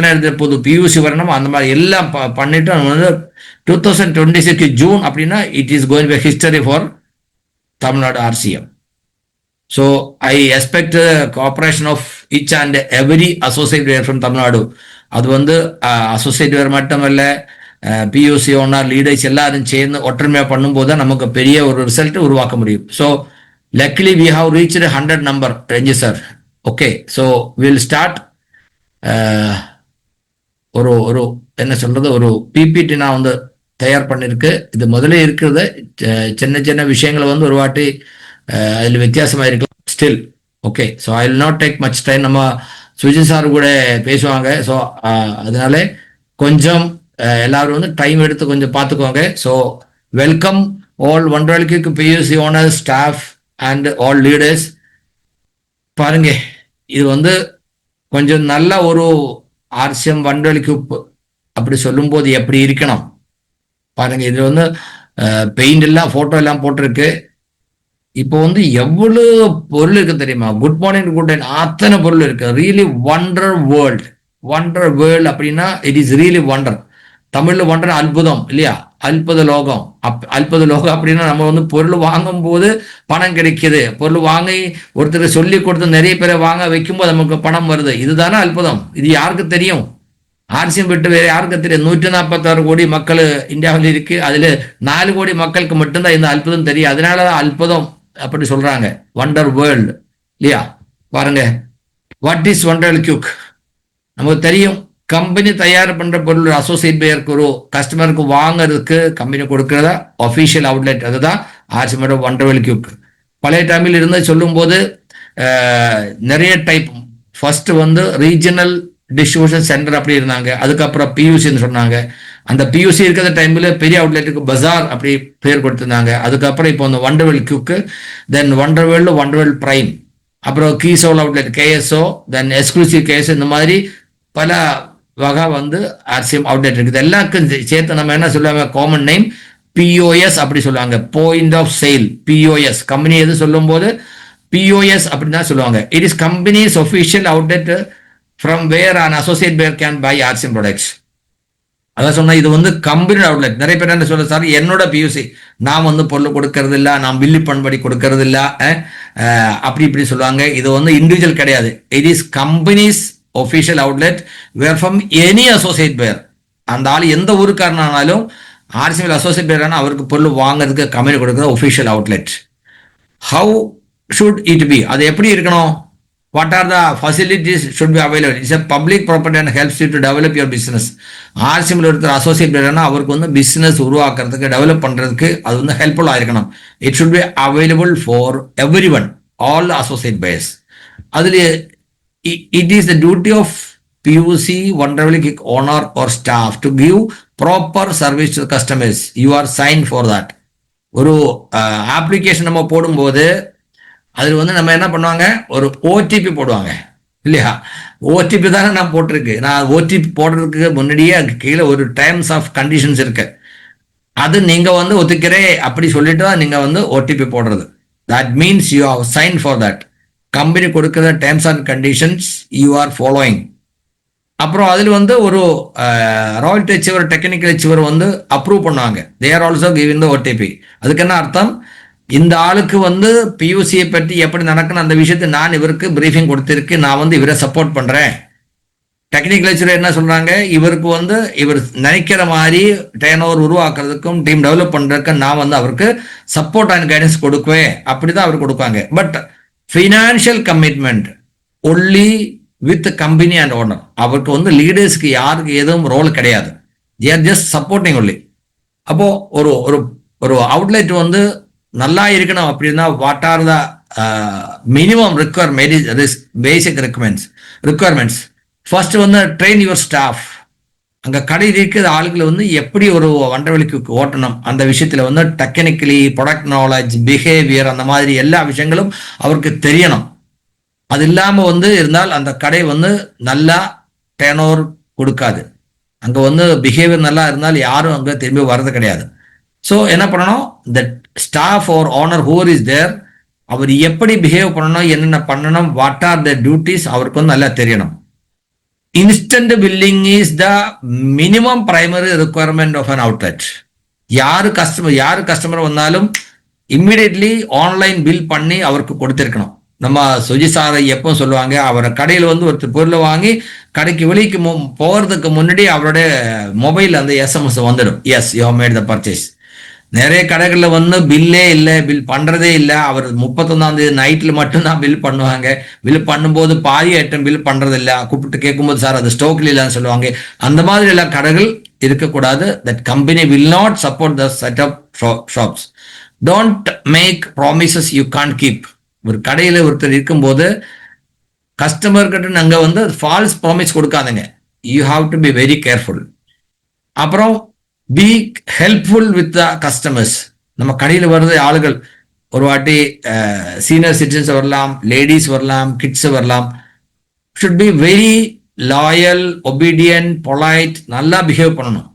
எத்தனை இடத்துல போது பியூசி வரணும் அந்த மாதிரி எல்லாம் பண்ணிட்டு வந்து 2026 ஜூன் அப்படின்னா it is going by history for Tamil Nadu RCM. So I expect cooperation of each and every associate wear from Tamil Nadu. அது வந்து அசோசியேட் வேர் மட்டுமல்ல, பியூசி ஓனர் லீடர்ஸ் எல்லாரும் சேர்ந்து ஒற்றுமையாக பண்ணும்போது தான் நமக்கு பெரிய ஒரு ரிசல்ட் உருவாக்க முடியும். So luckily we have reach 100 number range sir. Okay, so will start. ஒரு ஒரு என்ன சொல்றது, ஒரு பிபிடி நான் வந்து தயார் பண்ணிருக்கு. இது முதல்ல இருக்கிறது சின்ன சின்ன விஷயங்களை வந்து ஒரு வாட்டி அதில் வித்தியாசமாக இருக்கலாம். Still okay, so I will not take much time. நம்ம சுஜித் சார் கூட பேசுவாங்க. ஸோ அதனால கொஞ்சம் எல்லாரும் வந்து டைம் எடுத்து கொஞ்சம் பார்த்துக்குவாங்க. ஸோ வெல்கம் ஆல் வண்டர்வெல்க்கு PUC owners, staff and all leaders. பாருங்க, இது வந்து கொஞ்சம் நல்ல ஒரு RCM வண்டர்வெல்க்கு அப்படி சொல்லும்போது எப்படி இருக்கணும் பாருங்க. இது வந்து பெயிண்ட் எல்லாம் போட்டோ எல்லாம் போட்டிருக்கு. இப்போ வந்து எவ்வளவு பொருள் இருக்கு தெரியுமா? குட் மார்னிங் குட் நைட் அத்தனை பொருள் இருக்கு. Really wonder world. Wonder world அப்படின்னா இட் இஸ் ரியலி வண்டர். தமிழ்ல வண்டர் அற்புதம் இல்லையா? அற்புத லோகம். அற்புத லோகம் அப்படின்னா நம்ம வந்து பொருள் வாங்கும் போது பணம் கிடைக்குது. பொருள் வாங்கி ஒருத்தர் சொல்லி கொடுத்து நிறைய பேரை வாங்க வைக்கும்போது நமக்கு பணம் வருது. இதுதானே அற்புதம். இது யாருக்கு தெரியும்? RCM விட்டு வேற யாருக்கு தெரியும்? 146 கோடி மக்கள் இந்தியாவில் இருக்கு. அதுல 4 கோடி மக்களுக்கு மட்டும்தான் இந்த அற்புதம் தெரியும். அதனாலதான் அற்புதம் அப்படி சொல்றாங்க, வண்டர் வேர்ல்டு இல்லையா? பாருங்க, வாட் இஸ் வண்டர் கியூக்? நமக்கு தெரியும், கம்பெனி தயார் பண்ற பொருள் அசோசியேட் பேருக்கு கஸ்டமருக்கு வாங்கறதுக்கு கம்பெனி கொடுக்கறதா அஃபீஷியல் அவுட்லெட். அதுதான் RCM வண்டர்வெல் கியூக். பழைய டைமில் இருந்து சொல்லும் போது நிறைய டைப். ஃபர்ஸ்ட் வந்து ரீஜனல் டிஸ்ட்ரிபியூஷன் சென்டர் அப்படி இருந்தாங்க. அதுக்கப்புறம் பியூசின்னு சொன்னாங்க. அந்த பியூசி இருக்கிற டைம்ல பெரிய அவுட்லெட்டுக்கு பஜார் அப்படி பேர் கொடுத்துருந்தாங்க. அதுக்கப்புறம் இப்போ அந்த வண்டர்வெல் கியூக்கு, தென் வண்டர்வெல் பிரைம், அப்புறம் கீசோல் அவுட்லெட் KSO, தென் எக்ஸ்க்ளூசிவ் KSO, இந்த மாதிரி பல வகை வந்து RCM அவுட்லெட் இருக்குது. எல்லாருக்கும் சேர்த்து நம்ம என்ன சொல்லுவாங்க, காமன் நேம் POS அப்படி சொல்லுவாங்க, point of sale. POS company எது சொல்லும் போது POS அப்படின்னு தான் சொல்லுவாங்க. It is company's official outlet from where an associate buyer can buy RCM products. அதான் சொன்னா, இது வந்து கம்பெனி அவுட்லெட். நிறைய பேர் என்ன சொல்ல, சார் என்னோட பியூசி நான் வந்து பொருள் கொடுக்கறது இல்லை, நான் பில்லு பண்படி கொடுக்கறது இல்லை அப்படி இப்படி சொல்லுவாங்க. இது வந்து இண்டிவிஜுவல் கிடையாது. It is company's official outlet where from any associate buyer. அந்த ஆள் எந்த ஊருக்காரனாலும் RCM அசோசியேட் பேரான அவருக்கு பொருள் வாங்குறதுக்கு கம்பெனி கொடுக்குற official outlet. How should it be? அது எப்படி இருக்கணும்? What are the facilities should be available? It's a public property and helps you to develop your business. RCM ஒருத்தர் அசோசியேட் பேர்னா அவருக்கு வந்து பிசினஸ் உருவாக்குறதுக்கு, டெவலப் பண்றதுக்கு அது வந்து ஹெல்ப்ஃபுல்லா இருக்கணும். It should be available for every one, all associate pairs. அதுல it is the duty of PUC வண்டர்வெல் கிக் owner or staff to give proper service to customers. You are sign for that. ஒரு application நம்ம போடும்போது அதில் வந்து நம்ம என்ன பண்ணுவாங்க, ஒரு OTP போடுவாங்க இல்லையா? OTP தானே நான் போட்டிருக்கு. நான் OTP போடுறதுக்கு முன்னாடியே கீழே ஒரு டேர்ம்ஸ் ஆஃப் கண்டிஷன்ஸ் இருக்கு. அது நீங்க வந்து ஒத்துக்கிறே அப்படி சொல்லிட்டு தான் நீங்க வந்து OTP போடுறது. That means you have sign for that. Company கொடுக்குற terms and conditions you are following. அப்புறம் அதில் வந்து ஒரு ராயல்டி அச்சீவர், டெக்னிக்கல் அச்சீவர் வந்து அப்ரூவ் பண்ணுவாங்க. They are also giving the OTP. அதுக்கு என்ன அர்த்தம்? இந்த ஆளுக்கு வந்து பியூசியை பற்றி எப்படி நடக்கணும் அந்த விஷயத்தை நான் இவருக்கு பிரீஃபிங் கொடுத்திருக்கு, நான் வந்து இவரை சப்போர்ட் பண்றேன். டெக்னிக்கல் லெக்சரர் என்ன சொல்றாங்க, இவருக்கு வந்து இவர் நினைக்கிற மாதிரி டேர்ன் ஓவர் உருவாக்குறதுக்கும் டீம் டெவலப் பண்றதுக்கும் நான் வந்து அவருக்கு சப்போர்ட் அண்ட் கைடன்ஸ் கொடுக்குவேன். அப்படிதான் அவர் கொடுப்பாங்க. But financial commitment only with company and owner. அவருக்கு வந்து லீடர்ஸ்க்கு யாருக்கு எதுவும் ரோல் கிடையாது. They are just supporting only. அப்போ ஒரு ஒரு அவுட்லெட் வந்து நல்லா இருக்கணும் அப்படின்னா what are the minimum basic requirements? First வந்து ட்ரெயின் யுவர் ஸ்டாஃப். அங்கே கடை இருக்கிற ஆளுகளை வந்து எப்படி ஒரு வண்டர்வெல்க்கு ஓட்டணும் அந்த விஷயத்தில் வந்து டெக்னிக்கலி, ப்ராடக்ட் நாலேஜ், பிஹேவியர், அந்த மாதிரி எல்லா விஷயங்களும் அவருக்கு தெரியணும். அது இல்லாமல் வந்து இருந்தால் அந்த கடை வந்து நல்லா டேர்ன் ஓவர் கொடுக்காது. அங்கே வந்து பிஹேவியர் நல்லா இருந்தால் யாரும் அங்கே திரும்பி வர்றது கிடையாது. ஸோ என்ன பண்ணணும், the staff or owner who is there, அவர் எப்படி பிஹேவ் பண்ணணும், என்னென்ன பண்ணணும், வாட் ஆர் த டியூட்டிஸ் அவருக்கு வந்து நல்லா தெரியணும். Instant billing is the minimum primary requirement of an outlet. யாரு கஸ்டமர் வந்தாலும் இம்மிடியட்லி ஆன்லைன் பில் பண்ணி அவருக்கு கொடுத்திருக்கணும். நம்ம சுஜி சாரை எப்போ சொல்லுவாங்க, அவரை கடையில் வந்து ஒருத்தர் பொருளை வாங்கி கடைக்கு வெளிக்கு போகிறதுக்கு முன்னாடி அவருடைய மொபைல் அந்த எஸ்எம்எஸ் வந்துடும், yes you have made the purchase. நிறைய கடைகளில் வந்து பில்லே இல்லை, பில் பண்ணுறதே இல்லை. அவர் 31 நைட்டில் மட்டும்தான் பில் பண்ணுவாங்க. பில் பண்ணும்போது பாதி ஐட்டம் பில் பண்ணுறதில்ல. கூப்பிட்டு கேட்கும்போது சார் அது ஸ்டோக்கில் இல்லைன்னு சொல்லுவாங்க. அந்த மாதிரி எல்லாம் கடைகள் இருக்கக்கூடாது. That company will not support the set of shops. Don't make promises you can't keep. ஒரு கடையில் ஒருத்தர் இருக்கும்போது கஸ்டமர்கிட்ட நாங்கள் வந்து ஃபால்ஸ் ப்ராமிஸ் கொடுக்காதுங்க. You have to be very careful. அப்புறம் be helpful with the customers. நம்ம கடையில் வர்றது ஆளுகள் ஒரு வாட்டி சீனியர் சிட்டிசன்ஸ் வரலாம், லேடிஸ் வரலாம், கிட்ஸ் வரலாம். Should be very loyal, obedient, polite, நல்லா பிஹேவ் பண்ணணும்.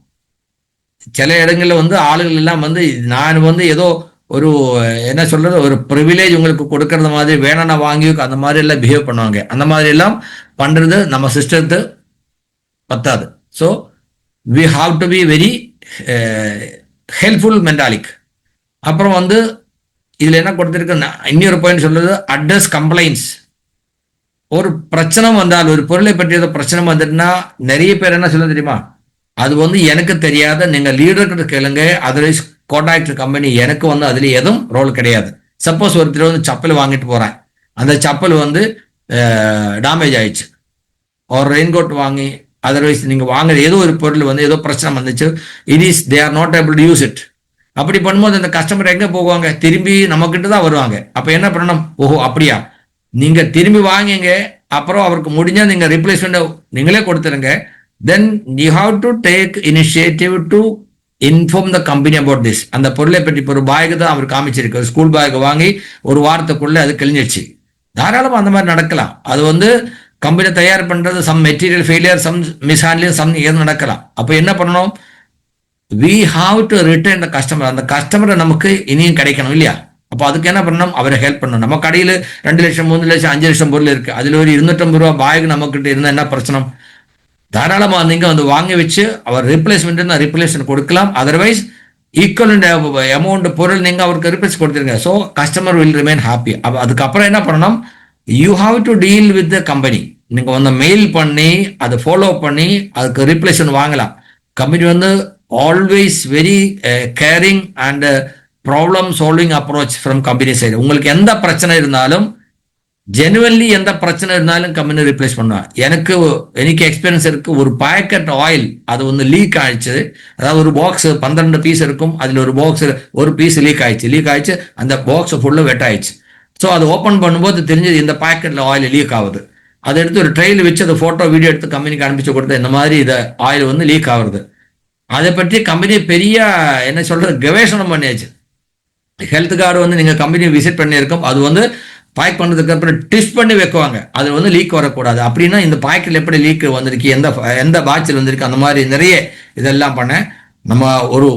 சில இடங்களில் வந்து ஆளுகள் எல்லாம் வந்து நான் வந்து ஏதோ ஒரு என்ன சொல்றது, ஒரு ப்ரிவிலேஜ் உங்களுக்கு கொடுக்கறது மாதிரி வேணா வாங்கி அந்த மாதிரி எல்லாம் பிஹேவ் பண்ணுவாங்க. அந்த மாதிரி எல்லாம் பண்றது நம்ம சிஸ்டத்து பத்தாது. So we have to be very helpful mentally. அப்புறம் வந்து இதுல என்ன கொடுத்துருக்கு, இன்னொரு பாயிண்ட் சொல்றது அட்ரஸ் கம்ப்ளைண்ட்ஸ். ஒரு பிரச்சனை வந்தால், ஒரு பொருளை பற்றி ஏதோ பிரச்சனை வந்துட்டுனா நிறைய பேர் என்ன சொல்ல தெரியுமா, அது வந்து எனக்கு தெரியாத, நீங்க லீடர்கிட்ட கேளுங்க, அதர்வைஸ் கான்ட்ராக்ட் கம்பெனி, எனக்கு வந்து அதுல எதுவும் ரோல் கிடையாது. சப்போஸ் ஒருத்தர் வந்து சப்பல் வாங்கிட்டு போறேன், அந்த சப்பல் வந்து டேமேஜ் ஆயிடுச்சு, ஒரு ரெயின்கோட் வாங்கி அதர்வைஸ் நீங்க வாங்குற ஏதோ ஒரு பொருள் வந்து ஏதோ பிரச்சனை வந்துச்சு, it is they are not able to use it. அப்படி பண்ணும்போது அந்த கஸ்டமர் எங்க போவாங்க, திரும்பி நம்ம கிட்ட தான் வருவாங்க. அப்ப என்ன பண்ணணும், ஓஹோ அப்படியா, நீங்க திரும்பி வாங்கிங்க, அப்புறம் அவருக்கு முடிஞ்சா நீங்க ரிப்ளேஸ்மெண்ட் நீங்களே கொடுத்துருங்க. Then you have to take initiative to inform the company about this. அந்த பொருளை பற்றி ஒரு பேக் தான் அவர் காமிச்சிருக்கு, ஸ்கூல் பேக் வாங்கி ஒரு வாரத்துக்குள்ள அது கிழிஞ்சிடுச்சு. தாராளமாக அந்த மாதிரி நடக்கலாம். அது வந்து கம்பெனி தயார் பண்றது, some material failure, some mishandling, some எதுவும் நடக்கலாம். அப்போ என்ன பண்ணணும், we have to retain the customer. அந்த கஸ்டமரை நமக்கு இனியும் கிடைக்கணும் இல்லையா? அப்போ அதுக்கு என்ன பண்ணணும், அவரை ஹெல்ப் பண்ணணும். நம்ம கடையில் 2 லட்சம் 3 லட்சம் 5 லட்சம் பொருள் இருக்கு, அதுல ஒரு 250 ரூபா பேக் நம்ம கிட்ட இருந்தா என்ன பிரச்சனை, தாராளமா நீங்க வந்து வாங்கி வச்சு அவர் ரிப்ளேஸ்மெண்ட் ரிப்ளேஸ்மெண்ட் கொடுக்கலாம். அதர்வைஸ் ஈக்குவல் அமௌண்ட் பொருள் நீங்க அவருக்கு ரிப்ளேஸ் கொடுத்துருங்க. So customer will remain happy. அதுக்கப்புறம் என்ன பண்ணணும், you have to deal with the company. நீங்க வந்து மெயில் பண்ணி அதை ஃபாலோ பண்ணி அதுக்கு ரிப்ளேஸ்மெண்ட் வாங்கலாம். கம்பெனி வந்து always very carrying and problem solving approach from company side. உங்களுக்கு எந்த பிரச்சனை இருந்தாலும், ஜெனுவன்லி எந்த பிரச்சனை இருந்தாலும் கம்பெனி ரிப்ளேஸ் பண்ணுவாங்க. எனக்கு எக்ஸ்பீரியன்ஸ் இருக்கு. ஒரு பாக்கெட் ஆயில் அது வந்து லீக் ஆயிடுச்சு. அதாவது ஒரு பாக்ஸ் 12 பீஸ் இருக்கும், அதுல ஒரு பாக்ஸ் ஒரு பீஸ் லீக் ஆயிடுச்சு. அந்த பாக்ஸ் ஃபுல்லா வெட் ஆயிடுச்சு. ஸோ அது ஓப்பன் பண்ணும்போது தெரிஞ்சது இந்த பாக்கெட்ல ஆயில் லீக் ஆகுது. அதை எடுத்து ஒரு ட்ரெயில் வச்சு அதை போட்டோ வீடியோ எடுத்து கம்பெனிக்கு அனுப்பிச்சு கொடுத்து, இந்த மாதிரி இதை ஆயில் வந்து லீக் ஆகுது. அதை பற்றி கம்பெனி பெரிய என்ன சொல்றது கவேஷணம் பண்ணியாச்சு. ஹெல்த் கார்டு வந்து நீங்க கம்பெனி விசிட் பண்ணியிருக்கோம், அது வந்து பேக் பண்ணதுக்கு அப்புறம் டிஸ்ட் பண்ணி வைக்குவாங்க, அது வந்து லீக் வரக்கூடாது. அப்படின்னா இந்த பாக்கெட்ல எப்படி லீக் வந்திருக்கு, எந்த பாட்சில் வந்திருக்கு, அந்த மாதிரி நிறைய இதெல்லாம் பண்ண நம்ம ஒரு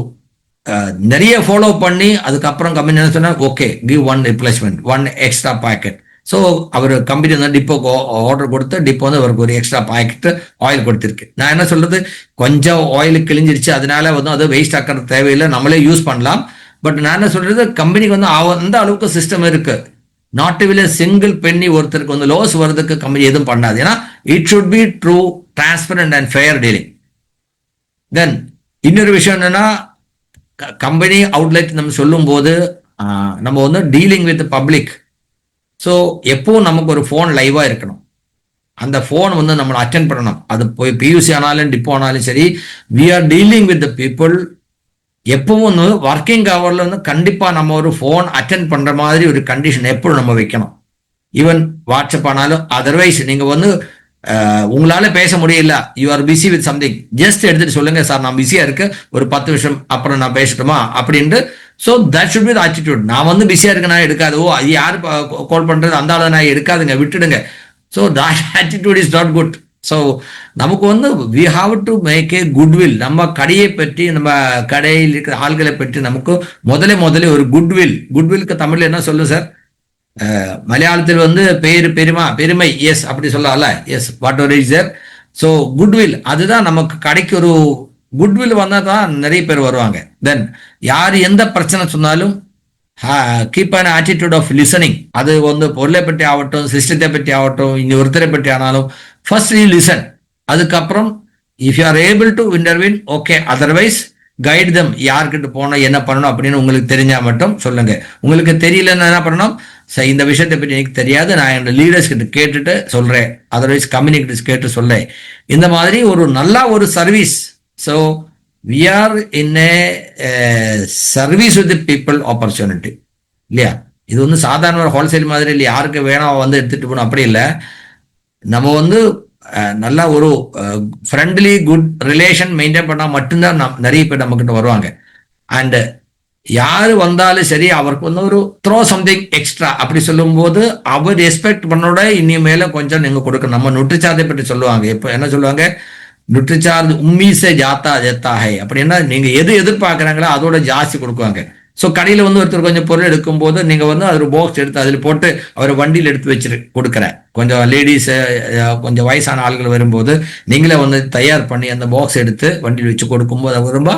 நிறைய ஃபாலோ பண்ணி அதுக்கப்புறம் கம்பெனி என்ன சொன்னா, okay give 1 replacement 1 extra packet. So அவர் கம்பெனி வந்து டிப்போக்கு ஆர்டர் கொடுத்து டிப்போ வந்து அவருக்கு ஒரு எக்ஸ்ட்ரா பாக்கெட் ஆயில் கொடுத்துருக்கு. நான் என்ன சொல்றது, கொஞ்சம் ஆயில் கிழிஞ்சிருச்சு, அதனால வந்து அதை வேஸ்ட் ஆக்கிறது தேவையில்லை, நம்மளே யூஸ் பண்ணலாம். பட் நான் என்ன சொல்றது, கம்பெனிக்கு வந்து அந்த அளவுக்கு சிஸ்டம் இருக்கு. நாட் வில் சிங்கிள் பென்னி ஒருத்தருக்கு வந்து லாஸ் வர்றதுக்கு கம்பெனி எதுவும் பண்ணாது. ஏன்னா it should be true, transparent and fair dealing. Then இன்னொரு விஷயம் என்னன்னா, கம்பெனி அவுட்லெட் நம்ம சொல்லும் போது நம்ம வந்து டீலிங் வித் பப்ளிக். ஸோ எப்பவும் நமக்கு ஒரு ஃபோன் லைவா இருக்கணும். அந்த ஃபோன் வந்து நம்மளை அட்டென்ட் பண்ணணும். அது போய் பியூசி ஆனாலும் டிப்போ ஆனாலும் சரி, we are dealing with the people. எப்பவும் வந்து ஒர்க்கிங் ஹவர்ல வந்து கண்டிப்பா நம்ம ஒரு ஃபோன் அட்டென்ட் பண்ற மாதிரி ஒரு கண்டிஷன் எப்பவும் நம்ம வைக்கணும். ஈவன் வாட்ஸ்அப் ஆனாலும், அதர்வைஸ் நீங்க வந்து உங்களால பேச முடியல, you are busy with something, just எடுத்துட்டு சொல்லுங்க, சார் நான் பிஸியா இருக்கு, ஒரு 10 நிமிஷம் அப்புறம் நான் பேசட்டுமா அப்படின்ட்டு. So that should be the attitude. நான் வந்து பிஸியா இருக்கு, நான் எடுக்காது, ஓ அது யாரு கால் பண்றது, அந்த ஆளை நான் எடுக்காதுங்க, விட்டுடுங்க. So that attitude is not good. So நமக்கு வந்து we have to make a goodwill. நம்ம கடையை பற்றி, நம்ம கடையில் இருக்கிற ஆள்களை பற்றி நமக்கு முதல்ல ஒரு குட்வில். குட்வில்க்கு தமிழ்ல என்ன சொல்லு சார், மலையாளத்தில் வந்து பெருமை, எஸ் அப்படி சொல்லலாம்ல, yes whatever is there. So goodwill அதுதான் நமக்கு கடைக்கு ஒரு குட்வில் வந்தால் தான் நிறைய பேர் வருவாங்க. தென் யார் எந்த பிரச்சனை சொன்னாலும் keep an attitude of listening. அது வந்து பொருளை பற்றி ஆகட்டும், சிஸ்டத்தை பற்றி ஆகட்டும், இங்க ஒருத்தரை பற்றி ஆனாலும் ஃபர்ஸ்ட் யூ லிசன். அதுக்கப்புறம் if you are able to intervene okay, otherwise guide them. யார்கிட்ட போனோம் என்ன பண்ணணும் அப்படின்னு உங்களுக்கு தெரிஞ்சா மட்டும் சொல்லுங்க. உங்களுக்கு தெரியலன்னு என்ன பண்ணணும், இந்த விஷயத்தை பற்றி எனக்கு தெரியாது, நான் என்னோட லீடர்ஸ் கிட்ட கேட்டுட்டு சொல்றேன், அதர்வைஸ் கம்யூனிகேட்டர்ஸ் கேட்டு சொல்றேன். இந்த மாதிரி ஒரு நல்ல ஒரு service. So we are in a service with people opportunity இல்லையா? இது வந்து சாதாரண ஒரு ஹோல்சேல் மாதிரி இல்லை, யாருக்கு வேணாம் வந்து எடுத்துட்டு போகணும் அப்படி இல்லை. நம்ம வந்து நல்லா ஒரு ஃப்ரெண்ட்லி குட் ரிலேஷன் மெயின்டைன் பண்ணால் மட்டும்தான் நிறைய பேர் நம்ம கிட்ட வருவாங்க. அண்ட் யாரு வந்தாலும் சரி, அவருக்கு வந்து ஒரு த்ரோ சம்திங் எக்ஸ்ட்ரா அப்படி சொல்லும்போது அவர் எக்ஸ்பெக்ட் பண்ணோட இனிமேல கொஞ்சம் நீங்க கொடுக்கணும். நம்ம நுட்ரிச்சார்ஜை பற்றி சொல்லுவாங்க. இப்போ என்ன சொல்லுவாங்க, நுட்ரிச்சார்ஜ் உம்மீசே ஜாத்தா ஜெத்தா ஹை அப்படின்னா நீங்க எது எதிர்பார்க்குறாங்களோ அதோட ஜாஸ்தி கொடுக்குவாங்க. ஸோ கடையில் வந்து ஒருத்தர் கொஞ்சம் பொருள் எடுக்கும்போது நீங்க வந்து அது பாக்ஸ் எடுத்து அதில் போட்டு அவர் வண்டியில் எடுத்து வச்சு கொடுக்குற, கொஞ்சம் லேடிஸ் கொஞ்சம் வயசான ஆள்கள் வரும்போது நீங்களே வந்து தயார் பண்ணி அந்த பாக்ஸ் எடுத்து வண்டியில் வச்சு கொடுக்கும்போது அது ரொம்ப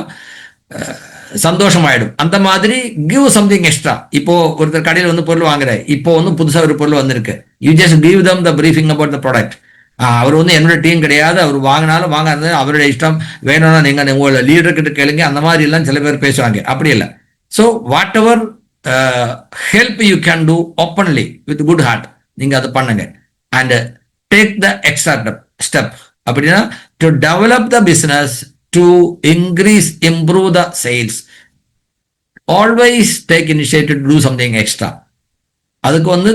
சந்தோஷமாயிடும். அந்த மாதிரி கிவ் சம்திங் எக்ஸ்ட்ரா. இப்போ ஒருத்தர் கடையில் வந்து பொருள் வாங்குற, இப்போ வந்து புதுசாக ஒரு பொருள் வந்திருக்கு, you just give them the briefing about the product. அவர் வந்து என்னோட டீம் கிடையாது, அவர் வாங்கினாலும் வாங்காது அவருடைய இஷ்டம், வேணும்னா நீங்க உங்களோட லீடர் கிட்ட கேளுங்க. அந்த மாதிரி எல்லாம் சில பேர் பேசுவாங்க, அப்படி இல்லை. So whatever help you can do openly with good heart நீங்க அதை பண்ணுங்க. And take the extra step அப்படின்னா to develop the business, to increase improve the sales. Always take initiative to do something extra. அதுக்கு வந்து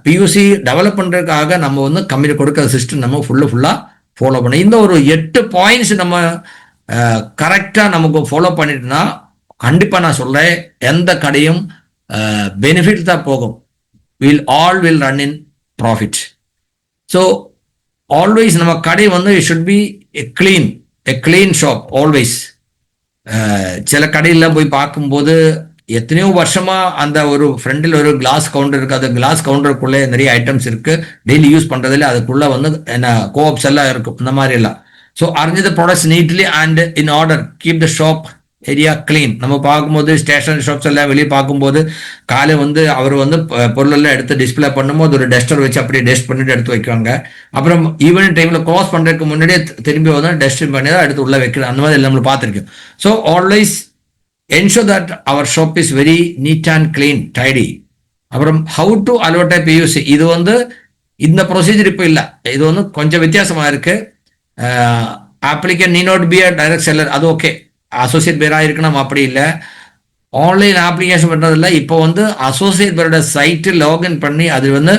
PUC develop பண்றதுக்காக நம்ம வந்து company கொடுக்குற சிஸ்டம் நம்ம ஃபுல்லா ஃபாலோ பண்ண. இந்த ஒரு 8 பாயிண்ட்ஸ் நம்ம கரெக்டா நமக்கு ஃபாலோ பண்ணிட்டோம்னா கண்டிப்பா நான் சொல்றேன் எந்த கடையும் பெனிஃபிட் தான் போகும். All will run in profit. So always நம்ம கடை வந்து it should B a clean shop always. சில கடையில போய் பார்க்கும்போது எத்தனையோ வருஷமா அந்த ஒரு ஃப்ரண்டில் ஒரு கிளாஸ் கவுண்டர் இருக்கு, அந்த கிளாஸ் கவுண்டருக்குள்ளே நிறைய ஐட்டம்ஸ் இருக்கு, டெய்லி யூஸ் பண்றதுல அதுக்குள்ள வந்து என்ன கோஆப்ஸ் எல்லாம் இருக்கும், இந்த மாதிரி எல்லாம். So arrange the products neatly and in order, keep the shop area clean. நம்ம பார்க்கும்போது ஸ்டேஷனரி ஷாப்ஸ் எல்லாம் வெளியே பார்க்கும்போது காலை வந்து அவர் வந்து பொருளெல்லாம் எடுத்து டிஸ்பிளே பண்ணும்போது ஒரு டஸ்டர் வச்சு அப்படியே டஸ்ட் பண்ணிட்டு எடுத்து வைக்குவாங்க. அப்புறம் ஈவினிங் டைம்ல க்ளோஸ் பண்றதுக்கு முன்னாடியே திரும்பி வந்து டஸ்ட் பண்ணி தான் எடுத்து உள்ள வைக்கிறது, அந்த மாதிரி நம்ம பார்த்துருக்கோம். So always ensure that our shop is very neat and clean, tidy. அப்புறம் how to allocate PUC, இது வந்து இந்த ப்ரொசீஜர் இப்போ இல்லை, இது வந்து கொஞ்சம் வித்தியாசமா இருக்கு. applicant need not be a direct seller, அது ஓகே, அசோசியேட் பேரா இருக்கணும், அப்படி இல்லை. ஆன்லைன் அப்ளிகேஷன் பண்றதில்ல, இப்போ வந்து அசோசியேட் பேரோட சைட்டு லாகின் பண்ணி அது வந்து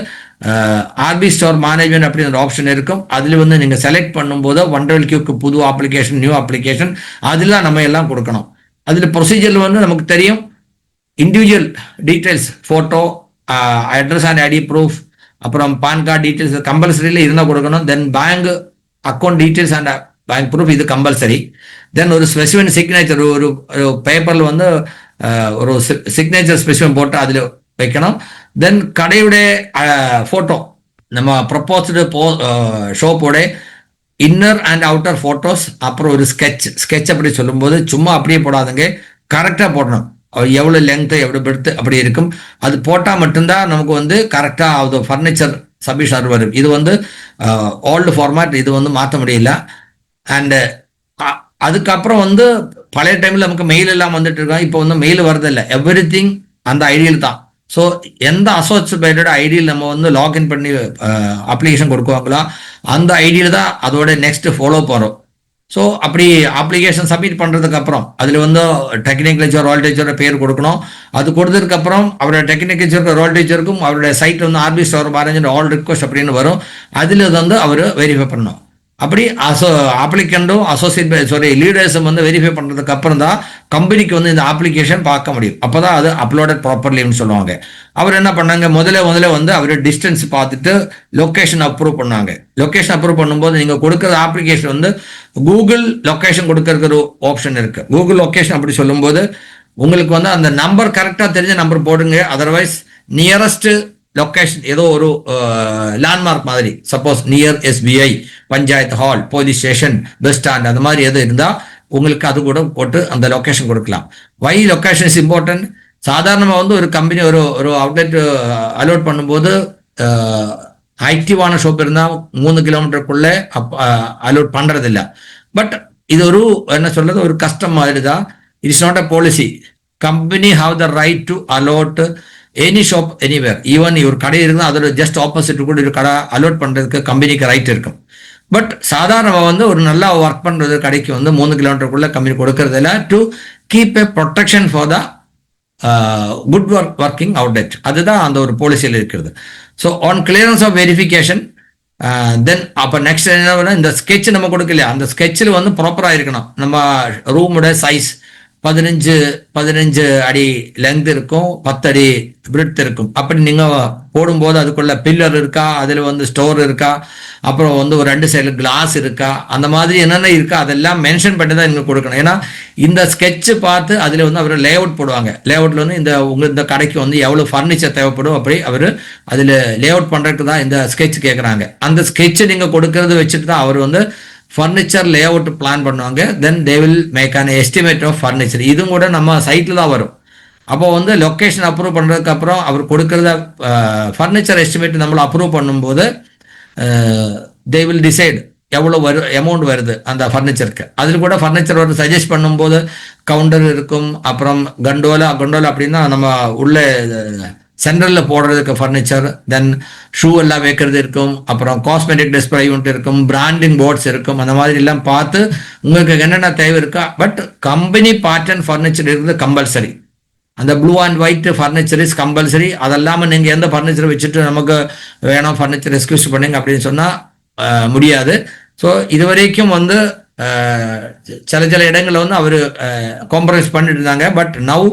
ஆர்பி ஸ்டோர் மேனேஜ்மெண்ட் அப்படின்னு ஒரு ஆப்ஷன் இருக்கும். அதில் வந்து நீங்க செலக்ட் பண்ணும்போது ஒண்டர்வெல்கியூக்கு புது அப்ளிகேஷன், நியூ அப்ளிகேஷன், அதெல்லாம் நம்ம எல்லாம் கொடுக்கணும். அதில் ப்ரொசீஜர் வந்து நமக்கு தெரியும். Individual details, photo, address and ID proof, அப்புறம் பான் கார்டு டீட்டெயில்ஸ் கம்பல்சரியில் இருந்தால் கொடுக்கணும். Then bank account details and bank proof, இது கம்பல்சரி. தென் ஒரு ஸ்பெசிஃபிக் சிக்னேச்சர், ஒரு பேப்பரில் வந்து ஒரு சிக்னேச்சர் ஸ்பெசிஃபிக் போட்டு அதில் வைக்கணும். தென் கடையுடைய ஃபோட்டோ, நம்ம ப்ரொப்போஸ்டு ஷோப்போட இன்னர் அண்ட் அவுட்டர் ஃபோட்டோஸ், அப்புறம் ஒரு ஸ்கெட்ச் அப்படி சொல்லும்போது சும்மா அப்படியே போடாதுங்க, கரெக்டாக போடணும். எவ்வளோ லென்த்து எவ்வளோ பெருத்து அப்படி இருக்கும், அது போட்டால் மட்டும்தான் நமக்கு வந்து கரெக்டாக அது ஃபர்னிச்சர் சப்மிஷன் வரும். இது வந்து ஓல்டு ஃபார்மேட், இது வந்து மாற்ற முடியல. அண்டு அதுக்கப்புறம் வந்து பழைய டைமில் நமக்கு மெயில் எல்லாம் வந்துட்டு இருக்கோம், இப்போ வந்து மெயில் வரதில்லை, எவ்ரி திங் அந்த ஐடியில் தான். ஸோ எந்த அசோசியேட்டட் ஐடியில் நம்ம வந்து லாக்இன் பண்ணி அப்ளிகேஷன் கொடுக்குவாங்களோ அந்த ஐடியில் தான் அதோட நெக்ஸ்ட் ஃபாலோ போகிறோம். ஸோ அப்படி அப்ளிகேஷன் சப்மிட் பண்ணுறதுக்கு அப்புறம் அதில் வந்து டெக்னிக்கல் டீச்சர், ரோல் டீச்சரோட பேர் கொடுக்கணும். அது கொடுத்ததுக்கு அப்புறம் அவரோட டெக்னிக்கல் டீச்சருக்கு, ரோல் டீச்சருக்கும் அவருடைய சைட் வந்து RP store manager all request அப்படின்னு வரும். அதில் வந்து அவர் வெரிஃபை பண்ணணும். அப்படி அப்ளிகண்டும் லீடர்ஸும் வந்து வெரிஃபை பண்ணுறதுக்கு அப்புறம் தான் கம்பெனிக்கு வந்து இந்த அப்ளிகேஷன் பார்க்க முடியும். அப்போ தான் அது அப்லோடட் ப்ராப்பர்லின்னு சொல்லுவாங்க. அவர் என்ன பண்ணாங்க, முதல்ல வந்து அவர் டிஸ்டன்ஸ் பார்த்துட்டு லொக்கேஷன் அப்ரூவ் பண்ணாங்க. லொக்கேஷன் அப்ரூவ் பண்ணும்போது நீங்கள் கொடுக்குற அப்ளிகேஷன் வந்து கூகுள் லொக்கேஷன் கொடுக்கறதுக்கு ஒரு ஆப்ஷன் இருக்கு. கூகுள் லொக்கேஷன் அப்படி சொல்லும்போது உங்களுக்கு வந்து அந்த நம்பர் கரெக்டாக தெரிஞ்ச நம்பர் போடுங்க, அதர்வைஸ் நியரஸ்ட் லொக்கேஷன் ஏதோ ஒரு லேண்ட்மார்க் மாதிரி, suppose near SBI, panchayat hall, police station, bus stand, அந்த மாதிரி எது இருந்தால் உங்களுக்கு அது கூட போட்டு அந்த லொக்கேஷன் கொடுக்கலாம். வை லொக்கேஷன் இஸ் இம்பார்ட்டன்ட்? சாதாரணமாக வந்து ஒரு கம்பெனி ஒரு ஒரு அவுட்லெட் அலோட் பண்ணும்போது ஆக்டிவான ஷாப் இருந்தால் 3 கிலோமீட்டருக்குள்ளே அலோட் பண்ணுறதில்ல. பட் இது ஒரு என்ன சொல்றது, ஒரு கஸ்டம் மாதிரி தான். It is not a policy. Company have the right to allot any shop anywhere. Even ஒரு கடை இருந்தால் அதோட ஜஸ்ட் ஆப்போசிட் கூட ஒரு கடை அலோட் பண்ணுறதுக்கு கம்பெனிக்கு ரைட் இருக்கும். பட் சாதாரணமாக வந்து ஒரு நல்லா ஒர்க் பண்ணுறது கடைக்கு வந்து 3 கிலோமீட்டருக்குள்ளே கம்பெனி கொடுக்கறதில்ல, to keep a protection for the good working outlet. அதுதான் அந்த ஒரு பாலிசியில் இருக்கிறது. So on clearance of verification then அப்போ நெக்ஸ்ட் என்ன, இந்த ஸ்கெட்ச் நம்ம கொடுக்கலையா, அந்த ஸ்கெட்சில் வந்து ப்ராப்பராக இருக்கணும். நம்ம ரூமோட சைஸ் 15 அடி லெங்த் இருக்கும், 10 அடி பிரெட் இருக்கும். அப்படி நீங்கள் போடும்போது அதுக்குள்ள பில்லர் இருக்கா, அதில் வந்து ஸ்டோர் இருக்கா, அப்புறம் வந்து ஒரு 2 சைடில் கிளாஸ் இருக்கா, அந்த மாதிரி என்னென்ன இருக்கா அதெல்லாம் மென்ஷன் பண்ணி தான் நீங்கள் கொடுக்கணும். ஏன்னா இந்த ஸ்கெட்சு பார்த்து அதில் வந்து அவர் லே அவுட் போடுவாங்க. லே அவுட்டில் வந்து இந்த கடைக்கு வந்து எவ்வளோ ஃபர்னிச்சர் தேவைப்படும் அப்படி அவர் அதில் லே அவுட் பண்ணுறதுக்கு தான் இந்த ஸ்கெட்ச் கேட்குறாங்க. அந்த ஸ்கெட்சை நீங்கள் கொடுக்கறது வச்சுட்டு தான் அவர் வந்து ஃபர்னிச்சர் லே அவுட் பிளான் பண்ணுவாங்க. Then they will make an estimate of furniture. இதுவும் கூட நம்ம சைட்டில் தான் வரும். அப்போ வந்து லொக்கேஷன் அப்ரூவ் பண்ணுறதுக்கு அப்புறம் அவர் கொடுக்குறத ஃபர்னிச்சர் எஸ்டிமேட் நம்மளை அப்ரூவ் பண்ணும்போது தே வில் டிசைட் எவ்வளோ அமௌண்ட் வருது அந்த ஃபர்னிச்சருக்கு. அதில் கூட ஃபர்னிச்சர் ஒரு சஜஸ்ட் பண்ணும்போது கவுண்டர் இருக்கும், அப்புறம் கண்டோலா அப்படின்னா நம்ம உள்ள சென்ட்ரலில் போடுறதுக்கு ஃபர்னிச்சர், தென் ஷூ எல்லாம் வைக்கிறது இருக்கும், அப்புறம் காஸ்மெட்டிக் டிஸ்பிளே யூனிட் இருக்கும், பிராண்டிங் போர்ட்ஸ் இருக்கும். அந்த மாதிரி எல்லாம் பார்த்து உங்களுக்கு என்னென்ன தேவை இருக்கா. பட் கம்பெனி பேட்டர்ன் ஃபர்னிச்சர் இருக்குது கம்பல்சரி. அந்த blue and white furniture is compulsory. அதெல்லாமல் நீங்கள் எந்த ஃபர்னிச்சர் வச்சுட்டு நமக்கு வேணும் ஃபர்னிச்சர் எக்ஸ்க்யூஸ் பண்ணுங்க அப்படின்னு சொன்னால் முடியாது. ஸோ இது வரைக்கும் வந்து சில இடங்களில் வந்து அவர் காம்ப்ரமைஸ் பண்ணிட்டு இருந்தாங்க. பட் நவ்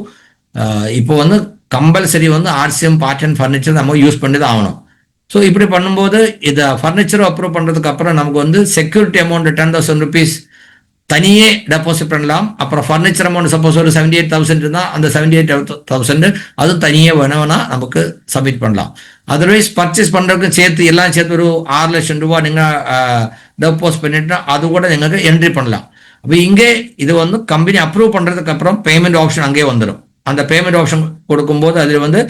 இப்போ வந்து கம்பல்சரி வந்து RCM பேட்டர்ன் ஃபர்னிச்சர் நம்ம யூஸ் பண்ணி தான் ஆகணும். ஸோ இப்படி பண்ணும்போது இதை ஃபர்னிச்சர் அப்ரூவ் பண்ணுறதுக்கு அப்புறம் நமக்கு வந்து செக்யூரிட்டி அமௌண்ட் 10,000 rupees தனியே டெபாசிட் பண்ணலாம். அப்புறம் ஃபர்னிச்சர் அமௌண்ட் சப்போஸ் ஒரு 78,000 இருந்தால் அந்த 78,000 அது தனியே வேணா நமக்கு சப்மிட் பண்ணலாம். அதர்வைஸ் பர்ச்சேஸ் பண்ணுறதுக்கு சேர்த்து எல்லாம் சேர்த்து ஒரு 6 லட்சம் ரூபா நீங்கள் டெபாசிட் பண்ணிட்டுனா அது கூட நீங்கள் என்ட்ரி பண்ணலாம். அப்போ இங்கே இது வந்து கம்பெனி அப்ரூவ் பண்ணுறதுக்கு அப்புறம் பேமெண்ட் ஆப்ஷன் அங்கேயே வந்துடும். அந்த பேமெண்ட் ஆப்ஷன் கொடுக்கும்போது அதில் வந்து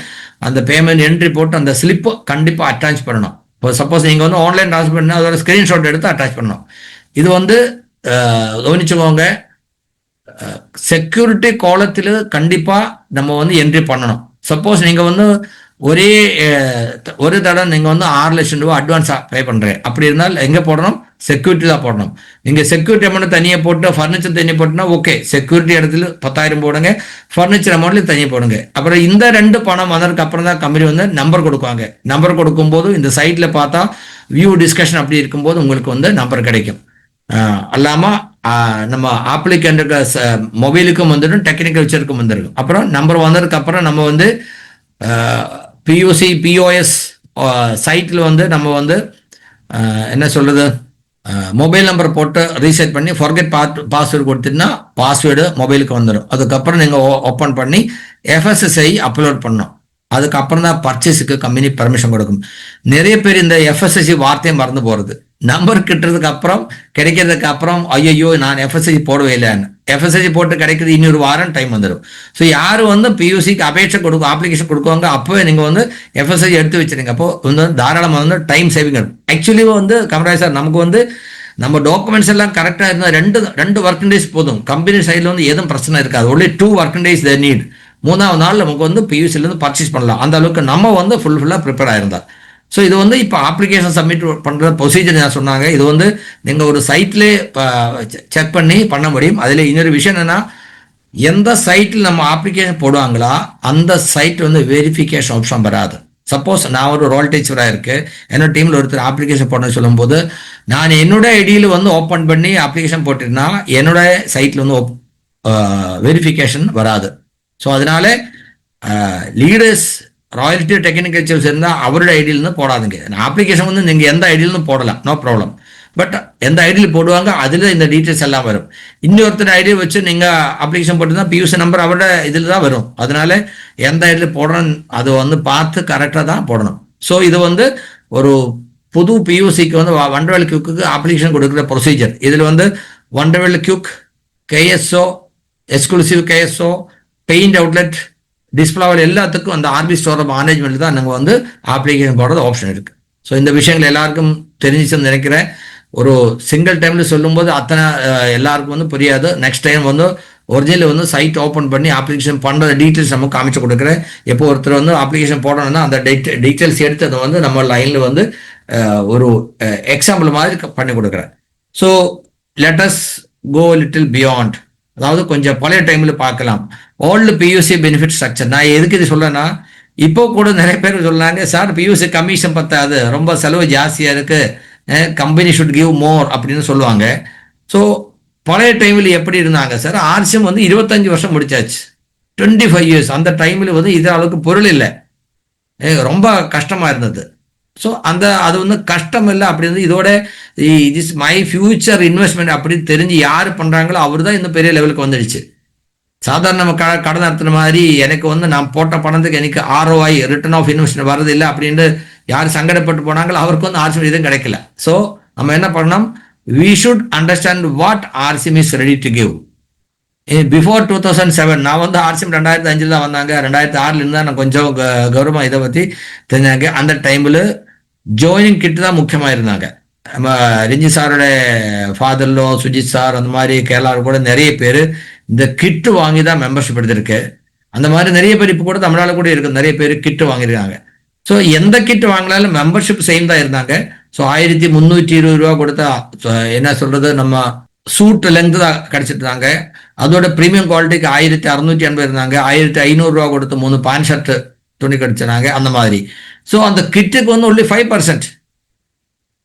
அந்த பேமெண்ட் என்ட்ரி போட்டு அந்த ஸ்லிப்பை கண்டிப்பாக அட்டாச் பண்ணணும். இப்போ சப்போஸ் நீங்கள் வந்து ஆன்லைன் ட்ரான்ஸ்ஃபர் பண்ணால் அதோட ஸ்க்ரீன்ஷாட் எடுத்து அட்டாச் பண்ணணும். இது வந்து கவனிச்சுக்கோங்க, செக்யூரிட்டி காலத்தில் கண்டிப்பாக நம்ம வந்து என்ட்ரி பண்ணணும். சப்போஸ் நீங்கள் வந்து ஒரு தடவை நீங்கள் வந்து 6 லட்சம் ரூபா அட்வான்ஸாக பே பண்ணுறேன் அப்படி இருந்தால் எங்கே போடணும், செக்யூரிட்டி தான் போடணும். நீங்கள் செக்யூரிட்டி அமௌண்ட் தனியாக போட்டு ஃபர்னிச்சர் தனியாக போட்டுனா ஓகே, செக்யூரிட்டி இடத்துல 10,000 போடுங்க, ஃபர்னிச்சர் அமௌண்ட்லேயும் தனியாக போடுங்க. அப்புறம் இந்த 2 பணம் வந்ததுக்கு அப்புறம் தான் கம்பெனி வந்து நம்பர் கொடுக்குவாங்க. நம்பர் கொடுக்கும்போது இந்த சைட்டில் பார்த்தா வியூ டிஸ்கஷன் அப்படி இருக்கும்போது உங்களுக்கு வந்து நம்பர் கிடைக்கும். அல்லாமல் நம்ம ஆப்ளிகண்ட்டுக்கு மொபைலுக்கும் வந்துடும், டெக்னிக்கல் வச்சருக்கும் வந்துடும். அப்புறம் நம்பர் வந்ததுக்கு அப்புறம் நம்ம வந்து POC POS சைட்டில் வந்து நம்ம வந்து என்ன சொல்கிறது, மொபைல் நம்பர் போட்டு ரீசெட் பண்ணி ஃபர்கெட் பாஸ்வேர்டு கொடுத்தீங்கன்னா பாஸ்வேர்டு மொபைலுக்கு வந்துடும். அதுக்கப்புறம் நீங்கள் ஓப்பன் பண்ணி FSSI அப்லோட் பண்ணணும். அதுக்கப்புறம் தான் பர்ச்சேஸுக்கு கம்பெனி பர்மிஷன் கொடுக்கும். நிறைய பேர் இந்த FSSI வார்த்தையை மறந்து போகிறது. நம்பர் கிட்டுறதுக்கு அப்புறம் கிடைக்கிறதுக்கு அப்புறம் ஐயோ நான் FSSI போடவே இல்லைன்னு, FSSI போட்டு கிடைக்கிறது இன்னொரு வாரம் டைம் வந்துடும். ஸோ யார் வந்து PUCக்கு அபேட்சை அப்ளிகேஷன் கொடுக்குவாங்க அப்போவே நீங்கள் வந்து FSSI எடுத்து வச்சுருங்க. அப்போ வந்து தாராளமாக வந்து டைம் சேவிங் இருக்கும். ஆக்சுவலி வந்து கமராஜ் சார் நமக்கு வந்து நம்ம டாக்குமெண்ட்ஸ் எல்லாம் கரெக்டாக இருந்தால் ரெண்டு ஒர்க்கிங் டேஸ் போதும். கம்பெனி சைடில் வந்து எதுவும் பிரச்சனை இருக்காது. Only 2 working days the need. 3ஆவது நாள் நமக்கு வந்து PUCலேருந்து பர்ச்சேஸ் பண்ணலாம். அந்த அளவுக்கு நம்ம வந்து ஃபுல்லாக ப்ரிப்பேர் ஆயிருந்தார். ஸோ இது வந்து இப்போ அப்ளிகேஷன் சப்மிட் பண்ணுற ப்ரொசீஜர் நான் சொன்னாங்க. இது வந்து நீங்கள் ஒரு சைட்லேயே செக் பண்ணி பண்ண முடியும். அதில் இன்னொரு விஷயம் என்னென்னா, எந்த சைட்டில் நம்ம அப்ளிகேஷன் போடுவாங்களா அந்த சைட் வந்து வெரிஃபிகேஷன் ஆப்ஷன் வராது. சப்போஸ் நான் ஒரு ரோல் டீச்சராக இருக்குது, என்னோட டீமில் ஒருத்தர் அப்ளிகேஷன் போட சொல்லும்போது நான் என்னோட ஐடியில் வந்து ஓப்பன் பண்ணி அப்ளிகேஷன் போட்டிருந்தா என்னோட சைட்டில் வந்து வெரிஃபிகேஷன் வராது. ஸோ அதனால லீடர்ஸ் ராயல்டி டெக்னிக்கல் இருந்தால் அவரோட ஐடியிலேருந்து போடாதுங்க. அப்ளிகேஷன் வந்து நீங்கள் எந்த ஐடியிலேருந்து போடலாம், நோ ப்ராப்ளம். பட் எந்த ஐடியில் போடுவாங்க அதில் இந்த டீட்டெயில்ஸ் எல்லாம் வரும். இன்னொருத்தர் ஐடியை வச்சு நீங்கள் அப்ளிகேஷன் போட்டுருந்தா PUC நம்பர் அவரோட இதில் தான் வரும். அதனால எந்த ஐடியில் போடுறோம் அதை வந்து பார்த்து கரெக்டாக தான் போடணும். ஸோ இது வந்து ஒரு புது பியூசிக்கு வந்து வண்டர்வெல் கியூக்கு அப்ளிகேஷன் கொடுக்குற ப்ரொசீஜர். இதில் வந்து வண்டர்வெல் கியூக், கேஎஸ்ஓ, எக்ஸ்க்ளூசிவ் கேஎஸ்ஓ, பெயிண்ட் அவுட்லெட், டிஸ்பிளேவல் எல்லாத்துக்கும் அந்த ஆர்பி ஸ்டோர் மேனேஜ்மெண்ட் தான் நாங்கள் வந்து அப்ளிகேஷன் போடுறது ஆப்ஷன் இருக்கு. ஸோ இந்த விஷயங்கள் எல்லாருக்கும் தெரிஞ்சுன்னு நினைக்கிறேன். ஒரு சிங்கிள் டைம்ல சொல்லும்போது அத்தனை எல்லாருக்கும் வந்து புரியாது. நெக்ஸ்ட் டைம் வந்து ஒரிஜினல் வந்து சைட் ஓப்பன் பண்ணி அப்ளிகேஷன் பண்ணுற டீட்டெயில்ஸ் நம்ம காமிச்சு கொடுக்குறேன். எப்போ ஒருத்தர் வந்து அப்ளிகேஷன் போடணும்னா அந்த டீட்டெயில்ஸ் எடுத்து அதை வந்து நம்ம லைனில் வந்து ஒரு எக்ஸாம்பிள் மாதிரி பண்ணி கொடுக்குறேன். So let us go little beyond, அதாவது கொஞ்சம் பழைய டைம்ல பார்க்கலாம். Old PUC benefit structure. நான் எதுக்கு இது சொல்றேன்னா, இப்போ கூட நிறைய பேர் சொல்றாங்க, சார் பியூசி கமிஷன் பத்தாது, ரொம்ப செலவு ஜாஸ்தியா இருக்கு, கம்பெனி ஷுட் கிவ் மோர் அப்படின்னு சொல்லுவாங்க. ஸோ பழைய டைமில் எப்படி இருந்தாங்க சார்? ஆர்சிஎம் வந்து 25 வருஷம் முடிச்சாச்சு, 25 இயர்ஸ். அந்த டைமில் வந்து இதே அளவுக்கு பொருள் இல்லை, ரொம்ப கஷ்டமா இருந்தது. ஸோ அது வந்து கஷ்டம் இல்லை அப்படின்னு இதோட it is my future investment அப்படின்னு தெரிஞ்சு யார் பண்றாங்களோ அவர் தான் இந்த பெரிய லெவலுக்கு வந்துடுச்சு. சாதாரண நம்ம கடன் நடத்துன மாதிரி எனக்கு வந்து நான் போட்ட பணத்துக்கு எனக்கு ROI ரிட்டர்ன் ஆஃப் இன்வெஸ்ட்மெண்ட் வரது இல்லை அப்படின்னு யார் சங்கடப்பட்டு போனாங்களோ அவருக்கு வந்து ஆர்சிஎம் எதுவும் கிடைக்கல. ஸோ நம்ம என்ன பண்ணணும், we should understand what RCM is ready to give. Before 2007 நான் வந்து ஆர்சிஎம் 2005 தான் வந்தாங்க. 2006 இருந்து தான் நான் கொஞ்சம் கௌரவமாக இதை பற்றி தெரிஞ்சாங்க. அந்த டைமில் ஜாயினிங் கிட் தான் முக்கியமாக இருந்தாங்க. நம்ம ரிஞ்சி சாரோட ஃபாதர்லோ, சுஜித் சார், அந்த மாதிரி கேரளாவில் கூட நிறைய பேர் இந்த கிட்டு வாங்கி தான் மெம்பர்ஷிப் எடுத்திருக்கு. அந்த மாதிரி நிறைய பேர் இப்போ கூட தமிழ்நாடு கூட இருக்கு, நிறைய பேர் கிட்டு வாங்கியிருக்காங்க. ஸோ எந்த கிட் வாங்கினாலும் மெம்பர்ஷிப் சேம் தான் இருந்தாங்க. ஸோ 1320 ரூபா கொடுத்தா என்ன சொல்றது, நம்ம சூட் லெங்க் தான் கிடைச்சிட்டாங்க. அதோட ப்ரீமியம் குவாலிட்டிக்கு 1680 இருந்தாங்க. 1500 ரூபா கொடுத்து 3 பேண்ட் ஷர்ட் துணி கிடைச்சினாங்க அந்த மாதிரி. ஸோ அந்த கிட்டுக்கு வந்து ஒன்லி 5%.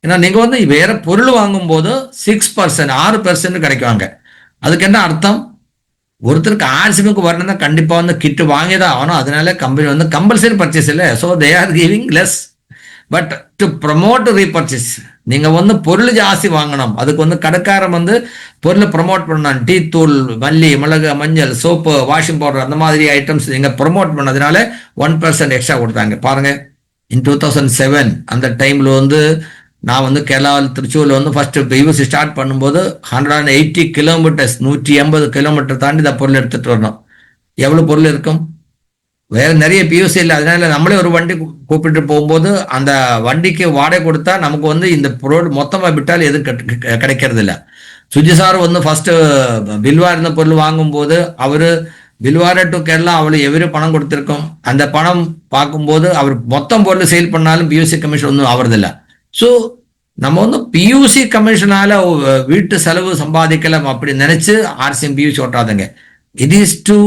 ஏன்னா நீங்க வந்து வேற பொருள் வாங்கும் போது 6%, 6% கிடைக்குவாங்க. அதுக்கு என்ன அர்த்தம், ஒருத்தருக்கு ஆர்சிஎம்க்கு வரணும்னா கண்டிப்பா வந்து கிட்டு வாங்கி தான் ஆகணும். அதனால கம்பெனி வந்து கம்பல்சரி பர்ச்சேஸ் இல்லை. So they are giving less, but to promote repurchase. நீங்க வந்து பொருள் ஜாஸ்தி வாங்கணும், அதுக்கு வந்து கடைக்காரன் வந்து பொருளை ப்ரமோட் பண்ணணும். டீ தூள், மல்லி, மிளகு, மஞ்சள், சோப்பு, வாஷிங் பவுடர், அந்த மாதிரி ஐட்டம்ஸ் நீங்க ப்ரமோட் பண்ணதுனால 1% எக்ஸ்ட்ரா கொடுத்தாங்க. பாருங்க, இன் 2007 அந்த டைம்ல வந்து நான் வந்து கேரளாவில் திருச்சூர்ல வந்து ஃபர்ஸ்ட் பியூசி ஸ்டார்ட் பண்ணும்போது 180 கிலோமீட்டர்ஸ், 180 கிலோமீட்டர் தாண்டி இந்த பொருள் எடுத்துட்டு வரணும். எவ்வளவு பொருள் இருக்கும், வேற நிறைய பியூசி இல்லை. அதனால நம்மளே ஒரு வண்டி கூப்பிட்டு போகும்போது அந்த வண்டிக்கு வாடகை கொடுத்தா நமக்கு வந்து இந்த பொருள் மொத்தமா விட்டால் எதுவும் கிடைக்கிறது இல்லை. சுஜி சார் வந்து ஃபர்ஸ்ட் பில்வா இருந்த பொருள் வாங்கும் போது அவரு பில்வாரா டு கேரளா அவளை எவரு பணம் கொடுத்திருக்கோம். அந்த பணம் பார்க்கும்போது அவர் மொத்தம் பொருள் சேல் பண்ணாலும் பியூசி கமிஷன் ஒன்றும் ஆவறதில்லை. ஸோ நம்ம வந்து பியூசி கமிஷனால வீட்டு செலவு சம்பாதிக்கலாம் அப்படி நினைச்சு ஆர்சிஎம் பியூசி ஓட்டாதுங்க. It is to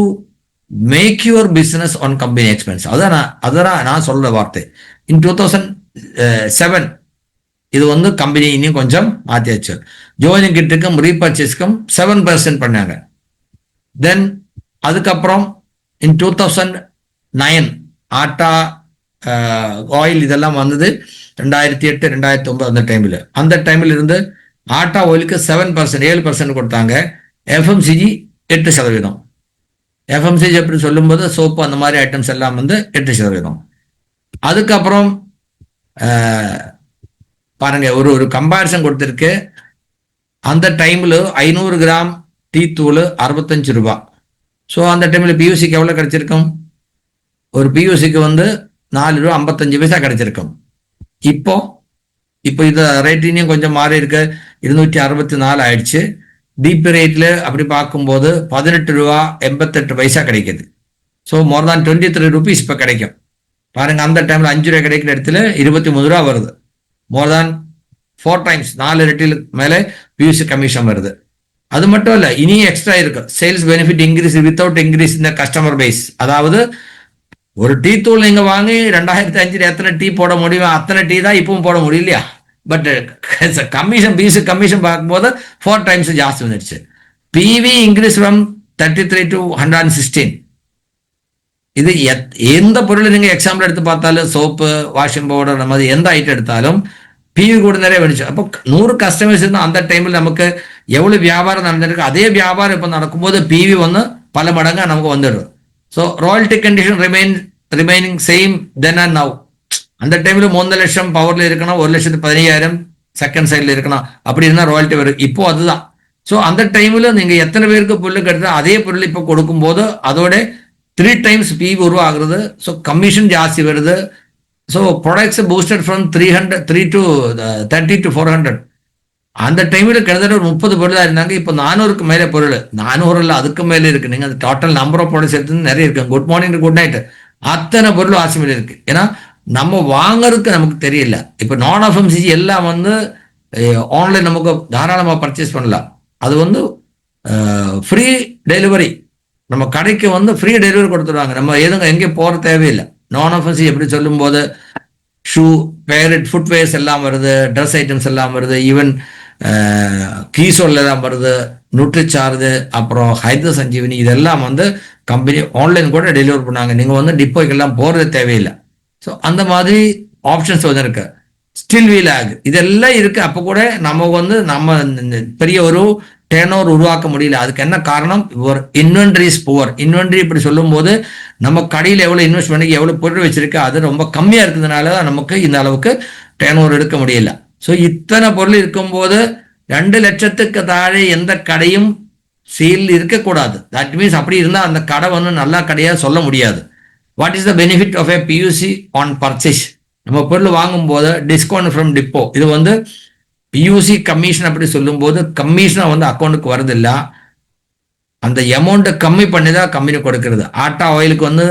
make your business on company expense. அதான் நான் சொல்ற வார்த்தை. இன் 2007 இது வந்து கம்பெனி இன்னும் கொஞ்சம் மாத்தியாச்சு. ஜோயினிங் கிட்டுக்கும் ரீபர்ச்சேஸ்க்கும் 7% பண்ணாங்க. தென் அதுக்கப்புறம் இன் 2009 ஆட்டா, ஆயில் இதெல்லாம் வந்தது 2008, 2009 அந்த டைம்ல இருந்து ஆட்டா ஆயிலுக்கு 7%, 7% கொடுத்தாங்க. எஃப்எம்சிஜி 8%. எஃப்எம்சிஜி எப்படி சொல்லும்போது சோப்பு அந்த மாதிரி ஐட்டம்ஸ் எல்லாம் வந்து 8%. அதுக்கப்புறம் பாருங்க, ஒரு கம்பேரிசன் கொடுத்திருக்கு. அந்த டைம்ல 500 கிராம் டீ தூள் 65 ரூபாய். ஸோ அந்த டைம்ல பியூசிக்கு எவ்வளவு கிடைச்சிருக்கும், ஒரு பியூசிக்கு வந்து 4 ரூபா 55 பைசா கிடைச்சிருக்கும். இப்போ இந்த ரேட் இன்னும் கொஞ்சம் மாறி இருக்கு, 264 ஆயிடுச்சு. டிபி ரேட்ல அப்படி பார்க்கும்போது 18 ரூபா 88 பைசா கிடைக்குது. ஸோ மோர் தான் 23 ருபீஸ் இப்போ கிடைக்கும். பாருங்க, அந்த டைம்ல 5 ரூபா கிடைக்கிற இடத்துல 23 ரூபா வருது. மோர் தான் 4 டைம்ஸ், 4 ரெட்டில் மேலே பியூசி கமிஷன் வருது. அது மட்டும் இல்ல, இனி எக்ஸ்ட்ரா இருக்கு. Sales benefit increase without increase இந்த கஸ்டமர் பேஸ். அதாவது ஒரு டீ தூள் நீங்க வாங்கி 2005 எத்தனை டீ போட முடியும், அத்தனை டீ தான் இப்பவும் போட முடியும் இல்லையா? பட் கமிஷன், பியூசி கமிஷன் பார்க்கும்போது 4 டைம்ஸ் ஜாஸ்தி வந்துடுச்சு. PV increase from 33 to 116. இது எந்த பொருள் நீங்க எக்ஸாம்பிள் எடுத்து பார்த்தாலும் சோப்பு, வாஷிங் பவுடர், அந்த மாதிரி எந்த ஐட்டம் எடுத்தாலும் பிவி கூட நிறைய வந்துச்சு. அப்போ 100 கஸ்டமர்ஸ் இருந்தால் அந்த டைமில் நமக்கு எவ்வளவு வியாபாரம் நடந்திருக்கு, அதே வியாபாரம் இப்போ நடக்கும்போது பிவி வந்து பல மடங்காக நமக்கு வந்துடும். So royalty condition remaining same then and now. அந்த டைம்ல 3 லட்சம் பவர்ல இருக்கணும், 1,15,000 செகண்ட் சைட்ல இருக்கணும், அப்படி இருந்தா ராயல்ட்டி வரும். இப்போ அதுதான். ஸோ அந்த டைம்ல நீங்க எத்தனை பேருக்கு பொருள் கட்டுறா அதே பொருள் இப்போ கொடுக்கும்போது அதோட 3 டைம்ஸ் பி உருவாகிறது. ஸோ கமிஷன் ஜாஸ்தி வருது. So products boosted from 3 to 30 to 400. அந்த டைமில் கிட்டத்தட்ட ஒரு 30 பொருள் தான் இருந்தாங்க. இப்போ 400க்கு மேலே பொருள், 400 இல்லை அதுக்கு மேலே இருக்கு. நீங்கள் அந்த டோட்டல் நம்பர் ஆஃப் ப்ராடக்ட்ஸ் எடுத்து நிறைய இருக்கு. குட் மார்னிங் குட் நைட் அத்தனை பொருள் ஆசிமில் இருக்கு. ஏன்னா நம்ம வாங்குறதுக்கு நமக்கு தெரியல. இப்போ நான் எஃப்எம்சிஜி எல்லாம் வந்து ஆன்லைன் நமக்கு தாராளமாக பர்ச்சேஸ் பண்ணலாம். அது வந்து ஃப்ரீ டெலிவரி, நம்ம கடைக்கு வந்து ஃப்ரீ டெலிவரி கொடுத்துருவாங்க. நம்ம எதுங்க எங்கேயும் போகிற தேவையில்லை. நான் எஃப்எம்சிஜி எப்படி சொல்லும்போது ஷூ, பேரட், ஃபுட்வேர்ஸ் எல்லாம் வருது, ட்ரெஸ் ஐட்டம்ஸ் எல்லாம் வருது, ஈவன் கீசோல் எல்லாம் வருது, நுட்ரிச்சார்ஜ், அப்புறம் ஹைட்ரோ சஞ்சீவினி, இதெல்லாம் வந்து கம்பெனி ஆன்லைன் கூட டெலிவரி பண்ணாங்க. நீங்கள் வந்து டிப்போக்கெல்லாம் போகிறது தேவையில்லை. ஸோ அந்த மாதிரி ஆப்ஷன்ஸ் வந்து இருக்கு. ஸ்டில் வீல் ஆக் இதெல்லாம் இருக்கு. அப்போ கூட நம்ம வந்து நம்ம பெரிய ஒரு டேர்ன் ஓவர் உருவாக்க முடியல. அதுக்கு என்ன காரணம்? ஒரு இன்வென்ட்ரிஸ் புவர். இன்வென்ட்ரி இப்படி சொல்லும் போது நம்ம கடையில் எவ்வளோ இன்வெஸ்ட் பண்ணி எவ்வளோ பொருள் வச்சிருக்கு அது ரொம்ப கம்மியாக இருக்கிறதுனால தான் நமக்கு இந்த அளவுக்கு டேர்ன் ஓவர் எடுக்க முடியல. ஸோ இத்தனை பொருள் இருக்கும்போது 2 லட்சத்துக்கு தாழே எந்த கடையும் சேல் இருக்கக்கூடாது. தட் மீன்ஸ் அப்படி இருந்தால் அந்த கடை வந்து நல்ல கடையாக சொல்ல முடியாது. What is the benefit of a PUC on purchase? நம்ம பொருள் வாங்கும்போது டிஸ்கவுண்ட் ஃப்ரம் டிப்போ, இது வந்து பியூசி கமிஷன் அப்படி சொல்லும்போது கமிஷனை வந்து அக்கௌண்ட்டுக்கு வருதில்ல, அந்த அமௌண்ட்டை கம்மி பண்ணி தான் கம்பெனி கொடுக்கறது. ஆட்டா ஆயிலுக்கு வந்து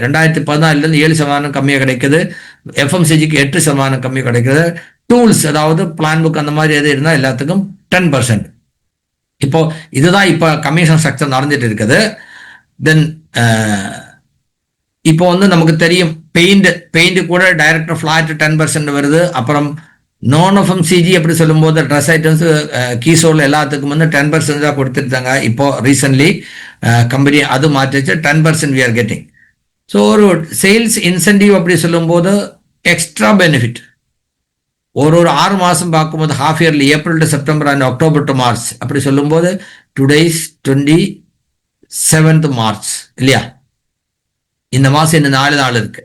2014 7% கம்மியாக கிடைக்குது, எஃப்எம்சிஜிக்கு 8% கம்மி கிடைக்குது. டூல்ஸ் அதாவது பிளான் புக் அந்த மாதிரி எது இருந்தால் எல்லாத்துக்கும் 10%. இப்போ இதுதான் இப்போ கமிஷன் ஸ்ட்ரக்சர் நடந்துட்டு இருக்குது. தென் இப்போ வந்து நமக்கு தெரியும் பெயிண்ட் கூட டைரக்ட் ஃபிளாட் 10% வருது. அப்புறம் நான் எஃப்எம்சிஜி அப்படி சொல்லும்போது ட்ரெஸ் ஐட்டம்ஸ், கீசோல் எல்லாத்துக்கும் வந்து 10% தான் கொடுத்துருந்தாங்க. இப்போ ரீசன்ட்லி கம்பெனி அது மாற்றிச்சு, 10% we are getting. ஸோ ஒரு சேல்ஸ் இன்சென்டிவ் அப்படி சொல்லும்போது எக்ஸ்ட்ரா பெனிஃபிட் ஒரு 6 மாதம் பார்க்கும்போது half yearly April to September and October to March அப்படி சொல்லும்போது டுடேஸ் 27th மார்ச் இல்லையா, இந்த மாதம் இன்னும் 4 நாள் இருக்கு.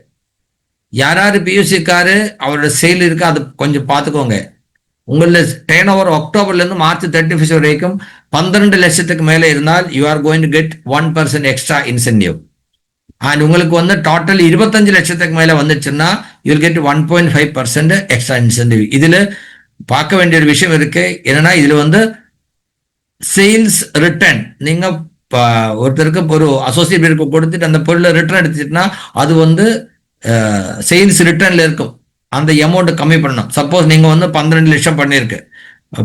யார் பியூசிக்காரு அவரோட சேல் இருக்கு அது கொஞ்சம் பார்த்துக்கோங்க. உங்களோட டேர்ன் ஓவர் அக்டோபர்லேருந்து மார்ச் 31 வரைக்கும் 12 லட்சத்துக்கு மேலே இருந்தால் you are going to get 1% extra incentive. And உங்களுக்கு வந்து டோட்டல் 25 லட்சத்துக்கு மேலே வந்துச்சுன்னா யூ கெட் 1.5% எக்ஸ்ட்ரா இன்சென்டிவ். இதில் பார்க்க வேண்டிய ஒரு விஷயம் இருக்கு. என்னன்னா இதில் வந்து சேல்ஸ் ரிட்டர்ன் நீங்கள் ஒருத்தருக்கு ஒரு அசோசியேட் கொடுத்துட்டு அந்த பொருளை ரிட்டர்ன் எடுத்துட்டுனா அது வந்து சேல்ஸ் ரிட்டர்ன்ல இருக்கும். அந்த அமௌண்ட் கம்மி பண்ணணும். சப்போஸ் நீங்க வந்து 12 லட்சம் பண்ணிருக்கு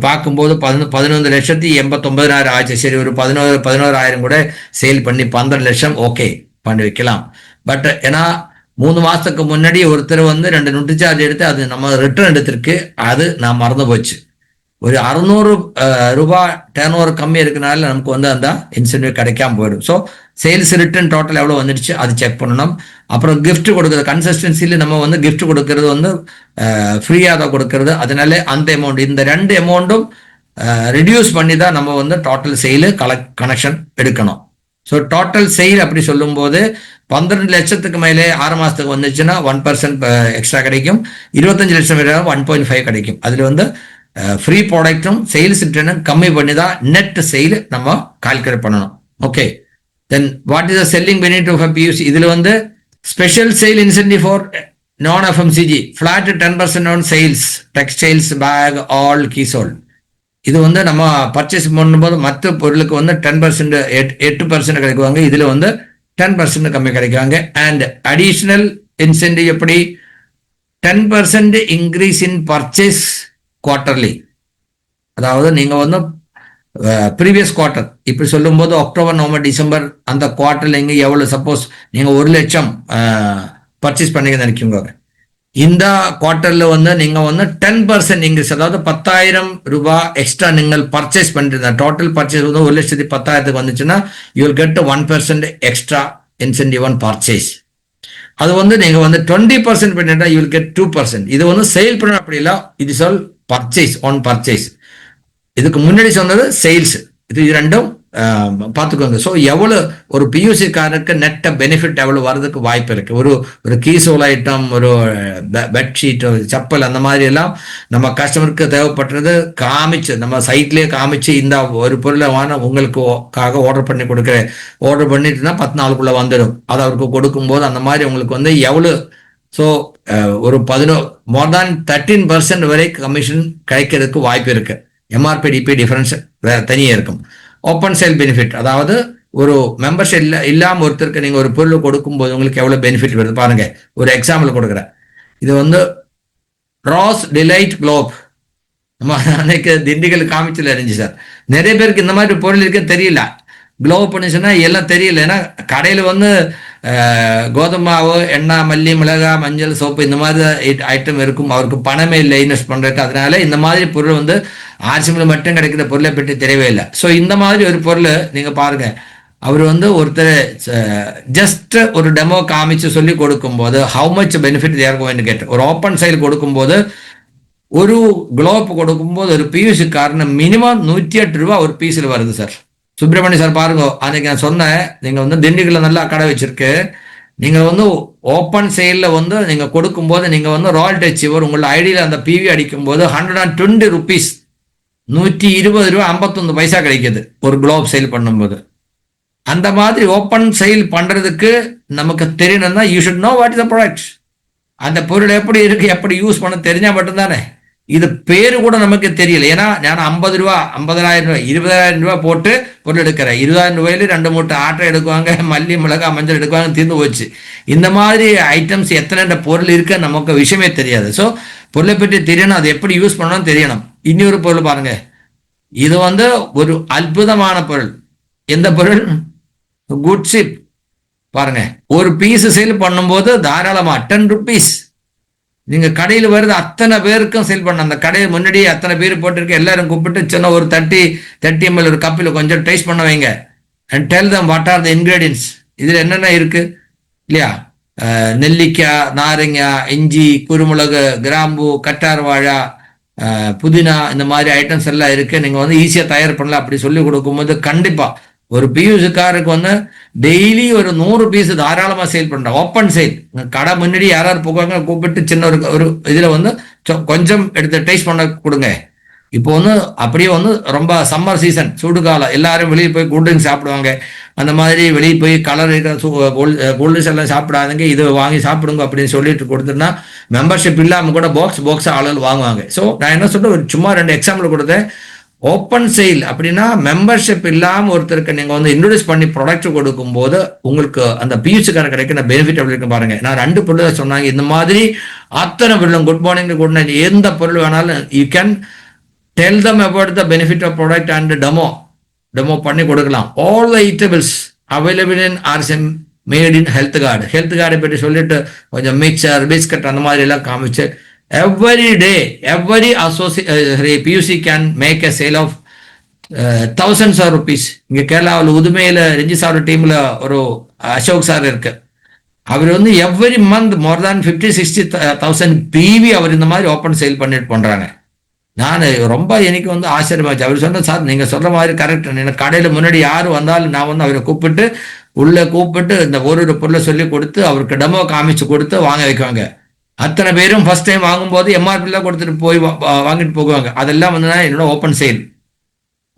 பார்க்கும்போது 11,89,000 ஆச்சு. சரி ஒரு 11,000 கூட சேல் பண்ணி 12 லட்சம் ஓகே பண்ணி வைக்கலாம். பட் ஏன்னா 3 மாசத்துக்கு முன்னாடி ஒருத்தர் வந்து 2 நுட்ரிச்சார்ஜ் எடுத்து அது நம்ம ரிட்டர்ன் எடுத்திருக்கு, அது நான் மறந்து போச்சு. ஒரு 600 ரூபாய் டேர்ன் ஓவர் கம்மி இருக்கனால நமக்கு வந்து அந்த இன்சென்டிவ் கிடைக்காம போயிடும். ஸோ சேல்ஸ் ரிட்டர்ன் டோட்டல் எவ்வளோ வந்துடுச்சு அது செக் பண்ணணும். அப்புறம் கிஃப்ட் கொடுக்குறது, கன்சிஸ்டன்சியில் நம்ம வந்து கிஃப்ட் கொடுக்கறது வந்து ஃப்ரீயாக தான் கொடுக்கறது. அதனால அந்த அமௌண்ட் இந்த 2 அமௌண்ட்டும் ரிடியூஸ் பண்ணி தான் நம்ம வந்து டோட்டல் சேலு கனெக்ஷன் எடுக்கணும். ஸோ டோட்டல் சேல் அப்படி சொல்லும்போது 12 லட்சத்துக்கு மேலே 6 மாதத்துக்கு வந்துச்சுன்னா 1% எக்ஸ்ட்ரா கிடைக்கும். 25 லட்சம் 1.5 கிடைக்கும். அதில் வந்து ஃப்ரீ ப்ராடக்டும் சேல்ஸ் ரிட்டர்னும் கம்மி பண்ணி தான் நெட் சேல் நம்ம கால்குலேட் பண்ணணும். Okay, then what is the selling benefit of PUC? இதில் வந்து special sale incentive for non FMCG, flat 10% on sales, textiles, bag, all, Keysoul. இது வந்து நம்ம பர்ச்சேஸ் பண்ணும்போது மற்ற பொருளுக்கு வந்து 10% 8% கிடைக்குவாங்க. இதில் வந்து 10% கம்மி கிடைக்குவாங்க. அண்ட் அடிஷ்னல் இன்சென்டிவ் எப்படி? 10% இன்க்ரீஸ் இன் பர்ச்சேஸ் குவார்டர்லி. அதாவது நீங்க வந்து ப்ரீவியஸ் குவார்டர் இப்படி சொல்லும்போது அக்டோபர், நவம்பர், டிசம்பர் அந்த குவார்டர்ல நீங்க எவ்வளவு, சப்போஸ் நீங்க 1 லட்சம் பர்ச்சேஸ் பண்ணீங்க நினைக்குங்க, இந்த குவார்டர்ல வந்து நீங்க வந்து 10% இன்க்ரீஸ், அதாவது 10,000 ரூபாய் எக்ஸ்ட்ரா நீங்கள் பர்ச்சேஸ் பண்ணிருந்தா டோட்டல் பர்ச்சேஸ் வந்து 1,10,000 வந்துச்சுன்னா you will get 1% extra incentive on purchase. அது வந்து நீங்க வந்து 20% பண்ணிட்டா யூ வில் கெட் 2%. இது வந்து சேல் பண்ண அப்படி இல்லை, இது சொல் பர்ச்சேஸ் ஆன் பர்ச்சேஸ். இதுக்கு முன்னாடி சொன்னது சேல்ஸ். இது 2ம் பார்த்துக்கோங்க. ஸோ எவ்வளோ ஒரு பியூசிக்காரருக்கு நெட்ட பெனிஃபிட் எவ்வளோ வர்றதுக்கு வாய்ப்பு இருக்குது. ஒரு கீசோல் ஐட்டம், ஒரு பெட்ஷீட், ஒரு செப்பல், அந்த மாதிரி எல்லாம் நம்ம கஸ்டமருக்கு தேவைப்படுறது காமிச்சு, நம்ம சைட்லேயே காமிச்சு இந்த ஒரு பொருளை உங்களுக்காக ஆர்டர் பண்ணிட்டுனா 10 நாளுக்குள்ளே வந்துடும். அது அவருக்கு கொடுக்கும்போது அந்த மாதிரி உங்களுக்கு வந்து எவ்வளோ, ஸோ ஒரு மோர் தேன் 13% வரை கமிஷன் கிடைக்கிறதுக்கு வாய்ப்பு இருக்கு. எம்ஆர்பி டிபி டிஃபரன்ஸ் தனியாக இருக்கும். ஓப்பன் சேல் பெனிஃபிட், அதாவது ஒரு மெம்பர்ஷிப் இல்லாமல் ஒருத்தருக்கு நீங்கள் ஒரு பொருள் கொடுக்கும்போது உங்களுக்கு எவ்வளோ பெனிஃபிட் வருது பாருங்க. ஒரு எக்ஸாம்பிள் கொடுக்குறேன். இது வந்து ராஸ் டிலைட் குளோப், நம்ம அன்னைக்கு திண்டிகள் காமிச்சில் இருந்துச்சு சார். நிறைய பேருக்கு இந்த மாதிரி பொருள் இருக்க தெரியல. க்ளோவ் பண்ணிச்சுன்னா எல்லாம் தெரியல. ஏன்னா கடையில் வந்து கோதுமை மாவு, எண்ணெய், மல்லி, மிளகாய், மஞ்சள், சோப்பு இந்த மாதிரி ஐட்டம் இருக்கும். அவருக்கு பணமே இல்லை இன்வெஸ்ட் பண்ணுறதுக்கு. அதனால இந்த மாதிரி பொருள் வந்து ஆர்சிமில் மட்டும் கிடைக்கிற பொருளை பற்றி தெரியவே இல்லை. ஸோ இந்த மாதிரி ஒரு பொருள் நீங்கள் பாருங்க, அவர் வந்து ஒருத்தர் ஜஸ்ட் ஒரு டெமோ காமிச்சு சொல்லி கொடுக்கும்போது ஹவு மச் பெனிஃபிட் தேர்க்கும் கேட்டு ஒரு ஓப்பன் சைல் கொடுக்கும்போது, ஒரு குளோப் கொடுக்கும்போது ஒரு பியூசி காரணம் மினிமம் 108 ரூபா ஒரு பீஸில் வருது சார். சுப்பிரமணிய சார் பாருங்க, அன்னைக்கு நான் சொன்னேன், நீங்கள் வந்து திண்டுக்கல்ல நல்லா கடை வச்சிருக்கு. நீங்கள் வந்து ஓப்பன் சேலில் வந்து நீங்கள் கொடுக்கும்போது நீங்கள் வந்து ராயல்டி அச்சீவர் உங்களோட ஐடியில் அந்த பிவி அடிக்கும்போது 120 ருபீஸ், 120 ரூபா 51 பைசா கிடைக்கிது ஒரு குளோப் சேல் பண்ணும்போது. அந்த மாதிரி ஓப்பன் சேல் பண்ணுறதுக்கு நமக்கு தெரியணும்னா you should know what is the product. அந்த பொருள் எப்படி இருக்கு, எப்படி யூஸ் பண்ண தெரிஞ்சால் மட்டும்தானே. இது பேரு கூட நமக்கு தெரியல. ஏன்னா நான் 50 ரூபா, 50,000 ரூபாய், 20,000 ரூபாய் போட்டு பொருள் எடுக்கிறேன். 20,000 ரூபாயில 2 மூட்டை ஆட்டை எடுக்குவாங்க, மல்லி, மிளகாய், மஞ்சள் எடுக்குவாங்க, தீர்ந்து போச்சு. இந்த மாதிரி ஐட்டம்ஸ் எத்தனை பொருள் இருக்கு நமக்கு விஷயமே தெரியாது. ஸோ பொருளை பற்றி தெரியணும், அது எப்படி யூஸ் பண்ணணும் தெரியணும். இன்னொரு பொருள் பாருங்க, இது வந்து ஒரு அற்புதமான பொருள். எந்த பொருள்? Good ship. பாருங்க, ஒரு பீஸ் சேல் பண்ணும்போது தாராளமா 10 ருபீஸ். நீங்க கடையில் வருது அத்தனை பேருக்கும் சேல் பண்ண, அந்த கடையை முன்னாடியே அத்தனை பேர் போட்டிருக்க எல்லாரும் கூப்பிட்டு சின்ன ஒரு 30 ml ஒரு கப்பில் கொஞ்சம் டேஸ்ட் பண்ண வைங்க. And tell them what are the ingredients, இதில் என்னென்ன இருக்கு இல்லையா. நெல்லிக்காய், நாரங்காய், இஞ்சி, குருமிளகு, கிராம்பு, கட்டார் வாழை, புதினா, இந்த மாதிரி ஐட்டம்ஸ் எல்லாம் இருக்கு. நீங்கள் வந்து ஈஸியாக தயார் பண்ணலாம். அப்படி சொல்லி கொடுக்கும்போது கண்டிப்பாக ஒரு பியூசிக்காருக்கு வந்து டெய்லி ஒரு 100 பீஸ் தாராளமாக சேல் பண்ணுறேன். ஓப்பன் சேல், கடை முன்னாடி யாராவது போவாங்க கூப்பிட்டு சின்ன ஒரு இதில் வந்து கொஞ்சம் எடுத்து டேஸ்ட் பண்ண கொடுங்க. இப்போ வந்து அப்படியே வந்து ரொம்ப சம்மர் சீசன், சூடு காலம், எல்லாரும் வெளியே போய் கூல்ட்ரிங்க்ஸ் சாப்பிடுவாங்க. அந்த மாதிரி வெளியே போய் கலர் கூல்ட்ரிங்க்ஸ் எல்லாம் சாப்பிடாதீங்க, இது வாங்கி சாப்பிடுங்க அப்படின்னு சொல்லிட்டு கொடுத்துருந்தா மெம்பர்ஷிப் இல்லாமல் கூட பாக்ஸ் ஆளுகள் வாங்குவாங்க. ஸோ நான் என்ன சொல்கிறேன், ஒரு சும்மா 2 எக்ஸாம்பிள் கொடுத்தேன். ஓப்பன் சேல் அப்படின்னா மெம்பர்ஷிப் இல்லாமல் ஒருத்தருக்கு நீங்கள் வந்து இன்ட்ரோடியூஸ் பண்ணி ப்ராடக்ட் கொடுக்கும்போது உங்களுக்கு அந்த பியூசிக்கான கிடைக்கிற பெனிஃபிட் எப்படி இருக்கு பாருங்க. நான் 2 பொருள் சொன்னாங்க. இந்த மாதிரி அத்தனை பொருளும் குட் மார்னிங் குட் நைட் எந்த பொருள் வேணாலும் you can tell them about the benefit of product and demo பண்ணி கொடுக்கலாம். All the eatables available in RCM made in health கார்டை பற்றி சொல்லிட்டு கொஞ்சம் மிக்சர், பிஸ்கட் அந்த மாதிரி எல்லாம் காமிச்சு every day, every PUC can make a sale of thousands of rupees. இங்கே கேரளாவில் உதுமையில் ரெஞ்சி சார் டீமில் ஒரு அசோக் சார் இருக்கு. அவர் வந்து எவ்ரி மந்த் மோர் தேன் 50-60,000 பிவி அவர் இந்த மாதிரி ஓப்பன் சேல் பண்ணிட்டு பண்ணுறாங்க. நான் ரொம்ப எனக்கு வந்து ஆச்சரியமாச்சு. அவர் சொன்ன சார் நீங்கள் சொல்கிற மாதிரி கரெக்ட். எனக்கு கடையில் முன்னாடி யார் வந்தாலும் நான் வந்து அவரை கூப்பிட்டு உள்ளே கூப்பிட்டு இந்த ஒரு பொருளை சொல்லி கொடுத்து அவருக்கு டெமோ காமிச்சு கொடுத்து வாங்க வைக்குவாங்க. அத்தனை பேரும் ஃபர்ஸ்ட் டைம் வாங்கும்போது எம்ஆர்பிலாம் கொடுத்துட்டு போய் வாங்கிட்டு போகுவாங்க. அதெல்லாம் வந்து என்னோட ஓப்பன் சேல்.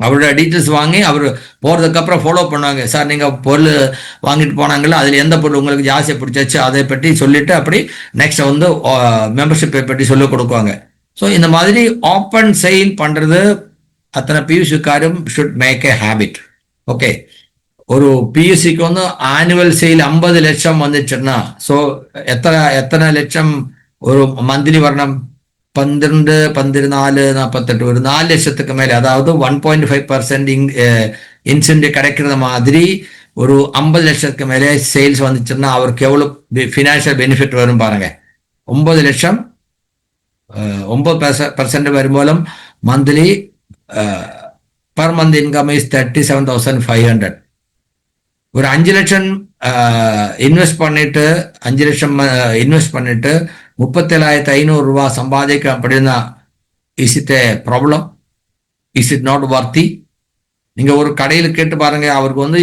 அவரோட டீட்டெயில்ஸ் வாங்கி அவர் போகிறதுக்கப்புறம் ஃபாலோ பண்ணுவாங்க. சார் நீங்கள் பொருள் வாங்கிட்டு போனாங்களா, அதில் எந்த பொருள் உங்களுக்கு ஜாஸ்தியாக பிடிச்சாச்சு அதை பற்றி சொல்லிவிட்டு அப்படி நெக்ஸ்ட் வந்து மெம்பர்ஷிப்பை பற்றி சொல்லிக் கொடுக்குவாங்க. ஸோ இந்த மாதிரி ஓப்பன் சேல் பண்ணுறது அத்தனை பியூசிக்காரும் should make a habit. Okay, ஒரு பிஎஸ்சிக்கு வந்து ஆனுவல் சேல் 50 லட்சம் வந்துச்சுன்னா ஸோ எத்தனை லட்சம் ஒரு மந்த்லி வரணும்? 12, 14, 48 ஒரு 4 லட்சத்துக்கு மேலே, அதாவது 1.5% இன்சென்டிவ் கிடைக்கிறது மாதிரி ஒரு 50 லட்சத்துக்கு மேலே சேல்ஸ் வந்துச்சுன்னா அவருக்கு எவ்வளோ ஃபினான்ஷியல் பெனிஃபிட் வரும் பாருங்க. 9 லட்சம் 9% வரும்போதும் monthly per month income is 37,500. ஒரு 5 லட்சம் இன்வெஸ்ட் பண்ணிட்டு 5 லட்சம் இன்வெஸ்ட் பண்ணிட்டு 37,500 ரூபா சம்பாதிக்க அப்படின்னா is it A problem? Is it not வர்த்தி? நீங்க ஒரு கடையில் கேட்டு பாருங்க, அவருக்கு வந்து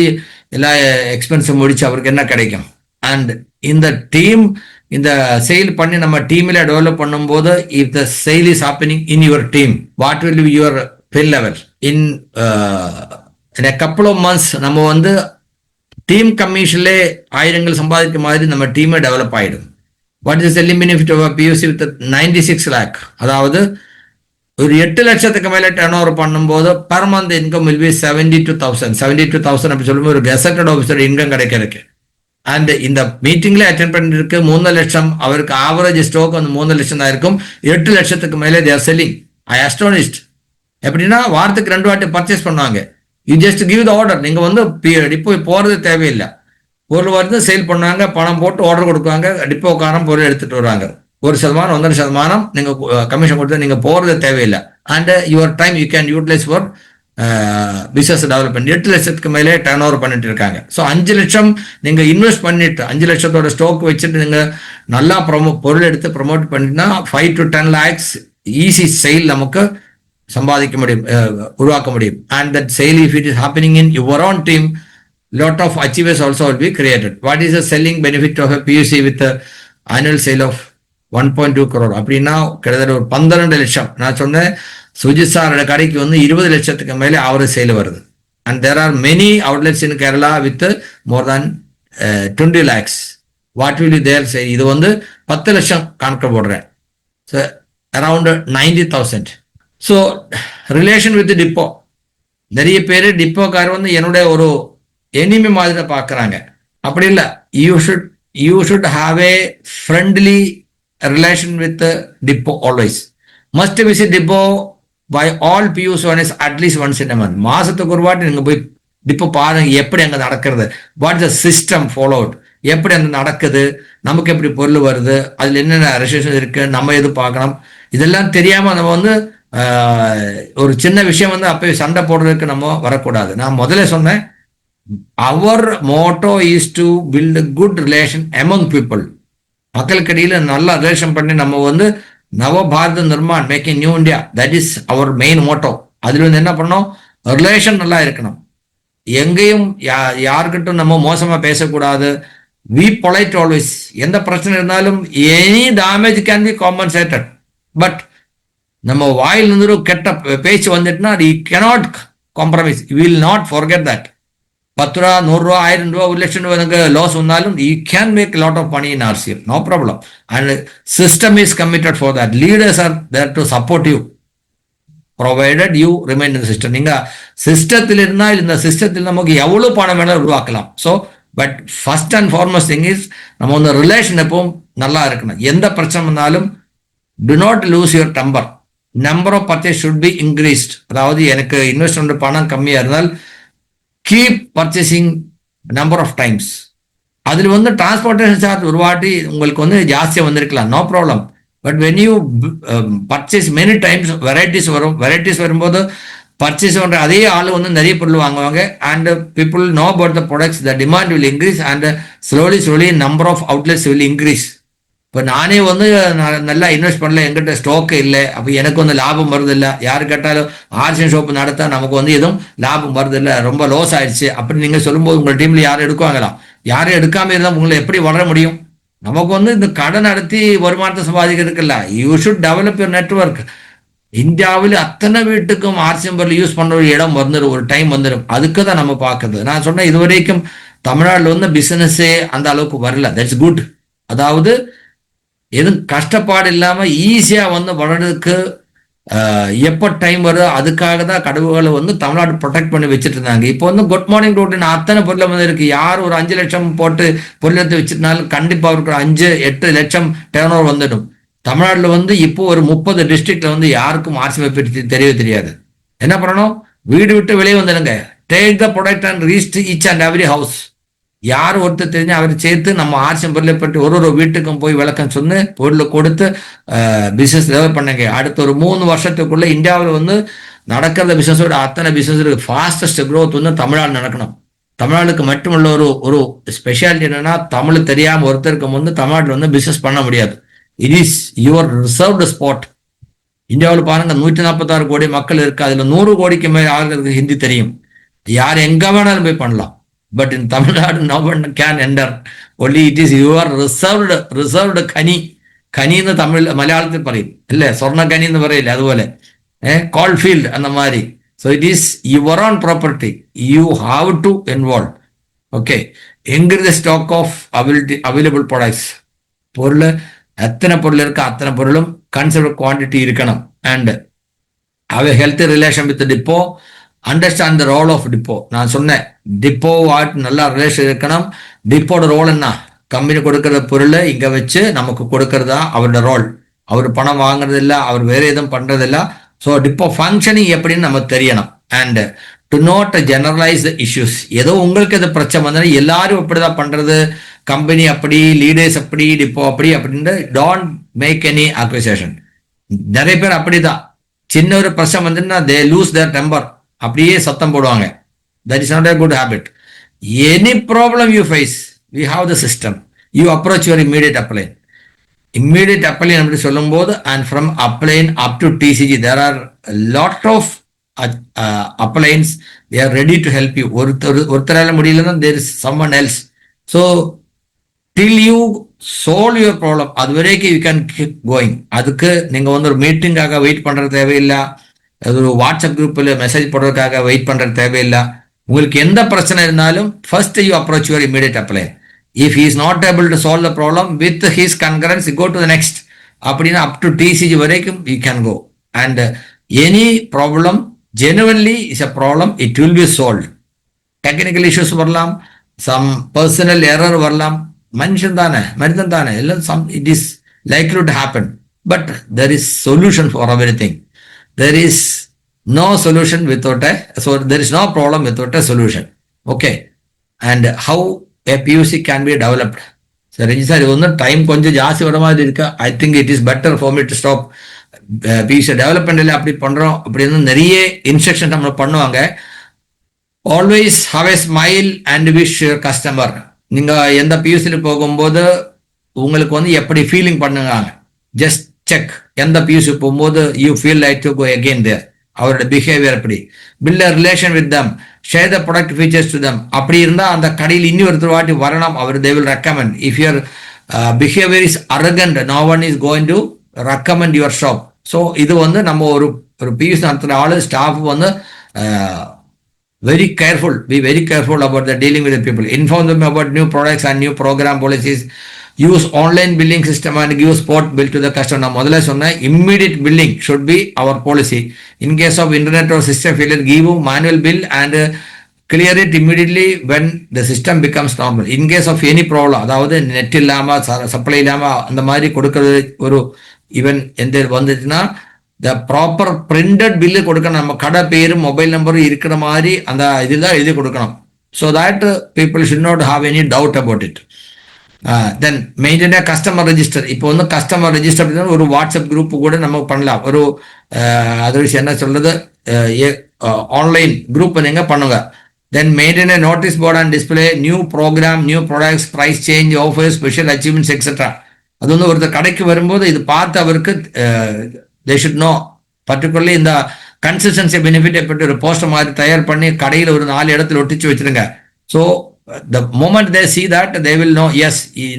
எல்லா எக்ஸ்பென்ஸும் முடிச்சு அவருக்கு என்ன கிடைக்கும். அண்ட் இந்த டீம் இந்த சேல் பண்ணி நம்ம டீம்ல டெவலப் பண்ணும்போது, if the sale is happening in your team, what will be your bill level in a couple of months. நம்ம வந்து டீம் கமிஷன்ல ஆயிரங்கள் சம்பாதிக்க மாதிரி நம்ம டீமை டெவலப் ஆயிடும். What is selling benefit of PUC with 96 lakh, அதாவது ஒரு 8 லட்சத்துக்கு மேல டர்ன் ஓவர் பண்ணும்போது per month income will be 72,000 அப்படி சொல்லும்போது ஒரு கெசட்டட் ஆஃபீஸர் இன்கம் கிடைக்கிறதுக்கு. அண்ட் இந்த மீட்டிங்ல அட்டென்ட் பண்ணிருக்கு 3 லட்சம், அவருக்கு ஆவரேஜ் ஸ்டோக் வந்து 3 லட்சம் தான் இருக்கும். 8 லட்சத்துக்கு மேலே தேர் செல்லிங். ஐ அஸ்டோனிஸ்ட். எப்படின்னா வாரத்துக்கு 2 வாட்டி பர்ச்சேஸ் பண்ணுவாங்க. You just give the order. நீங்க வந்து டிப்போ போறது தேவையில்லை. பொருள் வந்து சேல் பண்ணுவாங்க, பணம் போட்டு ஆர்டர் கொடுக்குவாங்க, டிப்போக்காரன் பொருள் எடுத்துட்டு வருவாங்க. 1%, 1.5% நீங்க கமிஷன் கொடுத்து நீங்க போறது தேவையில்லை. And your time you can utilise for business development. 8 லட்சத்துக்கு மேலே டர்ன் ஓவர் பண்ணிட்டு இருக்காங்க. ஸோ 5 லட்சம் நீங்க இன்வெஸ்ட் பண்ணிட்டு 5 லட்சத்தோட ஸ்டாக் வச்சுட்டு நீங்க நல்லா பொருள் எடுத்து ப்ரொமோட் பண்ணிட்டுனா 5 to 10 lakhs ஈஸி சேல் நமக்கு சம்பாதிக்க முடியும், உருவாக்க முடியும். And that sale if it is happening in your own team, lot of achievers also will be created. What is the selling benefit of a PUC with a annual sale of 1.2 crore? அப்படின்னா கிட்டத்தட்ட ஒரு 12 லட்சம். நான் சொன்னேன் சுஜித் சாரோட கடைக்கு வந்து 20 லட்சத்துக்கு மேலே ஆவரேஜ் சேல் வருது. And there are many outlets in Kerala with more than 20 lakhs. What will you there say? இது வந்து 10 லட்சம் கணக்கு போடுறேன். So around 90,000. So relation with depot, நிறைய பேர் டிப்போக்கார் வந்து என்னுடைய ஒரு எனிமி மாதிரி பார்க்குறாங்க. அப்படி இல்லை. You should have a friendly relation with depot always. Must visit depot by all Piyush once at least once in a month. மாசத்துக்கு ஒரு வாட்டி நீங்கள் போய் டிப்போ பாருங்க எப்படி அங்கே நடக்கிறது, வாட் த சிஸ்டம் ஃபாலோட், எப்படி அங்கே நடக்குது, நமக்கு எப்படி பொருள் வருது, அதில் என்னென்ன ரெஸ்ட்ரிக்ஷன் இருக்கு, நம்ம எது பார்க்கணும், இதெல்லாம் தெரியாமல் நம்ம வந்து ஒரு சின்ன விஷயம் வந்து அப்போ சண்டை போடுறதுக்கு நம்ம வரக்கூடாது. நான் முதல்ல சொன்னேன், our motto is to build a good relation among people. மக்களுக்கு இடையில நல்ல ரிலேஷன் பண்ணி நம்ம வந்து நவ பாரத நிர்மான், making new India, that is our main motto. அதுல வந்து என்ன பண்ணோம், ரிலேஷன் நல்லா இருக்கணும். எங்கேயும் யாருக்கிட்டும் நம்ம மோசமா பேசக்கூடாது. We polite always. எந்த பிரச்சனை இருந்தாலும் any damage can be compensated. But நம்ம வாயிலிருந்து கெட்ட பேச்சு வந்துட்டுனா you cannot compromise. You will not forget that. 10 ரூபா, 100 ரூபா, 1000 ரூபா, 1 லட்சம் ரூபா எனக்கு லாஸ் வந்தாலும் you can make lot of money in RCF, no problem. And system is committed for that. Leaders are there to support you provided you remain in system. நீங்க சிஸ்டத்தில் இருந்தால் இந்த சிஸ்டத்தில் நமக்கு எவ்வளவு பணம் வேணாலும் உருவாக்கலாம். So but first and foremost thing is நம்ம வந்து ரிலேஷன் எப்பவும் நல்லா இருக்கணும். எந்த பிரச்சனை வந்தாலும் do not lose your temper. Number of purchase should be increased. அதாவது எனக்கு இன்வெஸ்ட்மெண்ட் பணம் கம்மியாக இருந்தால் keep purchasing number of times. அதில் வந்து டிரான்ஸ்போர்டேஷன் சார்ஜ் ஒரு வாட்டி உங்களுக்கு வந்து ஜாஸ்தியாக வந்திருக்கலாம், no problem. But when you purchase many times varieties வரும். வெரைட்டிஸ் வரும்போது பர்ச்சேஸ் பண்ணுற அதே ஆள் வந்து நிறைய பொருள் வாங்குவாங்க. And people know about the products, the demand will increase and slowly number of outlets will increase. இப்போ நானே வந்து நல்லா இன்வெஸ்ட் பண்ணல, எங்கிட்ட ஸ்டாக்கு இல்லை, அப்போ எனக்கு வந்து லாபம் வருதில்லை. யாரு கேட்டாலும் ஆர்சிஎன் ஷாப் நடத்தா நமக்கு வந்து எதுவும் லாபம் வருதில்லை, ரொம்ப லாஸ் ஆயிடுச்சு அப்படின்னு நீங்கள் சொல்லும்போது உங்கள் டீமில் யாரும் எடுக்குவாங்களா? யாரும் எடுக்காமல் இருந்தால் உங்களை எப்படி வளர முடியும்? நமக்கு வந்து இந்த கடன் நடத்தி வருமானத்தை சம்பாதிக்கிறதுக்கு இல்லை. You should develop your network. இந்தியாவில் அத்தனை வீட்டுக்கும் ஆர்சிஎம் பொருள் யூஸ் பண்ணுற ஒரு இடம் வந்துடும், ஒரு டைம் வந்துடும். அதுக்கு தான் நம்ம பார்க்குறது. நான் சொன்னேன் இது வரைக்கும் தமிழ்நாட்டில் வந்து பிஸ்னஸே அந்த அளவுக்கு வரல. That's good. அதாவது எதுவும் கஷ்டப்பாடு இல்லாமல் ஈஸியாக வந்து வளர்றதுக்கு எப்போ டைம் வருதோ அதுக்காக தான் கடவுகளை வந்து தமிழ்நாடு ப்ரொடெக்ட் பண்ணி வச்சுட்டு இருந்தாங்க. இப்போ வந்து குட் மார்னிங் ரோட்டின் அத்தனை பொருளை வந்து இருக்கு. யார் ஒரு 5 லட்சம் போட்டு பொருள் எடுத்து வச்சுருந்தாலும் கண்டிப்பாக அவருக்கு 5-8 லட்சம் டர்ன் ஓவர் வந்துடும். தமிழ்நாட்டில் வந்து இப்போ ஒரு 30 டிஸ்ட்ரிக்ட்ல வந்து யாருக்கும் ஆர்சிஎம் பற்றி தெரியவே தெரியாது. என்ன பண்ணணும், வீடு விட்டு வெளியே வந்துடுங்க. Take the product and reach each and every house. யார் ஒருத்தர் தெரிஞ்சு அவரை சேர்த்து நம்ம ஆர்சிஎம் பொருளை பற்றி ஒரு வீட்டுக்கும் போய் விளக்கம் சொன்னு பொருளை கொடுத்து பிசினஸ் டெவலப் பண்ணுங்க. அடுத்த ஒரு 3 வருஷத்துக்குள்ள இந்தியாவில் வந்து நடக்கிற பிசினஸோட அத்தனை பிசினஸ் ஃபாஸ்டஸ்ட் க்ரோத் வந்து தமிழ்நாடு நடக்கணும். தமிழ்நாடுக்கு மட்டுமுள்ள ஒரு ஸ்பெஷாலிட்டி என்னன்னா, தமிழ் தெரியாம ஒருத்தருக்கு வந்து தமிழ்நாட்டில் வந்து பிசினஸ் பண்ண முடியாது. It is your reserved spot. இந்தியாவில் பாருங்க 146 கோடி மக்கள் இருக்கு. அதுல 100 கோடிக்கு மேல் ஆளுங்களுக்கு ஹிந்தி தெரியும். யார் எங்க வேணாலும் போய் பண்ணலாம். But in Tamil Nadu no one can enter. Only it is your reserved കനി. കനി എന്ന് മലയാളത്തിൽ പറയും അല്ലേ, സ്വർണ്ണ കനി എന്ന് പറയില്ലേ, അതുപോലെ കോൾഫീൽഡ് എന്ന മാതിരി. So it is your own property, you have to involve. Okay, எங்கிருந்த ஸ்டாக் ஆஃப் அவைலபிள் ப்ராடக்ட்ஸ், பொருள் எத்தனை பொருள் இருக்கோ அத்தனை பொருளும் கன்சிடர் குவான்டிட்டி இருக்கணும். And have a healthy relation with the depot, understand the role of depot. நான் சொன்னேன் டிப்போ நல்லா ரிலேஷன் இருக்கணும். டிப்போட ரோல் என்ன, கம்பெனி கொடுக்கற பொருள் இங்க வச்சு நமக்கு கொடுக்கறதா அவரோட ரோல். அவர் பணம் வாங்குறது இல்லை, அவர் வேற எதுவும் பண்றது இல்லை. ஸோ டிப்போ ஃபங்க்ஷனிங் எப்படின்னு நமக்கு தெரியணும். And to not generalise the issues. ஏதோ உங்களுக்கு எது பிரச்சனை வந்தாலும் எல்லாரும் அப்படிதான் பண்றது, கம்பெனி அப்படி, லீடர்ஸ் அப்படி, டிப்போ அப்படி அப்படின்னு டோன்ட் மேக் எனி அக்யூசேஷன். நிறைய பேர் அப்படிதான், சின்ன ஒரு பிரச்சனை வந்துன்னா தே லூஸ் தேர் டெம்பர், அப்படியே சத்தம் போடுவாங்க. That is not a good habit. Any problem you face, we have the system. You approach your immediate upline. Immediate upline அப்படி சொல்லும்போது, and from upline up to TCG there are a lot of uplines. They are ready to help you. ஒருத்தரால முடியலன்னா there is someone else. So till you solve your problem, அது வரைக்கும் you can keep going. அதுக்கு நீங்க வந்து ஒரு மீட்டிங்காக wait பண்றது தேவையில்லை, ஒரு வாட்ஸ்அப் குரூப்ல மெசேஜ் போடுறதுக்காக வெயிட் பண்றது தேவையில்லை. உங்களுக்கு எந்த பிரச்சனை இருந்தாலும் first you approach your immediate upline. If he is not able to solve the problem with his concurrence, go to the next. அப்படின்னா up to TCG வரைக்கும் you can go. And any problem genuinely is a problem, it will be solved. Technical issues வரலாம், some personal error வரலாம், மனுஷன் தானே, மனிதன் தானே, எல்லாம் it is likely to happen. But there is solution for everything. There is no solution without so there is no problem without a solution. Okay. And how a PUC can be developed. So Ranjit sir, இது வந்து time கொஞ்சம் ஜாஸ்தி வர மாதிரி இருக்கு. I think it is better for me to stop. PUC டெவலப்மெண்ட்ல அப்படி பண்றோம் அப்படின்னு நிறைய இன்ஸ்ட்ரக்ஷன் நம்ம பண்ணுவாங்க. Always have a smile and wish your customer. நீங்க எந்த பியூசில போகும்போது உங்களுக்கு வந்து எப்படி ஃபீலிங் பண்ணுங்க, ஜஸ்ட் செக். எந்த பியூசி போகும்போது you feel like to go again there. அவரோட பிஹேவியர் எப்படி, build a relation with them, share the product features to them. அப்படி இருந்தால் அந்த கடையில் இன்னொருத்தர் வாட்டி வரணும், அவர் they will recommend. If your behaviour is arrogant, no one is going to recommend your shop. So இது வந்து நம்ம ஒரு பியூசி நடத்துகிற ஆளு, ஸ்டாஃப் வந்து very careful, be very careful about the dealing with the people. Inform them about new products and new program policies. Use online billing system and give spot bill to the customer. நான் முதல்ல சொன்னேன், immediate billing should be our policy. In case of internet or system failure, give manual bill and clear it immediately when the system becomes normal. In case of any problem, அதாவது net இல்லாம supply இல்லாம அந்த மாதிரி கொடுக்கறது, ஒரு even எந்த வந்துச்சுன்னா the proper printed bill கொடுக்கணும். நம்ம கடை பேரு மொபைல் நம்பரும் இருக்கிற மாதிரி அந்த இதுதான் எழுதி கொடுக்கணும். So that people should not have any doubt about it. Then maintain a customer register. இப்போ வந்து கஸ்டமர் ரெஜிஸ்டர் அப்படின்னா ஒரு வாட்ஸ்அப் குரூப் கூட நம்ம பண்ணலாம். ஒரு அது விஷயம் என்ன சொல்றது, ஆன்லைன் குரூப் நீங்க பண்ணுங்க. Then maintain a notice board and display new program, new products, price change, offers, special achievements, etc. அது வந்து ஒருத்தர் கடைக்கு வரும்போது இது பார்த்து அவருக்கு they should know. particularly இந்த கன்சிஸ்டன்சி பெனிஃபிட் எப்படி ஒரு போஸ்டர் மாதிரி தயார் பண்ணி கடையில் ஒரு 4 இடத்துல ஒட்டிச்சு வச்சிருங்க. So the moment they see that, they will know, yes,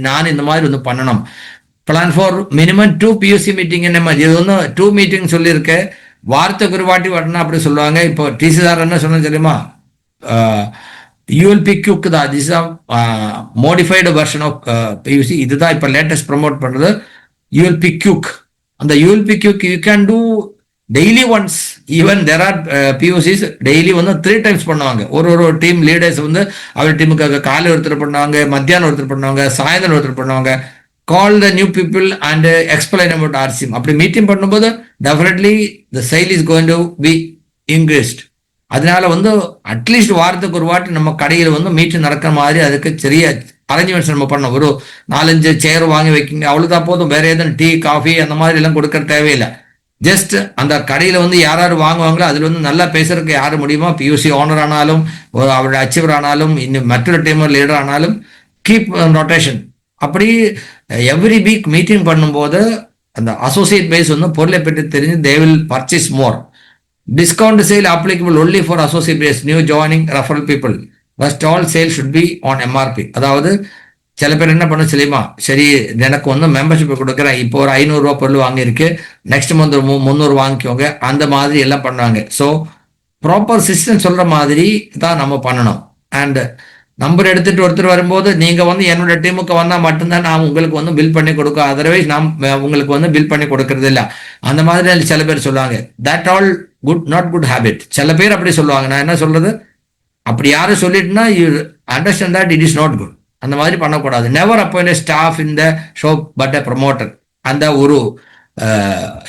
நான் இந்த மாதிரி வந்து பண்ணணும். Plan for minimum 2 PUC meeting. என்ன மாதிரி இது வந்து 2 மீட்டிங் சொல்லியிருக்கேன், வாரத்துக்கு ஒரு வாட்டி வரணும் அப்படி சொல்லுவாங்க. இப்போ டிசிஆர் என்ன சொன்ன தெரியுமா, ULP QUIC தான், this are modified version of PUC. இதுதான் இப்போ லேட்டஸ்ட் ப்ரமோட் பண்றது ULP QUIC. அந்த ULP QUIC you can do daily once. even there are PUCs daily வந்து 3 times பண்ணுவாங்க. ஒரு டீம் லீடர்ஸ் வந்து அவர் டீமுக்காக காலை ஒருத்தர் பண்ணுவாங்க, மத்தியானம் ஒருத்தர் பண்ணுவாங்க, சாயந்தரம் ஒருத்தர் பண்ணுவாங்க. call the new people and explain about RCM. அப்படி மீட்டிங் பண்ணும்போது definitely the sale is going to be increased. அதனால வந்து அட்லீஸ்ட் வாரத்துக்கு ஒரு வாட்டி நம்ம கடையில் வந்து மீட்டிங் நடக்கிற மாதிரி அதுக்கு பெரிய அரேஞ்ச்மெண்ட்ஸ் நம்ம பண்ணோம். ஒரு 4-5 சேர் வாங்கி வைக்கிங்க, அவ்வளோதான் போதும். வேற எதுவும் டீ காஃபி அந்த மாதிரி எல்லாம் கொடுக்கற தேவையில்லை. ஜஸ்ட் அந்த கடையில் வந்து யாராரு வாங்குவாங்களோ அதில் வந்து நல்லா பேசுறதுக்கு யாரு முடியுமோ, PUC ஓனர் ஆனாலும் அவரோட அச்சீவர் ஆனாலும் இன்னும் மற்றொரு டீம் லீடர் ஆனாலும் கீப் ரொட்டேஷன். அப்படி எவ்ரி வீக் மீட்டிங் பண்ணும்போது அந்த அசோசியேட் பேஸ் வந்து பொருளை பற்றி தெரிஞ்சு they will purchase more. Discount sale applicable only for associate base, new joining referral people. First all sales should be on MRP. அதாவது சில பேர் என்ன பண்ண தெரியுமா, சரி எனக்கு வந்து மெம்பர்ஷிப் கொடுக்குறேன், இப்போ ஒரு 500 பொருள் வாங்கியிருக்கு, நெக்ஸ்ட் மந்த் ஒரு 300 வாங்கிக்கோங்க, அந்த மாதிரி எல்லாம் பண்ணுவாங்க. ஸோ ப்ராப்பர் சிஸ்டம் சொல்ற மாதிரி தான் நம்ம பண்ணணும். அண்ட் நம்பர் எடுத்துட்டு ஒருத்தர் வரும்போது நீங்க வந்து என்னோட டீமுக்கு வந்தா மட்டும்தான் நான் உங்களுக்கு வந்து பில் பண்ணி கொடுக்க, அதர்வைஸ் நான் உங்களுக்கு வந்து பில் பண்ணி கொடுக்கறது இல்லை. அந்த மாதிரி சில பேர் சொல்லுவாங்க. That all good not good habit. சில பேர் அப்படி சொல்லுவாங்க. நான் என்ன சொல்றது, அப்படி யாரும் சொல்லிட்டுனா you understand that it is not good. அந்த மாதிரி பண்ணக்கூடாது. Never appoint staff in the shop but a promoter. அந்த ஒரு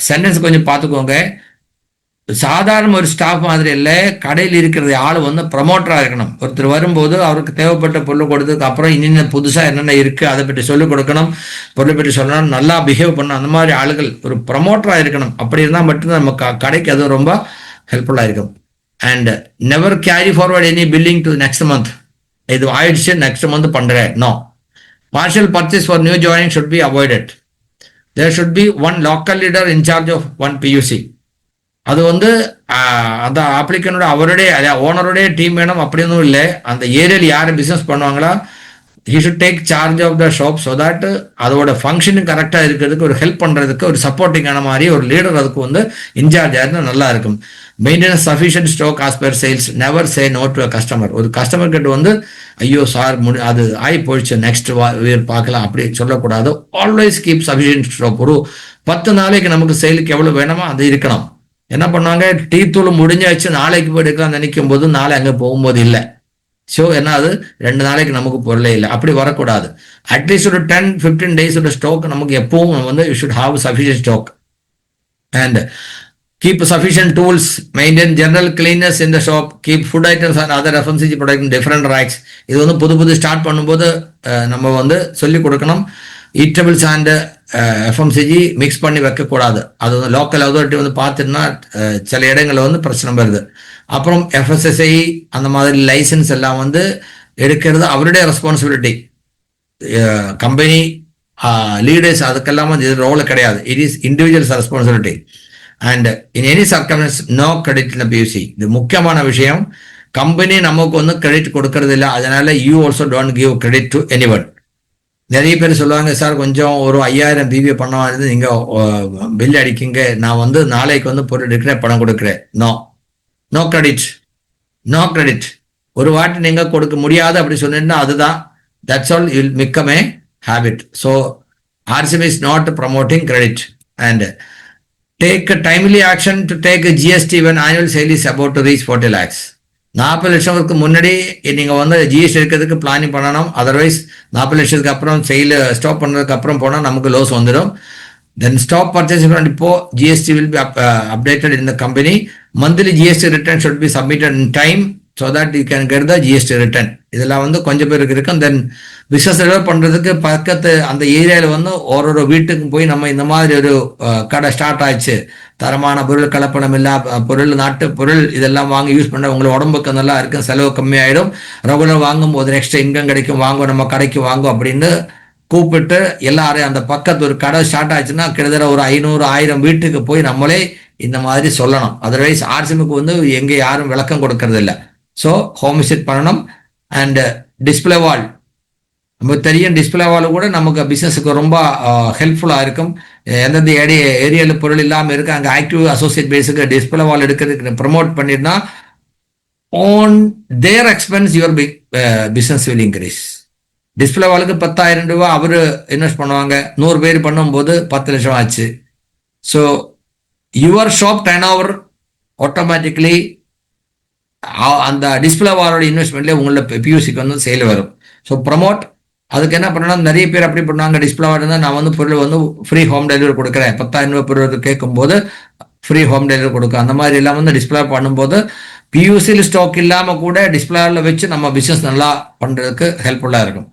சென்டென்ஸ் கொஞ்சம் பார்த்துக்கோங்க. சாதாரண ஒரு ஸ்டாஃப் மாதிரி இல்லை, கடையில் இருக்கிறது ஆள் வந்து ப்ரமோட்டராக இருக்கணும். ஒருத்தர் வரும்போது அவருக்கு தேவைப்பட்ட பொருள் கொடுத்ததுக்கு அப்புறம் இன்னும் புதுசாக என்னென்ன இருக்குது அதை பற்றி சொல்லிக் கொடுக்கணும், பொருளை பற்றி சொல்லணும், நல்லா பிஹேவ் பண்ணணும். அந்த மாதிரி ஆளுகள் ஒரு ப்ரமோட்டராக இருக்கணும். அப்படி இருந்தால் மட்டும்தான் நம்ம கடைக்கு அது ரொம்ப ஹெல்ப்ஃபுல்லாக இருக்கும். And never carry forward any billing to next month. இது ஆயிடுச்சு நெக்ஸ்ட் மந்த் பண்ணுறேன், no. Partial purchase for new joining should be avoided. There should be one local leader incharge of one PUC. அது வந்து அந்த அப்ளிகனோட அவருடைய ஓனருடைய டீம் வேணும் அப்படின்னு இல்லை. அந்த ஏரியாவில் யார் பிஸ்னஸ் பண்ணுவாங்களா, he should take charge of the shop so that அதோட ஃபங்க்ஷனும் கரெக்டாக இருக்கிறதுக்கு, ஒரு ஹெல்ப் பண்ணுறதுக்கு, ஒரு சப்போர்ட்டிங்கான மாதிரி ஒரு லீடர் அதுக்கு வந்து இன்சார்ஜாக இருந்தால் நல்லா இருக்கும். Maintenance sufficient stock as per sales. Never say no to a customer. ஒரு கஸ்டமர் கிட்ட வந்து ஐயோ சார் அது ஆகி போயிடுச்சு, நெக்ஸ்ட் பார்க்கலாம் அப்படி சொல்லக்கூடாது. Always keep sufficient stock. ஒரு 10 நாளைக்கு நமக்கு சேலுக்கு எவ்வளோ வேணுமோ அது இருக்கணும். என்ன பண்ணாங்க, டீ தூள் முடிஞ்சாச்சு நாளைக்கு போய் எடுக்கலாம் நினைக்கும் போது நாளை அங்கே போகும்போது இல்லை. ஸோ என்ன அது 2 நாளைக்கு நமக்கு பொருளே இல்லை. அப்படி வரக்கூடாது. அட்லீஸ்ட் ஒரு 10-15 டேஸோட ஸ்டாக் நமக்கு எப்பவும் வந்து you should have sufficient stock. And keep sufficient tools. Maintain general cleanness in the shop. Keep food items and other FMCG product in different racks. இது வந்து புது ஸ்டார்ட் பண்ணும்போது நம்ம வந்து சொல்லிக் கொடுக்கணும். ஈட்டபிள்ஸ் அண்ட் FMCG மிக்ஸ் பண்ணி வைக்கக்கூடாது. அது வந்து லோக்கல் அத்தாரிட்டி வந்து பார்த்துட்டுனா சில இடங்களில் வந்து பிரச்சனை வருது. அப்புறம் FSSAI அந்த மாதிரி லைசன்ஸ் எல்லாம் வந்து எடுக்கிறது அவருடைய ரெஸ்பான்சிபிலிட்டி. கம்பெனி லீடர்ஸ் அதுக்கெல்லாம் வந்து இது ரோல் கிடையாது. It is individual's responsibility. And in any circumstance no credit in PUC. இது முக்கியமான விஷயம். கம்பெனி நமக்கு வந்து கிரெடிட் கொடுக்கறது இல்லை. அதனால you also don't give credit to anyone. நிறைய பேர் சொல்லுவாங்க, சார் கொஞ்சம் ஒரு 5000 BBA பண்ண நீங்கள் பில் அடிக்கிங்க, நான் வந்து நாளைக்கு வந்து பொருள் எடுக்கிறேன், பணம் கொடுக்குறேன். No credit, no credit. ஒரு வாட்டி நீங்கள் கொடுக்க முடியாது அப்படி சொன்னீங்கன்னா அதுதான் that's all you will become a habit. So RCM is not promoting credit. And take timely action to take GST when annual sale is about to reach 40 lakhs. 40 லட்சத்துக்கு முன்னாடி நீங்கள் வந்து GST எடுக்கிறதுக்கு பிளானிங் பண்ணணும். அதர்வைஸ் 40 லட்சத்துக்கு அப்புறம் sale stop பண்ணுறதுக்கு அப்புறம் போனால் நமக்கு லாஸ் வந்துடும். தென் ஸ்டாப் பர்ச்சேசிங் இப்போ GST will be updated in the company. Monthly GST return should be submitted in time so that you can get the GST return. இதெல்லாம் வந்து கொஞ்சம் பேருக்கு இருக்கும். தென் பிஸ்னஸ் டெவலப் பண்ணுறதுக்கு பக்கத்து அந்த ஏரியாவில் வந்து ஒரு வீட்டுக்கு போய் நம்ம இந்த மாதிரி ஒரு கடை ஸ்டார்ட் ஆயிடுச்சு, தரமான பொருள், கலப்படம் இல்லா பொருள், நாட்டு பொருள் இதெல்லாம் வாங்கி யூஸ் பண்ண உங்களை உடம்புக்கு நல்லா இருக்கும், செலவு கம்மியாயிடும், ரெகுலர் வாங்கும் போது எக்ஸ்ட்ரா இன்கம் கிடைக்கும், வாங்கும் நம்ம கடைக்கு வாங்கும் அப்படின்னு கூப்பிட்டு எல்லாரையும் அந்த பக்கத்து ஒரு கடை ஸ்டார்ட் ஆச்சுன்னா கிட்டத்தட்ட ஒரு 500-1000 வீட்டுக்கு போய் நம்மளே இந்த மாதிரி சொல்லணும். அதர்வைஸ் RCMக்கு வந்து எங்கே யாரும் விளக்கம் கொடுக்கறது இல்லை. ஸோ ஹோம் விசிட் பண்ணணும். அண்ட் டிஸ்பிளே வால் நமக்கு தெரியும். டிஸ்பிளே வால் கூட நமக்கு பிஸ்னஸுக்கு ரொம்ப ஹெல்ப்ஃபுல்லாக இருக்கும். எந்தெந்த ஏரியாவில் பொருள் இல்லாமல் இருக்கு அங்கே ஆக்டிவ் அசோசியேட் பேஸுக்கு டிஸ்பிளே வால் எடுக்கிறதுக்கு ப்ரமோட் பண்ணிருந்தா on their expense your business will increase. Display வாலுக்கு 10,000 ரூபா அவர் இன்வெஸ்ட் பண்ணுவாங்க, 100 பேர் பண்ணும்போது 10 லட்சம் ஆச்சு. So your shop turn over automatically அந்த டிஸ்பிளே வாலோட இன்வெஸ்ட்மெண்ட்லேயே உங்களோட PUCக்கு வந்து சேல் வரும். So promote. அதுக்கு என்ன பண்ணணும், நிறைய பேர் அப்படி பண்ணுவாங்க. டிஸ்பிளே வால் இருந்தால் நான் வந்து பொருள் வந்து ஃப்ரீ ஹோம் டெலிவரி கொடுக்குறேன், 10,000 ரூபாய் பொருள் கேட்கும்போது ஃப்ரீ ஹோம் டெலிவரி கொடுக்கும். அந்த மாதிரி எல்லாம் வந்து டிஸ்பிளே பண்ணும்போது PUCயில் ஸ்டாக் இல்லாமல் கூட டிஸ்பிளேவில் வச்சு நம்ம பிஸ்னஸ் நல்லா பண்ணுறதுக்கு ஹெல்ப்ஃபுல்லாக இருக்கும்.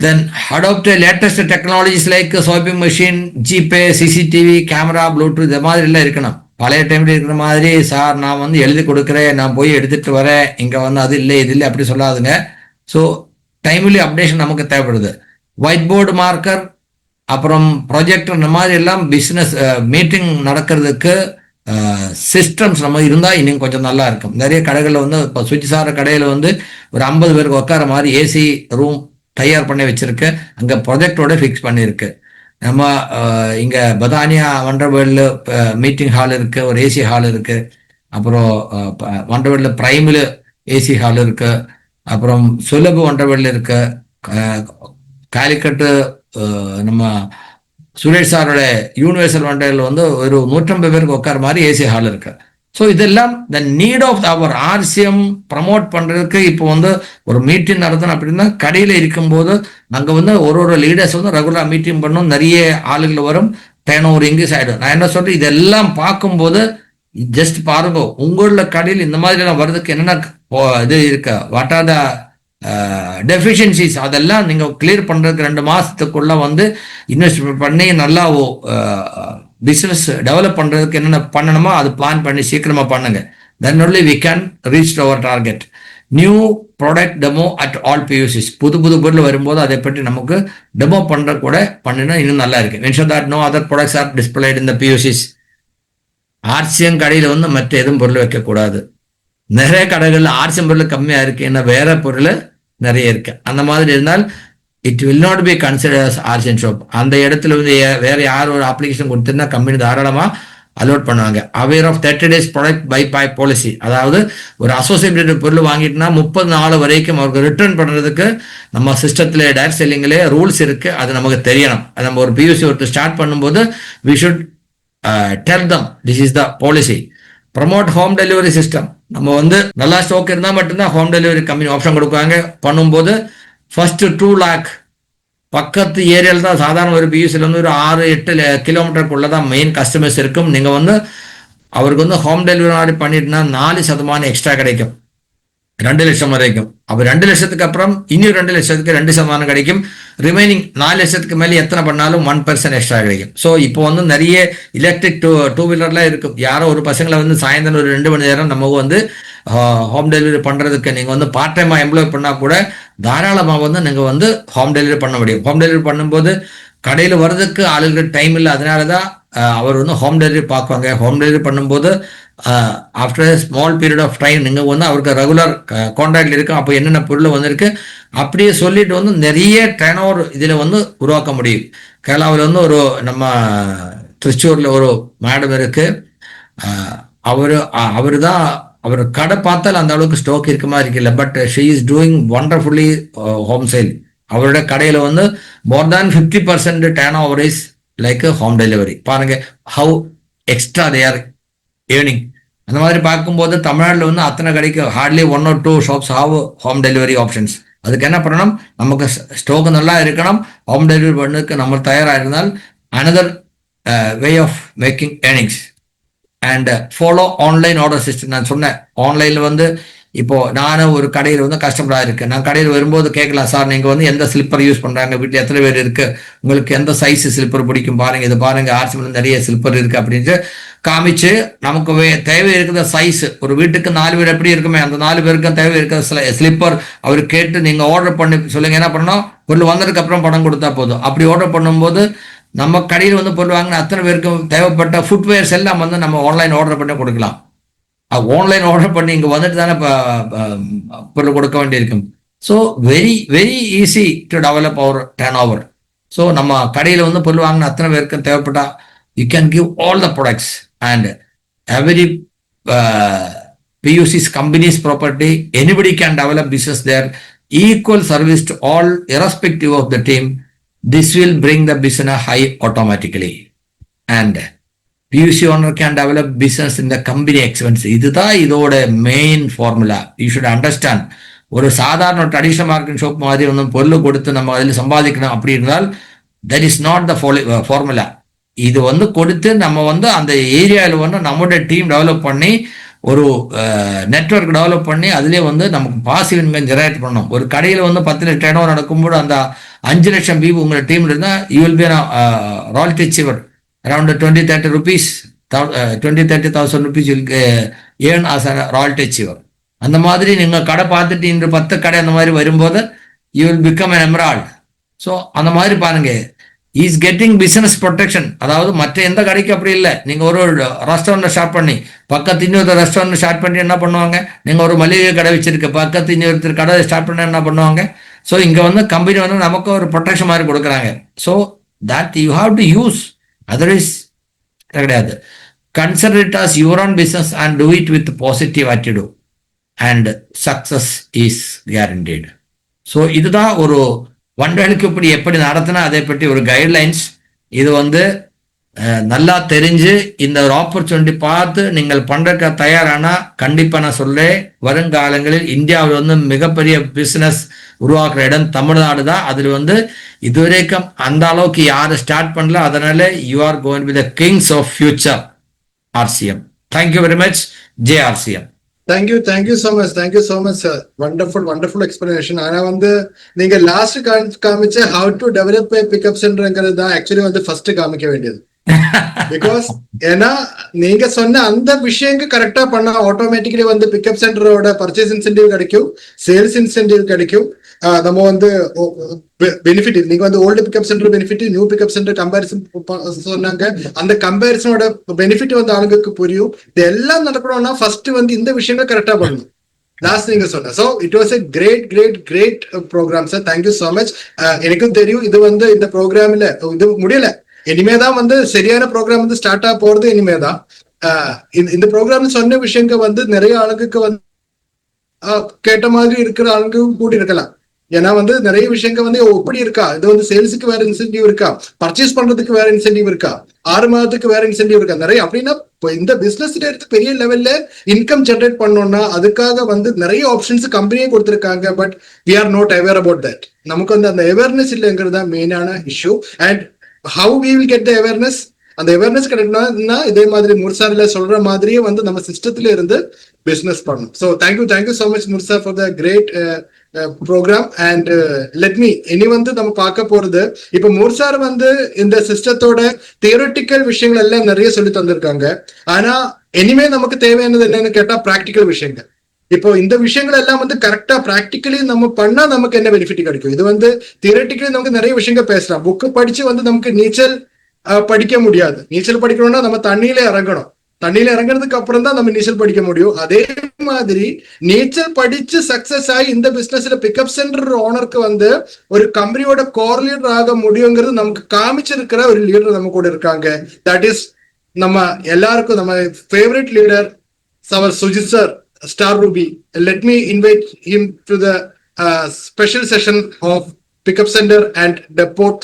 Then adopt latest technologies like swiping machine, GPay, CCTV, camera, Bluetooth இந்த மாதிரி எல்லாம் இருக்கணும். பழைய டைம்ல இருக்கிற மாதிரி சார் நான் வந்து எழுதி கொடுக்குறேன், நான் போய் எடுத்துட்டு வரேன், இங்கே வந்து அது இல்லை இது இல்லை அப்படி சொல்லாதுங்க. ஸோ டைம்லி அப்டேஷன் நமக்கு தேவைப்படுது. ஒயிட் போர்டு மார்க்கர், அப்புறம் ப்ரொஜெக்டர் இந்த மாதிரி எல்லாம் பிஸ்னஸ் மீட்டிங் நடக்கிறதுக்கு சிஸ்டம்ஸ் நம்ம இருந்தால் இன்னும் கொஞ்சம் நல்லா இருக்கும். நிறைய கடைகளில் வந்து இப்போ சுவிட்ச் சார கடையில் வந்து ஒரு 50 பேருக்கு உட்கார மாதிரி ஏசி ரூம் தயார் பண்ணி வச்சிருக்கு, அங்கே ப்ரொஜெக்டோட ஃபிக்ஸ் பண்ணியிருக்கு. நம்ம இங்கே பதானியா வண்டர்வேர்ல்டு மீட்டிங் ஹால் இருக்கு, ஒரு ஏசி ஹால் இருக்கு. அப்புறம் வண்டர்வேர்ல்டு பிரைமில் ஏசி ஹால் இருக்கு. அப்புறம் சுலபு வண்டர்வேர்ல்டு இருக்கு. காலிக்கட்டு நம்ம சுரேஷ் சாரோட யூனிவர்சல் வண்டர்ல வந்து ஒரு 150 பேருக்கு உட்கார மாதிரி ஏசி ஹால் இருக்கு. ஸோ இதெல்லாம் the need of our RCM promote பண்றதுக்கு இப்போ வந்து ஒரு மீட்டிங் நடத்தணும் அப்படின்னா கடையில் இருக்கும்போது அங்கே வந்து ஒரு லீடர்ஸ் வந்து ரெகுலராக மீட்டிங் பண்ணும், நிறைய ஆளுகள் வரும், ஒரு இங்கிலீஷ் ஆகிடும். நான் என்ன சொல்றேன், இதெல்லாம் பார்க்கும்போது ஜஸ்ட் பாருங்க, உங்களோட கடையில் இந்த மாதிரி எல்லாம் வர்றதுக்கு என்னென்ன இது இருக்கு, வாட் ஆர் த டெஃபிஷியன்சிஸ், அதெல்லாம் நீங்கள் கிளியர் பண்ணுறதுக்கு 2 மாதத்துக்குள்ள வந்து இன்வெஸ்ட்மெண்ட் பண்ணி நல்லா பிஸ்னஸ் டெவலப் பண்ணுறதுக்கு என்னென்ன பண்ணணுமோ அது பிளான் பண்ணி சீக்கிரமாக பண்ணுங்க. Then only we can reach our target. New product demo at all PUCs, புது பொருள் வரும்போது அதை பற்றி நமக்கு டெமோ பண்ணுற கூட பண்ணினா இன்னும் நல்லா இருக்கு. Mention that no other products are displayed in the PUCs. RCM கடையில் வந்து மற்ற எதுவும் பொருள் வைக்கக்கூடாது. நிறைய கடைகளில் ஆர்சிஎம் பொருள் கம்மியாக இருக்கு, என்ன வேற பொருள் நிறைய இருக்கு. அந்த மாதிரி இருந்தால் it will not be consider RCM shop. அந்த இடத்துல வந்து வேற யார் ஒரு அப்ளிகேஷன் கொடுத்திருந்தா கம்பெனி தாராளமாக அலோட் பண்ணுவாங்க. Aware of 30 days product by policy, அதாவது ஒரு அசோசியேட்டட் பொருள் வாங்கிட்டுனா 30 நாள் வரைக்கும் அவருக்கு ரிட்டர்ன் பண்ணுறதுக்கு நம்ம சிஸ்டத்தில் டைரக்ட் செல்லிங்கிலே ரூல்ஸ் இருக்கு. அது நமக்கு தெரியணும். அது நம்ம ஒரு பியூசி ஒருத்தர் ஸ்டார்ட் பண்ணும்போது we should tell them this is the policy. Promote home delivery system, நம்ம வந்து நல்லா ஸ்டாக் இருந்தால் மட்டும்தான் ஹோம் டெலிவரி கம்பெனி ஆப்ஷன் கொடுக்குவாங்க. பண்ணும்போது ஃபர்ஸ்ட் 2 lakh பக்கத்து ஏரியாவில் தான் சாதாரண ஒரு பியூசியில் வந்து ஒரு 6-8 கிலோமீட்டருக்குள்ள தான் மெயின் கஸ்டமர்ஸ் இருக்கும். நீங்கள் வந்து அவருக்கு வந்து ஹோம் டெலிவரி பண்ணிட்டுனா 4% எக்ஸ்ட்ரா கிடைக்கும், 2 லட்சம் வரைக்கும். அப்போ 2 லட்சத்துக்கு அப்புறம் இன்னும் 2 லட்சத்துக்கு 2% கிடைக்கும். ரிமைனிங் 4 லட்சத்துக்கு மேலே எத்தனை பண்ணாலும் 1% எக்ஸ்ட்ரா கிடைக்கும். ஸோ இப்போ வந்து நிறைய எலக்ட்ரிக் டூ வீலர்லாம் இருக்கும். யாரோ ஒரு பசங்களை வந்து சாயந்தரம் ஒரு 2 மணி நேரம் நமக்கு வந்து ஹோம் டெலிவரி பண்ணுறதுக்கு நீங்கள் வந்து பார்ட் டைமாக எம்ப்ளாய் பண்ணால் கூட தாராளமாக வந்து நீங்கள் வந்து ஹோம் டெலிவரி பண்ண முடியும். ஹோம் டெலிவரி பண்ணும்போது கடையில் வர்றதுக்கு ஆளுங்களுக்கு டைம் இல்லை, அதனால தான் அவர் வந்து ஹோம் டெலிவரி பார்க்குவாங்க. ஹோம் டெலிவரி பண்ணும்போது after small period of time நீங்கள் வந்து அவருக்கு ரெகுலர் கான்டாக்டில் இருக்கும். அப்போ என்னென்ன பொருள் வந்திருக்கு அப்படியே சொல்லிட்டு வந்து நிறைய டர்ன் ஓவர் இதில் வந்து உருவாக்க முடியும். கேரளாவில் வந்து ஒரு நம்ம திருச்சூரில் ஒரு மேடம் இருக்கு. அவர் தான் அவர் கடை பார்த்தால் அந்த அளவுக்கு ஸ்டாக் இருக்க மாதிரி இருக்குல்ல, but she is doing wonderfully home sale. அவரோட கடையில் வந்து more than 50% turnover is like home delivery. பாருங்க how extra they are earning. அந்த மாதிரி பார்க்கும்போது தமிழ்நாட்டில் வந்து அத்தனை கடைக்கு hardly 1 or 2 shops have home delivery options. அதுக்கு என்ன பண்ணணும், நமக்கு ஸ்டாக் நல்லா இருக்கணும், ஹோம் டெலிவரி பண்ணதுக்கு நம்ம தயாராக இருந்தால் another way of making earnings. And follow online order system. நான் சொன்னேன் ஆன்லைனில் வந்து இப்போ நானும் ஒரு கடையில் வந்து கஸ்டமராக இருக்கேன். நான் கடையில் வரும்போது கேட்கலாம், சார் நீங்கள் வந்து எந்த ஸ்லிப்பர் யூஸ் பண்ணுறாங்க, வீட்டில் எத்தனை பேர் இருக்குது, உங்களுக்கு எந்த சைஸ் ஸ்லிப்பர் பிடிக்கும் பாருங்கள், இது பாருங்கள் ஆர்சிஎம்ல நிறைய ஸ்லிப்பர் இருக்குது அப்படின்ட்டு காமிச்சு நமக்கு தேவை இருக்கிற சைஸ் ஒரு வீட்டுக்கு 4 பேர் எப்படி இருக்குமே அந்த 4 பேருக்கும் தேவை இருக்கிற ஸ்லிப்பர் அவர் கேட்டு நீங்கள் ஆர்டர் பண்ணி சொல்லுங்கள். என்ன பண்ணணும், பொருள் வந்ததுக்கு அப்புறம் பணம் கொடுத்தா போதும். அப்படி ஆர்டர் பண்ணும்போது நம்ம கடையில் வந்து பொருள் வாங்கின அத்தனை பேருக்கும் தேவைப்பட்ட ஃபுட்வேர்ஸ் எல்லாம் வந்து நம்ம ஆன்லைன் ஆர்டர் பண்ணி கொடுக்கலாம். ஆன்லைன் ஆர்டர் பண்ணி இங்கே வந்துட்டு தானே பொருள் கொடுக்க வேண்டியிருக்கும். So very easy to develop our turn over. So நம்ம கடையில் வந்து பொருள் வாங்கின அத்தனை பேருக்கும் தேவைப்பட்டா you can give all the products and every PUC's company's property, anybody can develop business there, equal service to all irrespective of the team. This will bring the business high automatically. And PUC owner can develop business in the company expense. இதுதான் இதோட main formula. You should understand. ஒரு சாதாரண traditional market shop மாதிரி ஒன்று பொருள் கொடுத்து நம்ம அதில் சம்பாதிக்கணும் அப்படி இருந்தால் that is not the formula. இது வந்து கொடுத்து நம்ம வந்து அந்த ஏரியாவில் வந்து நம்மளுடைய டீம் டெவலப் பண்ணி ஒரு நெட்வொர்க் டெவலப் பண்ணி அதுலேயே வந்து நமக்கு பாசிவ் இன்கம் ஜெனரேட் பண்ணணும். ஒரு கடையில் வந்து 10 லட்சம் டர்ன் ஓவர் நடக்கும்போது அந்த 5 லட்சம் பீப்பு உங்களோட டீமில் இருந்தால் you will be royalty achiever around 20-30 rupees 20-30,000 rupees will earn as a royalty achiever. அந்த மாதிரி நீங்கள் கடை பார்த்துட்டு இன்று 10 கடை அந்த மாதிரி வரும்போது you will become an emerald. So அந்த மாதிரி பாருங்க, இஸ் கெட்டிங் பிசினஸ் ப்ரொடெக்ஷன். அதாவது மற்ற எந்த கடைக்கு அப்படி இல்லை. நீங்க ஒரு ரெஸ்டாரண்ட் ஸ்டார்ட் பண்ணி பக்கத்து இன்னொரு ரெஸ்டாரண்ட் ஸ்டார்ட் பண்ணி என்ன பண்ணுவாங்க, நீங்க ஒரு மளிகை கடை வச்சிருக்க பக்கத்து இன்னொருத்தர் கடை ஸ்டார்ட் பண்ண என்ன பண்ணுவாங்க. ஸோ இங்க வந்து கம்பெனி வந்து நமக்கு ஒரு ப்ரொடெக்ஷன் மாதிரி கொடுக்குறாங்க. So that you have to use, otherwise கிடையாது. Consider it as your own business and do it with positive attitude and success is guaranteed. So இதுதான் ஒரு வண்டலுக்கு இப்படி எப்படி நடத்தினா அதை பற்றி ஒரு கைட்லைன்ஸ். இது வந்து நல்லா தெரிஞ்சு இந்த ஒரு ஆப்பர்ச்சுனிட்டி பார்த்து நீங்கள் பண்றதுக்கு தயாரானா கண்டிப்பா நான் சொல்றேன், வருங்காலங்களில் இந்தியாவில் வந்து மிகப்பெரிய பிசினஸ் உருவாக்குற இடம் தமிழ்நாடு தான். அதில் வந்து இதுவரைக்கும் அந்த அளவுக்கு யாரும் ஸ்டார்ட் பண்ணல. அதனால you are going with the kings of future RCM. Thank you very much JRCM. Thank you so much sir. Wonderful explanation. ஆனா வந்து நீங்க லாஸ்ட் காமிச்ச how to develop a pickup centerங்கிறது தான் ஆக்சுவலி வந்து ஃபர்ஸ்ட் காமிக்க வேண்டியது. பிகாஸ் ஏன்னா நீங்க சொன்ன அந்த விஷயங்கள் கரெக்டா பண்ணா ஆட்டோமேட்டிக்கலி வந்து பிக்கப் சென்டரோட பர்ச்சேஸ் இன்சென்டிவ் கிடைக்கும், சேல்ஸ் இன்சென்டிவ் கிடைக்கும். நம்ம வந்து பெனிஃபிட், நீங்க வந்து old pickup centre benefit, new pickup centre comparison சொன்னாங்க. அந்த கம்பேரிசனோட பெனிஃபிட் வந்து ஆளுங்களுக்கு புரியும். இது எல்லாம் நடக்கணும்னா ஃபர்ஸ்ட் வந்து இந்த விஷயங்கள் கரெக்டா பண்ணணும். லாஸ்ட் நீங்க சொன்ன. So it was a great programme sir. Thank you so much. எனக்கும் தெரியும் இது வந்து இந்த ப்ரோக்ராம்ல இது முடியல, இனிமேதான் வந்து சரியான ப்ரோக்ராம் வந்து ஸ்டார்ட் ஆக போறது இனிமேதான். இந்த ப்ரோக்ராம் சொன்ன விஷயங்கள் வந்து நிறைய ஆளுங்களுக்கு வந்து கேட்ட மாதிரி இருக்கிற ஆளுங்களுக்கும் கூடி இருக்கலாம். ஏன்னா வந்து நிறைய விஷயங்கள் வந்து எப்படி இருக்கா, இது வந்து சேல்ஸுக்கு வேற இன்சென்டிவ் இருக்கா, பர்ச்சேஸ் பண்றதுக்கு வேற இன்சென்டிவ் இருக்கா, 6 மாதத்துக்கு வேற இன்சென்டிவ் இருக்கா, நிறைய. அப்படின்னா இந்த பிசினஸ் எடுத்து பெரிய லெவல்ல இன்கம் ஜெனரேட் பண்ணோம்னா அதுக்காக வந்து நிறைய ஆப்ஷன்ஸ் கம்பெனியே கொடுத்துருக்காங்க. But we are not aware about that. நமக்கு வந்து அந்த அவேர்னஸ் இல்லைங்கிறது தான் மெயினான இஷ்யூ. அண்ட் how we will get the awareness, அந்த அவேர்னஸ் கிடைக்கணும்னா இதே மாதிரி முர்சார்ல சொல்ற மாதிரியே வந்து நம்ம சிஸ்டத்துல இருந்து பிசினஸ் பண்ணணும். ஸோ தேங்க்யூ ஸோ மச் முர்சா for the great programme. And let me இனி வந்து நம்ம பார்க்க போறது, இப்ப முர்சார் வந்து இந்த சிஸ்டத்தோட தியரட்டிக்கல் விஷயங்கள் எல்லாம் நிறைய சொல்லி தந்திருக்காங்க. ஆனா இனிமே நமக்கு தேவையானது என்னன்னு கேட்டா பிராக்டிக்கல் விஷயங்கள். இப்போ இந்த விஷயங்கள் எல்லாம் வந்து கரெக்டா பிராக்டிக்கலி நம்ம பண்ணா நமக்கு என்ன பெனிஃபிட் கிடைக்கும். இது வந்து தியரட்டிக்கலி நமக்கு நிறைய விஷயங்கள் பேசலாம். புக்கு படிச்சு வந்து நமக்கு நீச்சல் படிக்க முடியாது. நீச்சல் படிக்கணும்னா நம்ம தண்ணியில இறங்கணும். தண்ணியில இறங்குறதுக்கு அப்புறம் தான் நம்ம நீச்சல் படிக்க முடியும். அதே மாதிரி நீச்சல் படிச்சு சக்சஸ் ஆகி இந்த பிசினஸ்ல பிக்கப் சென்டர் ஓனருக்கு வந்து ஒரு கம்பெனியோட கோர் லீடர் ஆக முடியுங்கிறது நமக்கு காமிச்சிருக்கிற ஒரு லீடர் நம்ம கூட இருக்காங்க. தட் இஸ் நம்ம எல்லாருக்கும் நம்ம ஃபேவரட் லீடர் அவர் Sujith sir, Star Ruby. Let me invite him to the special session of Pickup Center and Depot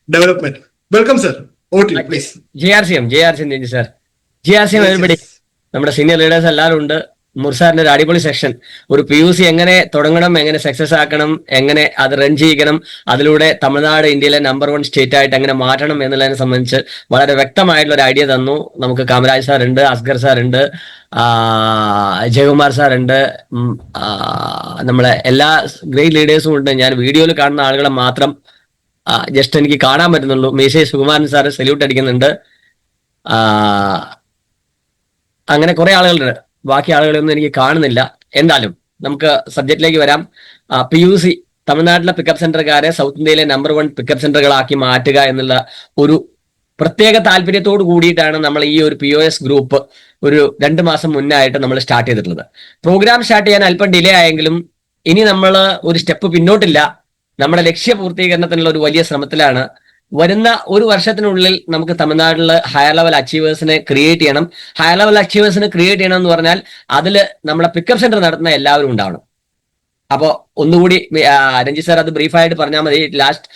Development. Welcome, sir. Over to you, please. JRCM sir. JRCM everybody. നമ്മുടെ senior leaders എല്ലാവരും ഉണ്ട്. മുർസാറിന്റെ ഒരു അടിപൊളി section. ഒരു PUC എങ്ങനെ തുടങ്ങണം, എങ്ങനെ success ആക്കണം, എങ്ങനെ അത് റൺ ചെയ്യിക്കണം, അതിലൂടെ തമിഴ്നാട് ഇന്ത്യയിലെ നമ്പർ 1 സ്റ്റേറ്റ് ആയിട്ട് എങ്ങനെ മാറ്റണം എന്നുള്ളതിനെ സംബന്ധിച്ച് വളരെ വ്യക്തമായിട്ടുള്ള ഒരു ഐഡിയ തന്നു. നമുക്ക് കാമരാജ് സാർ ഉണ്ട്, അസ്ഗർ സാർ ഉണ്ട്, ജയകുമാർ സാർ ഉണ്ട്, നമ്മളെ എല്ലാ ഗ്രേറ്റ് ലീഡേഴ്സും ഉണ്ട്. ഞാൻ വീഡിയോയിൽ കാണുന്ന ആളുകളെ മാത്രം ജസ്റ്റ് എനിക്ക് കാണാൻ പറ്റുന്നുള്ളൂ. മീശേ സുകുമാരൻ സാർ സല്യൂട്ട് അടിക്കുന്നുണ്ട്. അങ്ങനെ കുറെ ആളുകളുണ്ട്. ബാക്കി ആളുകളൊന്നും എനിക്ക് കാണുന്നില്ല. എന്തായാലും നമുക്ക് സബ്ജക്റ്റിലേക്ക് വരാം. PUC തമിഴ്നാട്ടിലെ പിക്കപ്പ് സെന്ററുകാരെ സൗത്ത് ഇന്ത്യയിലെ നമ്പർ 1 പിക്കപ്പ് സെന്ററുകളാക്കി മാറ്റുക എന്നുള്ള ഒരു പ്രത്യേക താല്പര്യത്തോട് കൂടിയിട്ടാണ് നമ്മൾ ഈ ഒരു POS ഗ്രൂപ്പ് ഒരു 2 മാസം മുന്നായിട്ട് നമ്മൾ സ്റ്റാർട്ട് ചെയ്തിട്ടുള്ളത്. പ്രോഗ്രാം സ്റ്റാർട്ട് ചെയ്യാൻ അല്പം ഡിലേ ആയെങ്കിലും ഇനി നമ്മൾ ഒരു സ്റ്റെപ്പ് പിന്നോട്ടില്ല. നമ്മുടെ ലക്ഷ്യ പൂർത്തീകരണത്തിനുള്ള ഒരു വലിയ ശ്രമത്തിലാണ്. വരുന്ന ഒരു വർഷത്തിനുള്ളിൽ നമുക്ക് തമിഴ്നാട്ടിൽ ഹയർ ലെവൽ അച്ചീവേഴ്സിനെ ക്രിയേറ്റ് ചെയ്യണം. ഹയർ ലെവൽ അച്ചീവേഴ്സിനെ ക്രിയേറ്റ് ചെയ്യണം എന്ന് പറഞ്ഞാൽ അതിൽ നമ്മളെ പിക്കപ്പ് സെന്റർ നടത്തുന്ന എല്ലാവരും ഉണ്ടാവണം. അപ്പോ ഒന്നുകൂടി രഞ്ജിത് സാർ അത് ബ്രീഫായിട്ട് പറഞ്ഞാൽ മതി. ലാസ്റ്റ്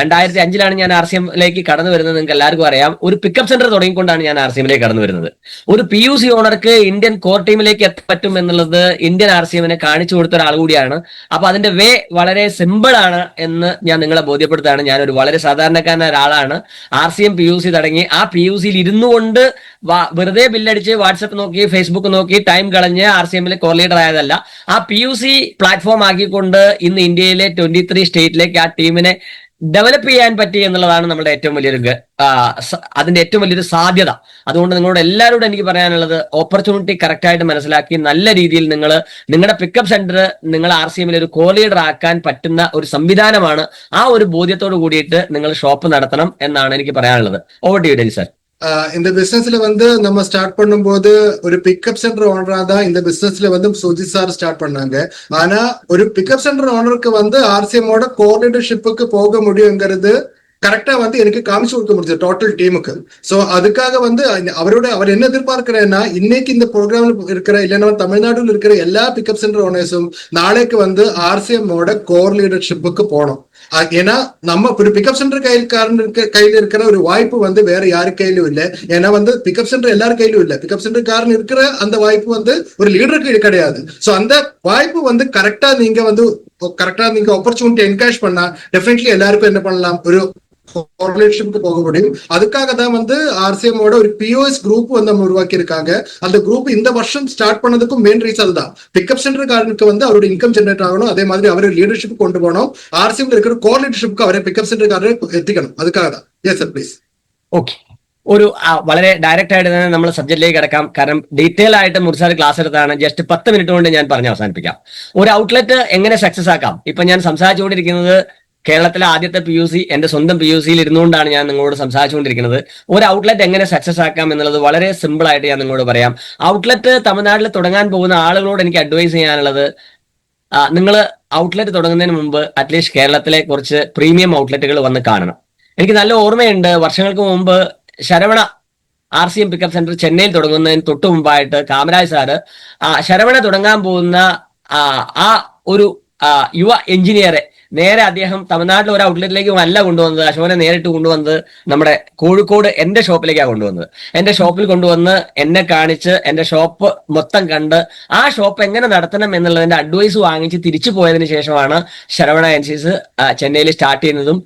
2005 ഞാൻ RCMലേക്ക് കടന്നു വരുന്നത് നിങ്ങൾക്ക് എല്ലാവർക്കും അറിയാം. ഒരു പിക്കപ്പ് സെന്റർ തുടങ്ങിക്കൊണ്ടാണ് ഞാൻ RCMലേക്ക് കടന്നു വരുന്നത്. ഒരു PUC ഓണർക്ക് ഇന്ത്യൻ കോർ ടീമിലേക്ക് എത്തപ്പറ്റും എന്നുള്ളത് ഇന്ത്യൻ RCMനെ കാണിച്ചു കൊടുത്ത ഒരാൾ കൂടിയാണ്. അപ്പൊ അതിന്റെ വേ വളരെ സിമ്പിൾ ആണ് എന്ന് ഞാൻ നിങ്ങളെ ബോധ്യപ്പെടുത്താണ്. ഞാനൊരു വളരെ സാധാരണക്കാരനായ ഒരാളാണ്. RCM PUC തുടങ്ങി ആ PUCയിൽ ഇരുന്നു കൊണ്ട് വെറുതെ ബില്ലടിച്ച് വാട്സപ്പ് നോക്കി ഫേസ്ബുക്ക് നോക്കി ടൈം കളഞ്ഞ് RCMലെ കോർ ലീഡർ ആയതല്ല. ആ PUC പ്ലാറ്റ്ഫോം ആക്കിക്കൊണ്ട് ഇന്ന് ഇന്ത്യയിലെ 23 സ്റ്റേറ്റിലേക്ക് ആ ടീമിനെ ഡെവലപ്പ് ചെയ്യാൻ പറ്റി എന്നുള്ളതാണ് നമ്മുടെ ഏറ്റവും വലിയൊരു അതിന്റെ ഏറ്റവും വലിയൊരു സാധ്യത. അതുകൊണ്ട് നിങ്ങളോട് എല്ലാവരോടും എനിക്ക് പറയാനുള്ളത്, ഓപ്പർച്യൂണിറ്റി കറക്റ്റ് ആയിട്ട് മനസ്സിലാക്കി നല്ല രീതിയിൽ നിങ്ങളുടെ പിക്കപ്പ് സെന്റർ നിങ്ങൾ RCMൽ ഒരു കോ ലീഡർ ആക്കാൻ പറ്റുന്ന ഒരു സംവിധാനമാണ്. ആ ഒരു ബോധ്യത്തോട് കൂടിയിട്ട് നിങ്ങൾ ഷോപ്പ് നടത്തണം എന്നാണ് എനിക്ക് പറയാനുള്ളത്. Over to you Deni sir. இந்த பிசினஸ்ல வந்து நம்ம ஸ்டார்ட் பண்ணும்போது ஒரு பிக்கப் சென்டர் ஓனரா தான் இந்த பிசினஸ்ல வந்து சுஜித் சார் ஸ்டார்ட் பண்ணாங்க. ஆனா ஒரு பிக்கப் சென்டர் ஓனருக்கு வந்து RCMோட கோஆர்டினேட்டர்ஷிப்புக்கு போக முடியுங்கிறது கரெக்டா வந்து எனக்கு காமிச்சு கொடுக்க முடிஞ்சது டோட்டல் டீமுக்கு. சோ அதுக்காக வந்து அவர் என்ன எதிர்பார்க்கிறேன்னா, இன்னைக்கு இந்த ப்ரோக்ராம்ல இருக்கிற இல்லைன்னா தமிழ்நாடுல இருக்கிற எல்லா பிக்கப் சென்டர் ஓனர்ஸும் நாளைக்கு வந்து RCMோட கோர் லீடர்ஷிப்புக்கு போகணும். ஏன்னா நம்ம ஒரு பிக்கப் சென்டர் கையில இருக்கிற ஒரு வாய்ப்பு வந்து வேற யாரு கையிலும் இல்லை. ஏன்னா வந்து பிக்கப் சென்டர் எல்லாரும் கையிலும் இல்லை. பிக்கப் சென்டர்காரன் இருக்கிற அந்த வாய்ப்பு வந்து ஒரு லீடர் கையில் கிடையாது. சோ அந்த வாய்ப்பு வந்து கரெக்டா நீங்க ஆப்பர்ச்சுனிட்டி என்கரேஜ் பண்ணா டெஃபினெட்லி எல்லாருக்கும் என்ன பண்ணலாம், ஒரு கோஆர்டினேஷனுக்கு போக முடியும். அதுக்காக தான் வந்து RCMோட ஒரு POS குரூப் வந்து நம்ம உருவாக்கி இருக்காங்க. அந்த குரூப் இந்த வருஷம் ஸ்டார்ட் பண்ணதுக்கும் மெயின் ரீசன் அதுதான். பிக்கப் சென்டர்காரனுக்கு வந்து அவரோட இன்கம் ஜெனரேட் ஆகணும், அதே மாதிரி அவரை லீடர்ஷிப் கொண்டு போகணும். RCMல இருக்கிற கோர் லீடர்ஷிப்க்கு அவரை பிக்கப் சென்டர்காரரை എത്തിക്കണം. அதுக்காக தான். Yes sir please. ഓക്കെ, ഒരു വളരെ ഡയറക്റ്റ് ആയിട്ട് തന്നെ നമ്മൾ സബ്ജക്റ്റിലേക്ക് കിടക്കാം. കാരണം ഡീറ്റെയിൽ ആയിട്ട് മുർസാർ ക്ലാസ് എടുത്താണ്. ജസ്റ്റ് 10 മിനിറ്റ് കൊണ്ട് ഞാൻ പറഞ്ഞ് അവസാനിപ്പിക്കാം. ഒരു ഔട്ട്ലെറ്റ് എങ്ങനെ സക്സസ് ആക്കാം. ഇപ്പൊ ഞാൻ സംസാരിച്ചുകൊണ്ടിരിക്കുന്നത് കേരളത്തിലെ ആദ്യത്തെ PUC, എന്റെ സ്വന്തം PUCയിൽ ഇരുന്നുകൊണ്ടാണ് ഞാൻ നിങ്ങളോട് സംസാരിച്ചുകൊണ്ടിരിക്കുന്നത്. ഒരു ഔട്ട്ലെറ്റ് എങ്ങനെ സക്സസ് ആക്കാം എന്നുള്ളത് വളരെ സിമ്പിൾ ആയിട്ട് ഞാൻ നിങ്ങളോട് പറയാം. ഔട്ട്ലെറ്റ് തമിഴ്നാട്ടിൽ തുടങ്ങാൻ പോകുന്ന ആളുകളോട് എനിക്ക് അഡ്വൈസ് ചെയ്യാനുള്ളത്, നിങ്ങൾ ഔട്ട്ലെറ്റ് തുടങ്ങുന്നതിന് മുമ്പ് അറ്റ്ലീസ്റ്റ് കേരളത്തിലെ കുറച്ച് പ്രീമിയം ഔട്ട്ലെറ്റുകൾ വന്ന് കാണണം. എനിക്ക് നല്ല ഓർമ്മയുണ്ട്, വർഷങ്ങൾക്ക് മുമ്പ് ശരവണ RCM പിക്കപ്പ് സെന്റർ ചെന്നൈയിൽ തുടങ്ങുന്നതിന് തൊട്ട് മുമ്പായിട്ട് കാമരാജ് സാറ് ശരവണ തുടങ്ങാൻ പോകുന്ന ആ ഒരു യുവ എഞ്ചിനീയറെ നേരെ അദ്ദേഹം തമിഴ്നാട്ടിൽ ഒരു ഔട്ട്ലെറ്റിലേക്ക് അല്ല കൊണ്ടുവന്നത്, അശോകനെ നേരിട്ട് കൊണ്ടുവന്നത് നമ്മുടെ കോഴിക്കോട് എന്റെ ഷോപ്പിലേക്കാണ് കൊണ്ടുവന്നത്. എന്റെ ഷോപ്പിൽ കൊണ്ടുവന്ന് എന്നെ കാണിച്ച് എന്റെ ഷോപ്പ് മൊത്തം കണ്ട് ആ ഷോപ്പ് എങ്ങനെ നടത്തണം എന്നുള്ളതിന്റെ അഡ്വൈസ് വാങ്ങിച്ച് തിരിച്ചു പോയതിനു ശേഷമാണ് ശരവണ എൻസീസ് ചെന്നൈയിൽ സ്റ്റാർട്ട് ചെയ്യുന്നതും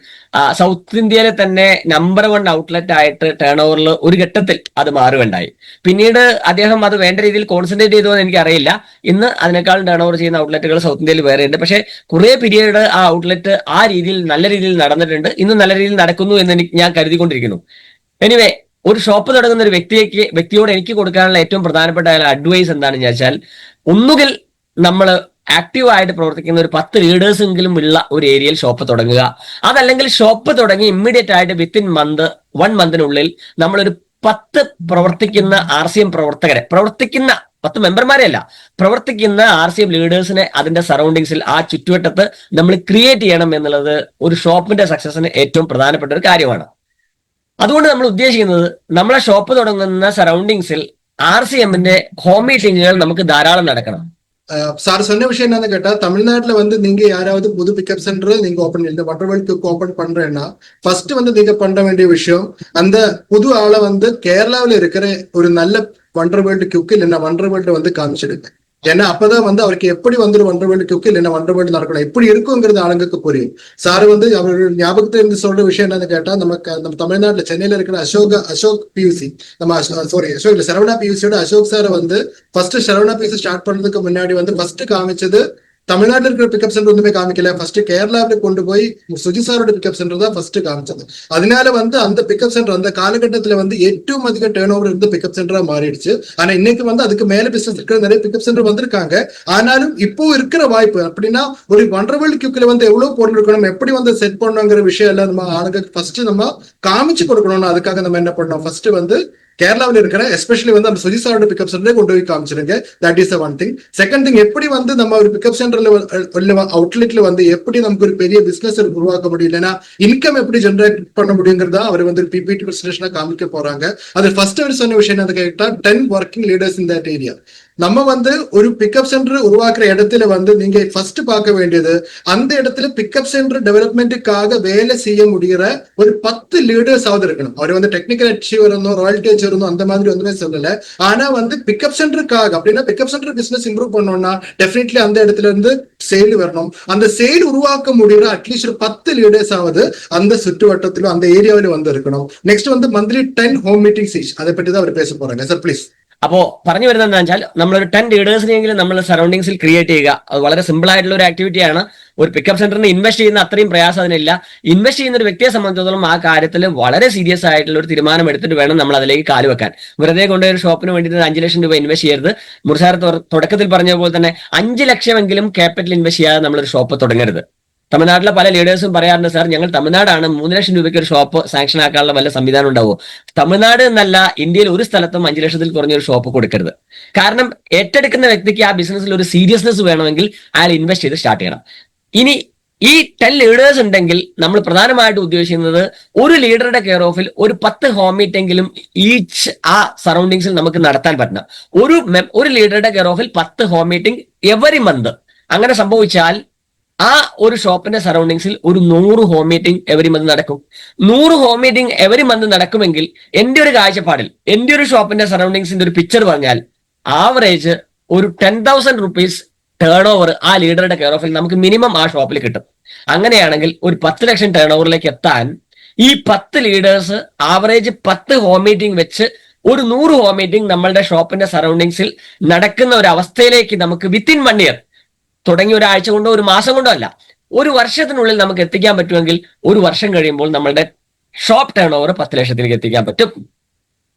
സൗത്ത് ഇന്ത്യയിലെ തന്നെ നമ്പർ 1 ഔട്ട്ലെറ്റ് ആയിട്ട് ടേൺ ഓവറിൽ ഒരു ഘട്ടത്തിൽ അത് മാറുകയുണ്ടായി. പിന്നീട് അദ്ദേഹം അത് വേണ്ട രീതിയിൽ കോൺസെൻട്രേറ്റ് ചെയ്തോന്ന് എനിക്കറിയില്ല. ഇന്ന് അതിനേക്കാളും ടേൺ ഓവർ ചെയ്യുന്ന ഔട്ട്ലെറ്റുകൾ സൗത്ത് ഇന്ത്യയിൽ വേറെ ഉണ്ട്. പക്ഷേ കുറെ പീരീഡ് ആ ഔട്ട്ലെറ്റ് ആ രീതിയിൽ നല്ല രീതിയിൽ നടന്നിട്ടുണ്ട്, ഇന്ന് നല്ല രീതിയിൽ നടക്കുന്നു എന്ന് ഞാൻ കരുതിക്കൊണ്ടിരിക്കുന്നു. എനിവേ, ഒരു ഷോപ്പ് തുടങ്ങുന്ന ഒരു വ്യക്തിയോട് എനിക്ക് കൊടുക്കാനുള്ള ഏറ്റവും പ്രധാനപ്പെട്ട അഡ്വൈസ് എന്താണെന്ന് വെച്ചാൽ, ഒന്നുകിൽ നമ്മൾ ആക്റ്റീവായിട്ട് പ്രവർത്തിക്കുന്ന ഒരു 10 ലീഡേഴ്സ് എങ്കിലും ഉള്ള ഒരു ഏരിയയിൽ ഷോപ്പ് തുടങ്ങുക. അതല്ലെങ്കിൽ ഷോപ്പ് തുടങ്ങി ഇമ്മീഡിയറ്റ് ആയിട്ട് വിത്തിൻ 1 മന്തിനുള്ളിൽ നമ്മളൊരു 10 പ്രവർത്തിക്കുന്ന RCM പ്രവർത്തകരെ, പ്രവർത്തിക്കുന്ന 10 മെമ്പർമാരെ അല്ല, പ്രവർത്തിക്കുന്ന RCM ലീഡേഴ്സിനെ അതിന്റെ സറൗണ്ടിങ്സിൽ ആ ചുറ്റുവട്ടത്ത് നമ്മൾ ക്രിയേറ്റ് ചെയ്യണം എന്നുള്ളത് ഒരു ഷോപ്പിന്റെ സക്സസിന് ഏറ്റവും പ്രധാനപ്പെട്ട ഒരു കാര്യമാണ്. അതുകൊണ്ട് നമ്മൾ ഉദ്ദേശിക്കുന്നത്, നമ്മളെ ഷോപ്പ് തുടങ്ങുന്ന സറൗണ്ടിങ്സിൽ RCMന്റെ ഹോം മീറ്റിങ്ങുകൾ നമുക്ക് ധാരാളം നടക്കണം. சார் சொன்ன விஷயம் என்னன்னு கேட்டா, தமிழ்நாட்டுல வந்து நீங்க யாராவது புது பிக்கப் சென்டர் நீங்க ஓபன் இந்த வண்டர் வேர்ல்டுக்கு ஓபன் பண்றேன்னா, ஃபர்ஸ்ட் வந்து நீங்க பண்ண வேண்டிய விஷயம், அந்த புது ஆளை வந்து கேரளாவில் இருக்கிற ஒரு நல்ல வண்டர் வேர்ல்டு கியூக்கு இல்லைன்னா வண்டர் வேர்ல்டு வந்து காமிச்சிடுங்க. ஏன்னா அப்பதான் வந்து அவருக்கு எப்படி வந்து வண்டர் வேர்ல்டு கியூக்கு இல்லைன்னா வண்டர் வேர்ல்டு நடக்கணும் எப்படி இருக்குங்கிறது ஆளுங்களுக்கு புரியும். சார் வந்து அவரோட ஞாபகத்துல இருந்து சொல்ற விஷயம் என்னன்னு கேட்டா, நம்ம தமிழ்நாட்டுல சென்னையில இருக்கிற அசோக் PUC, நம்ம அசோக் சரவணா PUCயோட அசோக் சார் வந்து ஃபர்ஸ்ட் சரவணா PUC ஸ்டார்ட் பண்றதுக்கு முன்னாடி வந்து ஃபர்ஸ்ட் காமிச்சது தமிழ்நாட்டில் இருக்கிற பிக்கப் சென்டர் ஒன்றுமே காமிக்கல. ஃபர்ஸ்ட் கேரளாவில் கொண்டு போய் சுஜித் சாரோட பிக்கப் சென்டர் தான் ஃபர்ஸ்ட் காமிச்சது. அதனால வந்து அந்த பிக்கப் சென்டர் அந்த காலகட்டத்தில் வந்து ഏറ്റവും அதிக டேர்ன் ஓவர் இருந்த பிக்கப் சென்டரா மாறிடுச்சு. ஆனா இன்னைக்கு வந்து அதுக்கு மேல பிசினஸ் இருக்கிற நிறைய பிக்கப் சென்டர் வந்திருக்காங்க. ஆனாலும் இப்போ இருக்கிற வாய்ப்பு அப்படின்னா, ஒரு வண்டர் வேர்ல்டு கியூக்ல வந்து எவ்வளவு பொருள் இருக்கணும், எப்படி வந்து செட் பண்ணணுங்கிற விஷயம் எல்லாம் நம்ம ஆளுங்க ஃபர்ஸ்ட் நம்ம காமிச்சு கொடுக்கணும். அதுக்காக நம்ம என்ன பண்ணோம், ஃபர்ஸ்ட் வந்து கேரளாவில் இருக்கிற எஸ்பெஷலி வந்து அந்த சுஜித் சாரோட பிக்கப் சென்டரை கொண்டு போய் காமிச்சிருங்க. That is one thing. Second thing, எப்படி வந்து நம்ம ஒரு பிக்கப் சென்டர்ல அவுட்லெட்ல வந்து எப்படி நமக்கு ஒரு பெரிய பிசினஸ் உருவாக்க முடியும், இல்லைன்னா இன்கம் எப்படி ஜெனரேட் பண்ண முடியுங்கிறதா அவர் வந்து PPT பிரசன்டேஷனா காமிக்க போறாங்க. அது ஃபர்ஸ்ட் அவர் சொன்ன விஷயம் என்ன கேட்டா, 10 working leaders in that area. நம்ம வந்து ஒரு பிக்கப் சென்டர் உருவாக்குற இடத்துல வந்து நீங்க ஃபர்ஸ்ட் பார்க்க வேண்டியது, அந்த இடத்துல பிக்கப் சென்டர் டெவலப்மெண்ட்டுக்காக வேலை செய்ய முடிகிற ஒரு 10 லீடர்ஸ் ஆவது இருக்கணும். அவர் வந்து டெக்னிக்கல் அச்சீவர் இருந்தோம், ராயல்டி அச்சீவர் இருந்தோம், அந்த மாதிரி ஒன்றுமே சொல்லல. ஆனா வந்து பிக்கப் சென்டருக்காக அப்படின்னா பிக்கப் சென்டர் பிசினஸ் இம்ப்ரூவ் பண்ணோம்னா டெஃபினெட்லி அந்த இடத்துல இருந்து சேல் வரணும். அந்த சேல் உருவாக்க முடிகிற அட்லீஸ்ட் ஒரு 10 லீடர்ஸ் ஆவது அந்த சுற்றுவட்டத்திலும் அந்த ஏரியாவிலும் வந்து இருக்கணும். நெக்ஸ்ட் வந்து மந்த்லி 10 ஹோம் மீட்டிங் சீச், அதை பற்றி தான் அவர் பேச போறாங்க. Sir please. അപ്പോ പറഞ്ഞു വരുന്നത് എന്താ വെച്ചാൽ നമ്മളൊരു 10 ലീഡേഴ്സിനെങ്കിലും നമ്മൾ സറൗണ്ടിങ്സിൽ ക്രിയേറ്റ് ചെയ്യുക. അത് വളരെ സിമ്പിൾ ആയിട്ടുള്ള ഒരു ആക്ടിവിറ്റിയാണ്. ഒരു പിക്കപ്പ് സെന്ററിന് ഇൻവെസ്റ്റ് ചെയ്യുന്ന അത്രയും പ്രയാസം അതിനില്ല. ഇൻവെസ്റ്റ് ചെയ്യുന്ന ഒരു വ്യക്തിയെ സംബന്ധിച്ചിടത്തോളം ആ കാര്യത്തിൽ വളരെ സീരിയസ് ആയിട്ടുള്ള ഒരു തീരുമാനം എടുത്തിട്ട് വേണം നമ്മൾ അതിലേക്ക് കാല് വെക്കാൻ. വെറുതെ കൊണ്ടുപോയി ഒരു ഷോപ്പിന് വേണ്ടിയിട്ട് 5 ലക്ഷം രൂപ ഇൻവെസ്റ്റ് ചെയ്യരുത്. മുർസാർ തുടക്കത്തിൽ പറഞ്ഞ പോലെ തന്നെ 5 ലക്ഷമെങ്കിലും ക്യാപിറ്റൽ ഇൻവെസ്റ്റ് ചെയ്യാതെ നമ്മളൊരു ഷോപ്പ് തുടങ്ങരുത്. തമിഴ്നാട്ടിലെ പല ലീഡേഴ്സും പറയാറുണ്ട്, സാർ ഞങ്ങൾ തമിഴ്നാടാണ്, 3 ലക്ഷം രൂപയ്ക്ക് ഒരു ഷോപ്പ് സാങ്ഷൻ ആക്കാനുള്ള വല്ല സംവിധാനം ഉണ്ടാവുമോ? തമിഴ്നാട് എന്നല്ല, ഇന്ത്യയിൽ ഒരു സ്ഥലത്തും 5 ലക്ഷത്തിൽ കുറഞ്ഞൊരു ഷോപ്പ് കൊടുക്കരുത്. കാരണം ഏറ്റെടുക്കുന്ന വ്യക്തിക്ക് ആ ബിസിനസ്സിൽ ഒരു സീരിയസ്നെസ് വേണമെങ്കിൽ അയാൾ ഇൻവെസ്റ്റ് ചെയ്ത് സ്റ്റാർട്ട് ചെയ്യണം. ഇനി ഈ 10 ലീഡേഴ്സ് ഉണ്ടെങ്കിൽ നമ്മൾ പ്രധാനമായിട്ട് ഉദ്ദേശിക്കുന്നത് ഒരു ലീഡറുടെ കെയർ ഓഫിൽ ഒരു 10 ഹോം മീറ്റെങ്കിലും ഈച്ച് ആ സറൗണ്ടിങ്സിൽ നമുക്ക് നടത്താൻ പറ്റണം. ഒരു ലീഡറുടെ കെയർ ഓഫിൽ 10 ഹോം മീറ്റിംഗ് എവറി മന്ത്. അങ്ങനെ സംഭവിച്ചാൽ ആ ഒരു ഷോപ്പിന്റെ സറൗണ്ടിങ്സിൽ ഒരു 100 ഹോം മീറ്റിംഗ് എവറി മന്ത് നടക്കും. 100 ഹോം മീറ്റിംഗ് എവറി മന്ത് നടക്കുമെങ്കിൽ എന്റെ ഒരു കാഴ്ചപ്പാടിൽ എന്റെ ഒരു ഷോപ്പിന്റെ സറൗണ്ടിങ്സിന്റെ ഒരു പിക്ചർ പറഞ്ഞാൽ ആവറേജ് ഒരു 10,000 റുപ്പീസ് ടേൺ ഓവർ ആ ലീഡറുടെ കെയർ ഓഫിൽ നമുക്ക് മിനിമം ആ ഷോപ്പിൽ കിട്ടും. അങ്ങനെയാണെങ്കിൽ ഒരു 10 ലക്ഷം ടേൺ ഓവറിലേക്ക് എത്താൻ ഈ 10 ലീഡേഴ്സ് ആവറേജ് 10 ഹോം മീറ്റിംഗ് വെച്ച് ഒരു 100 ഹോം മീറ്റിംഗ് നമ്മളുടെ ഷോപ്പിന്റെ സറൗണ്ടിങ്സിൽ നടക്കുന്ന ഒരു അവസ്ഥയിലേക്ക് നമുക്ക് വിത്തിൻ 1 ഇയർ, തുടങ്ങി ഒരാഴ്ച കൊണ്ടോ ഒരു മാസം കൊണ്ടോ അല്ല, ഒരു വർഷത്തിനുള്ളിൽ നമുക്ക് എത്തിക്കാൻ പറ്റുമെങ്കിൽ ഒരു വർഷം കഴിയുമ്പോൾ നമ്മളുടെ ഷോപ്പ് ടേൺ ഓവർ 10 ലക്ഷത്തിലേക്ക് എത്തിക്കാൻ പറ്റും.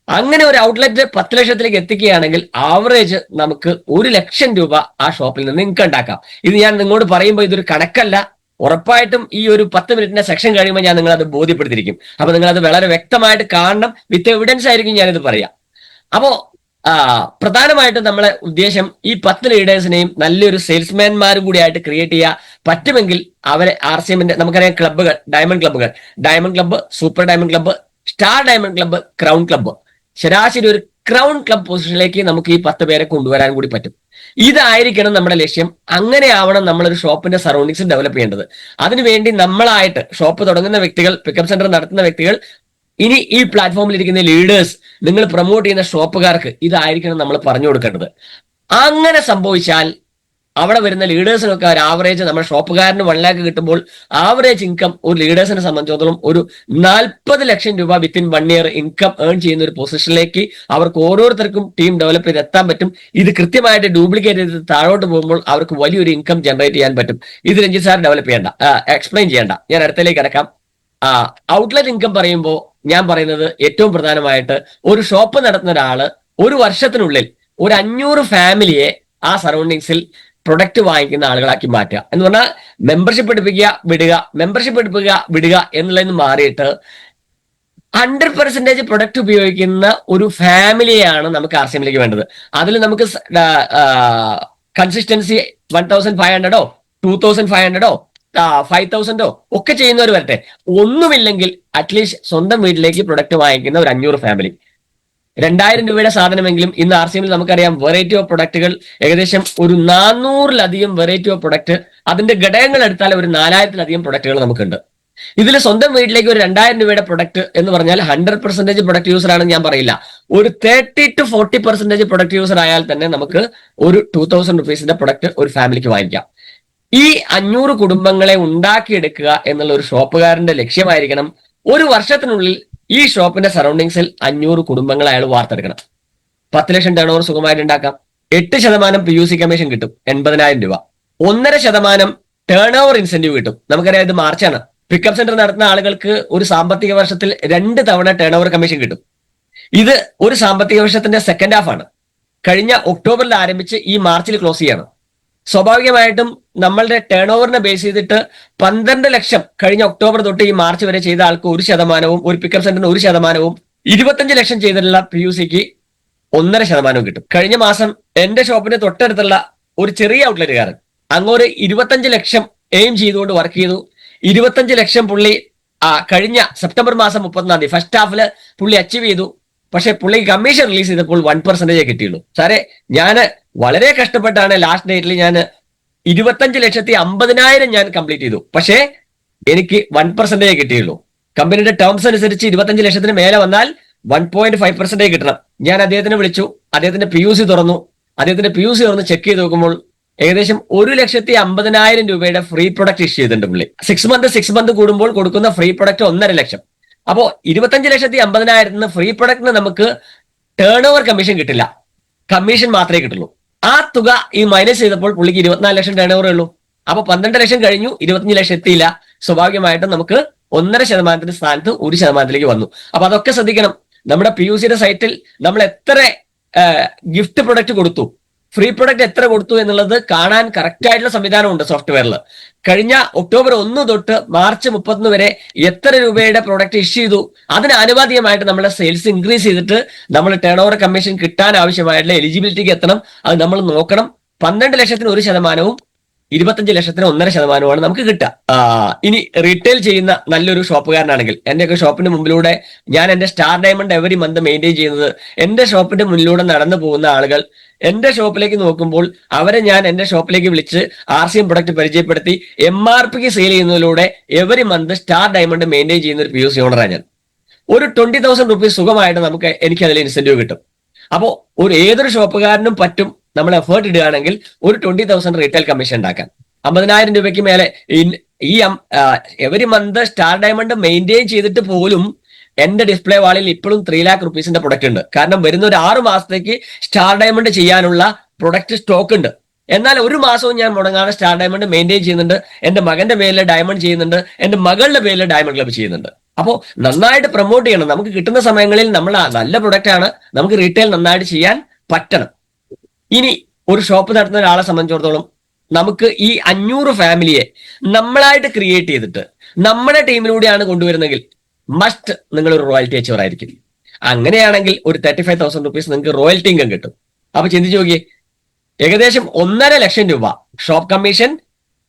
അങ്ങനെ ഒരു ഔട്ട്ലെറ്റ് 10 ലക്ഷത്തിലേക്ക് എത്തിക്കുകയാണെങ്കിൽ ആവറേജ് നമുക്ക് 1 ലക്ഷം രൂപ ആ ഷോപ്പിൽ നിന്ന് ഇൻകം ഉണ്ടാക്കാം. ഇത് ഞാൻ നിങ്ങളോട് പറയുമ്പോൾ ഇതൊരു കണക്കല്ല, ഉറപ്പായിട്ടും ഈ ഒരു 10 മിനിറ്റിന്റെ സെക്ഷൻ കഴിയുമ്പോൾ ഞാൻ നിങ്ങളത് ബോധ്യപ്പെടുത്തിയിരിക്കും. അപ്പൊ നിങ്ങളത് വളരെ വ്യക്തമായിട്ട് കാണണം, വിത്ത് എവിഡൻസ് ആയിരിക്കും ഞാനിത് പറയാം. അപ്പോ പ്രധാനമായിട്ടും നമ്മളെ ഉദ്ദേശം ഈ 10 ലീഡേഴ്സിനെയും നല്ലൊരു സെയിൽസ്മാൻമാരും കൂടി ആയിട്ട് ക്രിയേറ്റ് ചെയ്യുക. പറ്റുമെങ്കിൽ അവരെ RCMന്റെ നമുക്കറിയാം ക്ലബ്ബുകൾ, diamond club, super diamond club, star diamond club, crown club, ശരാശരി ഒരു ക്രൗൺ ക്ലബ് പൊസിഷനിലേക്ക് നമുക്ക് ഈ 10 പേരെ കൊണ്ടുവരാൻ കൂടി പറ്റും. ഇതായിരിക്കണം നമ്മുടെ ലക്ഷ്യം. അങ്ങനെ ആവണം നമ്മളൊരു ഷോപ്പിന്റെ സറൗണ്ടിങ്സ് ഡെവലപ്പ് ചെയ്യേണ്ടത്. അതിനുവേണ്ടി നമ്മളായിട്ട് ഷോപ്പ് തുടങ്ങുന്ന വ്യക്തികൾ, പിക്കപ്പ് സെന്റർ നടത്തുന്ന വ്യക്തികൾ, ഇനി ഈ പ്ലാറ്റ്ഫോമിൽ ഇരിക്കുന്ന ലീഡേഴ്സ്, നിങ്ങൾ പ്രൊമോട്ട് ചെയ്യുന്ന ഷോപ്പുകാർക്ക് ഇതായിരിക്കണം നമ്മൾ പറഞ്ഞു കൊടുക്കേണ്ടത്. അങ്ങനെ സംഭവിച്ചാൽ അവിടെ വരുന്ന ലീഡേഴ്സിനൊക്കെ ഒരു ആവറേജ്, നമ്മുടെ ഷോപ്പുകാരന് 1 ലാഖ് കിട്ടുമ്പോൾ ആവറേജ് ഇൻകം ഒരു ലീഡേഴ്സിനെ സംബന്ധിച്ചിടത്തോളം ഒരു 40 ലക്ഷം രൂപ വിത്തിൻ 1 ഇയർ ഇൻകം ഏൺ ചെയ്യുന്ന ഒരു പൊസിഷനിലേക്ക് അവർക്ക് ഓരോരുത്തർക്കും ടീം ഡെവലപ്പ് ചെയ്ത് എത്താൻ പറ്റും. ഇത് കൃത്യമായിട്ട് ഡ്യൂപ്ലിക്കേറ്റ് ചെയ്ത് താഴോട്ട് പോകുമ്പോൾ അവർക്ക് വലിയൊരു ഇൻകം ജനറേറ്റ് ചെയ്യാൻ പറ്റും. ഇത് രഞ്ജിത് സാർ ഡെവലപ്പ് ചെയ്യേണ്ട, എക്സ്പ്ലെയിൻ ചെയ്യേണ്ട, ഞാൻ അടുത്തേക്ക് കിടക്കാം. ഔട്ട്ലെറ്റ് ഇൻകം പറയുമ്പോൾ ഞാൻ പറയുന്നത് ഏറ്റവും പ്രധാനമായിട്ട് ഒരു ഷോപ്പ് നടത്തുന്ന ഒരാള് ഒരു വർഷത്തിനുള്ളിൽ ഒരു 500 ഫാമിലിയെ ആ സറൗണ്ടിങ്സിൽ പ്രൊഡക്റ്റ് വാങ്ങിക്കുന്ന ആളുകളാക്കി മാറ്റുക എന്ന് പറഞ്ഞാൽ മെമ്പർഷിപ്പ് എടുപ്പിക്കുക വിടുക എന്നുള്ളതിന് മാറിയിട്ട് 100% പ്രൊഡക്റ്റ് ഉപയോഗിക്കുന്ന ഒരു ഫാമിലിയാണ് നമുക്ക് RCMലേക്ക് വേണ്ടത്. അതിൽ നമുക്ക് കൺസിസ്റ്റൻസി 1,500 2,500 5,000 ഒക്കെ ചെയ്യുന്നവർ വരട്ടെ. ഒന്നുമില്ലെങ്കിൽ അറ്റ്ലീസ്റ്റ് സ്വന്തം വീട്ടിലേക്ക് പ്രൊഡക്റ്റ് വാങ്ങിക്കുന്ന ഒരു 500 ഫാമിലി, 2,000 രൂപയുടെ സാധനമെങ്കിലും ഇന്ന് RCMൽ നമുക്കറിയാം വെറൈറ്റി ഓഫ് പ്രൊഡക്റ്റുകൾ ഏകദേശം ഒരു 400-ലധികം വെറൈറ്റി ഓഫ് പ്രൊഡക്റ്റ്, അതിന്റെ ഘടകങ്ങൾ എടുത്താൽ ഒരു 4,000-ലധികം പ്രൊഡക്റ്റുകൾ നമുക്കുണ്ട്. ഇതിൽ സ്വന്തം വീട്ടിലേക്ക് ഒരു 2,000 രൂപയുടെ പ്രൊഡക്റ്റ് എന്ന് പറഞ്ഞാൽ 100% പ്രൊഡക്റ്റ് യൂസർ ആണെന്ന് ഞാൻ പറയില്ല, ഒരു 30 to 40% പ്രൊഡക്റ്റ് യൂസർ ആയാൽ തന്നെ നമുക്ക് ഒരു 2,000 റുപ്പീസിന്റെ പ്രൊഡക്റ്റ് ഒരു ഫാമിലിക്ക് വാങ്ങിക്കാം. ഈ 500 കുടുംബങ്ങളെ ഉണ്ടാക്കിയെടുക്കുക എന്നുള്ള ഒരു ഷോപ്പുകാരന്റെ ലക്ഷ്യമായിരിക്കണം. ഒരു വർഷത്തിനുള്ളിൽ ഈ ഷോപ്പിന്റെ സറൗണ്ടിങ്സിൽ 500 കുടുംബങ്ങളെ അയാൾ വാർത്തെടുക്കണം. 10 ലക്ഷം ടേൺ ഓവർ സുഖമായിട്ട് ഉണ്ടാക്കാം. 8% PUC കമ്മീഷൻ കിട്ടും, 80,000 രൂപ. 1.5% ടേൺ ഓവർ ഇൻസെന്റീവ് കിട്ടും. നമുക്കറിയാം ഇത് മാർച്ചാണ്. പിക്കപ്പ് സെന്റർ നടത്തുന്ന ആളുകൾക്ക് ഒരു സാമ്പത്തിക വർഷത്തിൽ 2 തവണ ടേൺ ഓവർ കമ്മീഷൻ കിട്ടും. ഇത് ഒരു സാമ്പത്തിക വർഷത്തിന്റെ സെക്കൻഡ് ഹാഫ് ആണ്. കഴിഞ്ഞ ഒക്ടോബറിൽ ആരംഭിച്ച് ഈ മാർച്ചിൽ ക്ലോസ് ചെയ്യണം. സ്വാഭാവികമായിട്ടും നമ്മളുടെ ടേൺ ഓവറിനെ ബേസ് ചെയ്തിട്ട് 12 ലക്ഷം കഴിഞ്ഞ ഒക്ടോബർ തൊട്ട് ഈ മാർച്ച് വരെ ചെയ്ത ആൾക്ക് 1%, ഒരു പിക്കപ്പ് സെന്ററിന് 1%, 25 ലക്ഷം ചെയ്തിട്ടുള്ള PUCക്ക് 1.5% കിട്ടും. കഴിഞ്ഞ മാസം എന്റെ ഷോപ്പിന്റെ തൊട്ടടുത്തുള്ള ഒരു ചെറിയ ഔട്ട്ലെറ്റുകാരൻ അങ്ങോട്ട് 25 ലക്ഷം എയിം ചെയ്തുകൊണ്ട് വർക്ക് ചെയ്തു. 25 ലക്ഷം പുള്ളി കഴിഞ്ഞ സെപ്റ്റംബർ മാസം 30-ാം തീയതി ഫസ്റ്റ് ഹാഫില് പുള്ളി അച്ചീവ് ചെയ്തു. പക്ഷെ പുള്ളി കമ്മീഷൻ റിലീസ് ചെയ്തപ്പോൾ 1% കിട്ടിയുള്ളൂ. സാറേ, ഞാൻ വളരെ കഷ്ടപ്പെട്ടാണ് ലാസ്റ്റ് ഡേറ്റിൽ ഞാൻ 25,50,000 ഞാൻ കംപ്ലീറ്റ് ചെയ്തു. പക്ഷേ എനിക്ക് 1% കിട്ടിയുള്ളൂ. കമ്പനിയുടെ ടേംസ് അനുസരിച്ച് 25 ലക്ഷത്തിന് മേലെ വന്നാൽ 1.5% കിട്ടണം. ഞാൻ അദ്ദേഹത്തിനെ വിളിച്ചു, അദ്ദേഹത്തിന്റെ PUC തുറന്നു ചെക്ക് ചെയ്ത് നോക്കുമ്പോൾ ഏകദേശം 1,50,000 രൂപയുടെ ഫ്രീ പ്രൊഡക്റ്റ് ഇഷ്യൂ ചെയ്തിട്ടുണ്ട് പുള്ളി. 6 മന്ത് കൂടുമ്പോൾ കൊടുക്കുന്ന ഫ്രീ പ്രൊഡക്റ്റ് 1.5 ലക്ഷം. അപ്പോ 25,50,000 ഫ്രീ പ്രൊഡക്റ്റിന് നമുക്ക് ടേൺ ഓവർ കമ്മീഷൻ കിട്ടില്ല. കമ്മീഷൻ മാത്രമേ കിട്ടുള്ളൂ. ആ തുക ഈ മൈനസ് ചെയ്തപ്പോൾ പുള്ളിക്ക് 24 ലക്ഷം ടേൺ ഓവറേ ഉള്ളൂ. അപ്പൊ 12 ലക്ഷം കഴിഞ്ഞു, 25 ലക്ഷം എത്തിയില്ല. സ്വാഭാവികമായിട്ടും നമുക്ക് 1.5% സ്ഥാനത്ത് 1% വന്നു. അപ്പൊ അതൊക്കെ ശ്രദ്ധിക്കണം. നമ്മുടെ PUCയുടെ സൈറ്റിൽ നമ്മൾ എത്ര ഗിഫ്റ്റ് പ്രൊഡക്റ്റ് കൊടുത്തു, ഫ്രീ പ്രൊഡക്റ്റ് എത്ര കൊടുത്തു എന്നുള്ളത് കാണാൻ കറക്റ്റ് ആയിട്ടുള്ള സംവിധാനമുണ്ട് സോഫ്റ്റ്വെയറിൽ. കഴിഞ്ഞ ഒക്ടോബർ 1 തൊട്ട് മാർച്ച് 31 വരെ എത്ര രൂപയുടെ പ്രോഡക്റ്റ് ഇഷ്യൂ ചെയ്തു, അതിന് ആനുപാതികമായിട്ട് നമ്മുടെ സെയിൽസ് ഇൻക്രീസ് ചെയ്തിട്ട് നമ്മൾ ടേൺ ഓവർ കമ്മീഷൻ കിട്ടാൻ ആവശ്യമായിട്ടുള്ള എലിജിബിലിറ്റിക്ക് എത്തണം. അത് നമ്മൾ നോക്കണം. 12 ലക്ഷത്തിന് 1%, 25 ലക്ഷത്തിന് 1.5% നമുക്ക് കിട്ടുക. ഇനി റീറ്റെയിൽ ചെയ്യുന്ന നല്ലൊരു ഷോപ്പുകാരനാണെങ്കിൽ, എന്റെയൊക്കെ ഷോപ്പിന്റെ മുമ്പിലൂടെ ഞാൻ എന്റെ star diamond every month maintain ചെയ്യുന്നത്, എന്റെ ഷോപ്പിന്റെ മുന്നിലൂടെ നടന്നു പോകുന്ന ആളുകൾ എന്റെ ഷോപ്പിലേക്ക് നോക്കുമ്പോൾ അവരെ ഞാൻ എന്റെ ഷോപ്പിലേക്ക് വിളിച്ച് RCM പ്രൊഡക്റ്റ് പരിചയപ്പെടുത്തി MRPക്ക് സെയിൽ ചെയ്യുന്നതിലൂടെ every month star diamond maintain ചെയ്യുന്ന ഒരു PUC ഓണറാണ് ഞാൻ. ഒരു 20,000 റുപ്പീസ് സുഖമായിട്ട് എനിക്ക് അതിൽ ഇൻസെന്റീവ് കിട്ടും. അപ്പോൾ ഏതൊരു ഷോപ്പുകാരനും പറ്റും നമ്മൾ എഫേർട്ട് ഇടുകയാണെങ്കിൽ ഒരു 20,000 റീറ്റെയിൽ കമ്മീഷൻ ഉണ്ടാക്കാൻ. 50,000 രൂപയ്ക്ക് മേലെ ഈ every month star diamond maintain ചെയ്തിട്ട് പോലും എന്റെ ഡിസ്പ്ലേ വാളിൽ ഇപ്പോഴും 3 lakh റുപ്പീസിന്റെ പ്രൊഡക്റ്റ് ഉണ്ട്. കാരണം വരുന്ന ഒരു 6 മാസത്തേക്ക് സ്റ്റാർ ഡയമണ്ട് ചെയ്യാനുള്ള പ്രൊഡക്റ്റ് സ്റ്റോക്ക് ഉണ്ട്. എന്നാൽ ഒരു മാസവും ഞാൻ മുടങ്ങാതെ സ്റ്റാർ ഡയമണ്ട് മെയിൻറ്റെയിൻ ചെയ്യുന്നുണ്ട്. എന്റെ മകന്റെ പേരിൽ ഡയമണ്ട് ചെയ്യുന്നുണ്ട്, എന്റെ മകളുടെ പേരിൽ ഡയമണ്ട് ക്ലബ് ചെയ്യുന്നുണ്ട്. അപ്പോൾ നന്നായിട്ട് പ്രൊമോട്ട് ചെയ്യണം. നമുക്ക് കിട്ടുന്ന സമയങ്ങളിൽ നമ്മൾ നല്ല പ്രൊഡക്റ്റ് ആണ്, നമുക്ക് റീറ്റെയിൽ നന്നായിട്ട് ചെയ്യാൻ പറ്റണം. ഇനി ഒരു ഷോപ്പ് നടത്തുന്ന ഒരാളെ സംബന്ധിച്ചിടത്തോളം നമുക്ക് ഈ 500 ഫാമിലിയെ നമ്മളായിട്ട് ക്രിയേറ്റ് ചെയ്തിട്ട് നമ്മുടെ ടീമിലൂടെയാണ് കൊണ്ടുവരുന്നെങ്കിൽ മസ്റ്റ് നിങ്ങൾ ഒരു റോയൽറ്റി അച്ചീവർ ആയിരിക്കും. അങ്ങനെയാണെങ്കിൽ ഒരു 35,000 റുപ്പീസ് നിങ്ങൾക്ക് റോയൽറ്റി ഇൻകം കിട്ടും. അപ്പൊ ചിന്തിച്ചു നോക്കിയേ, ഏകദേശം 1.5 ലക്ഷം രൂപ ഷോപ്പ് കമ്മീഷൻ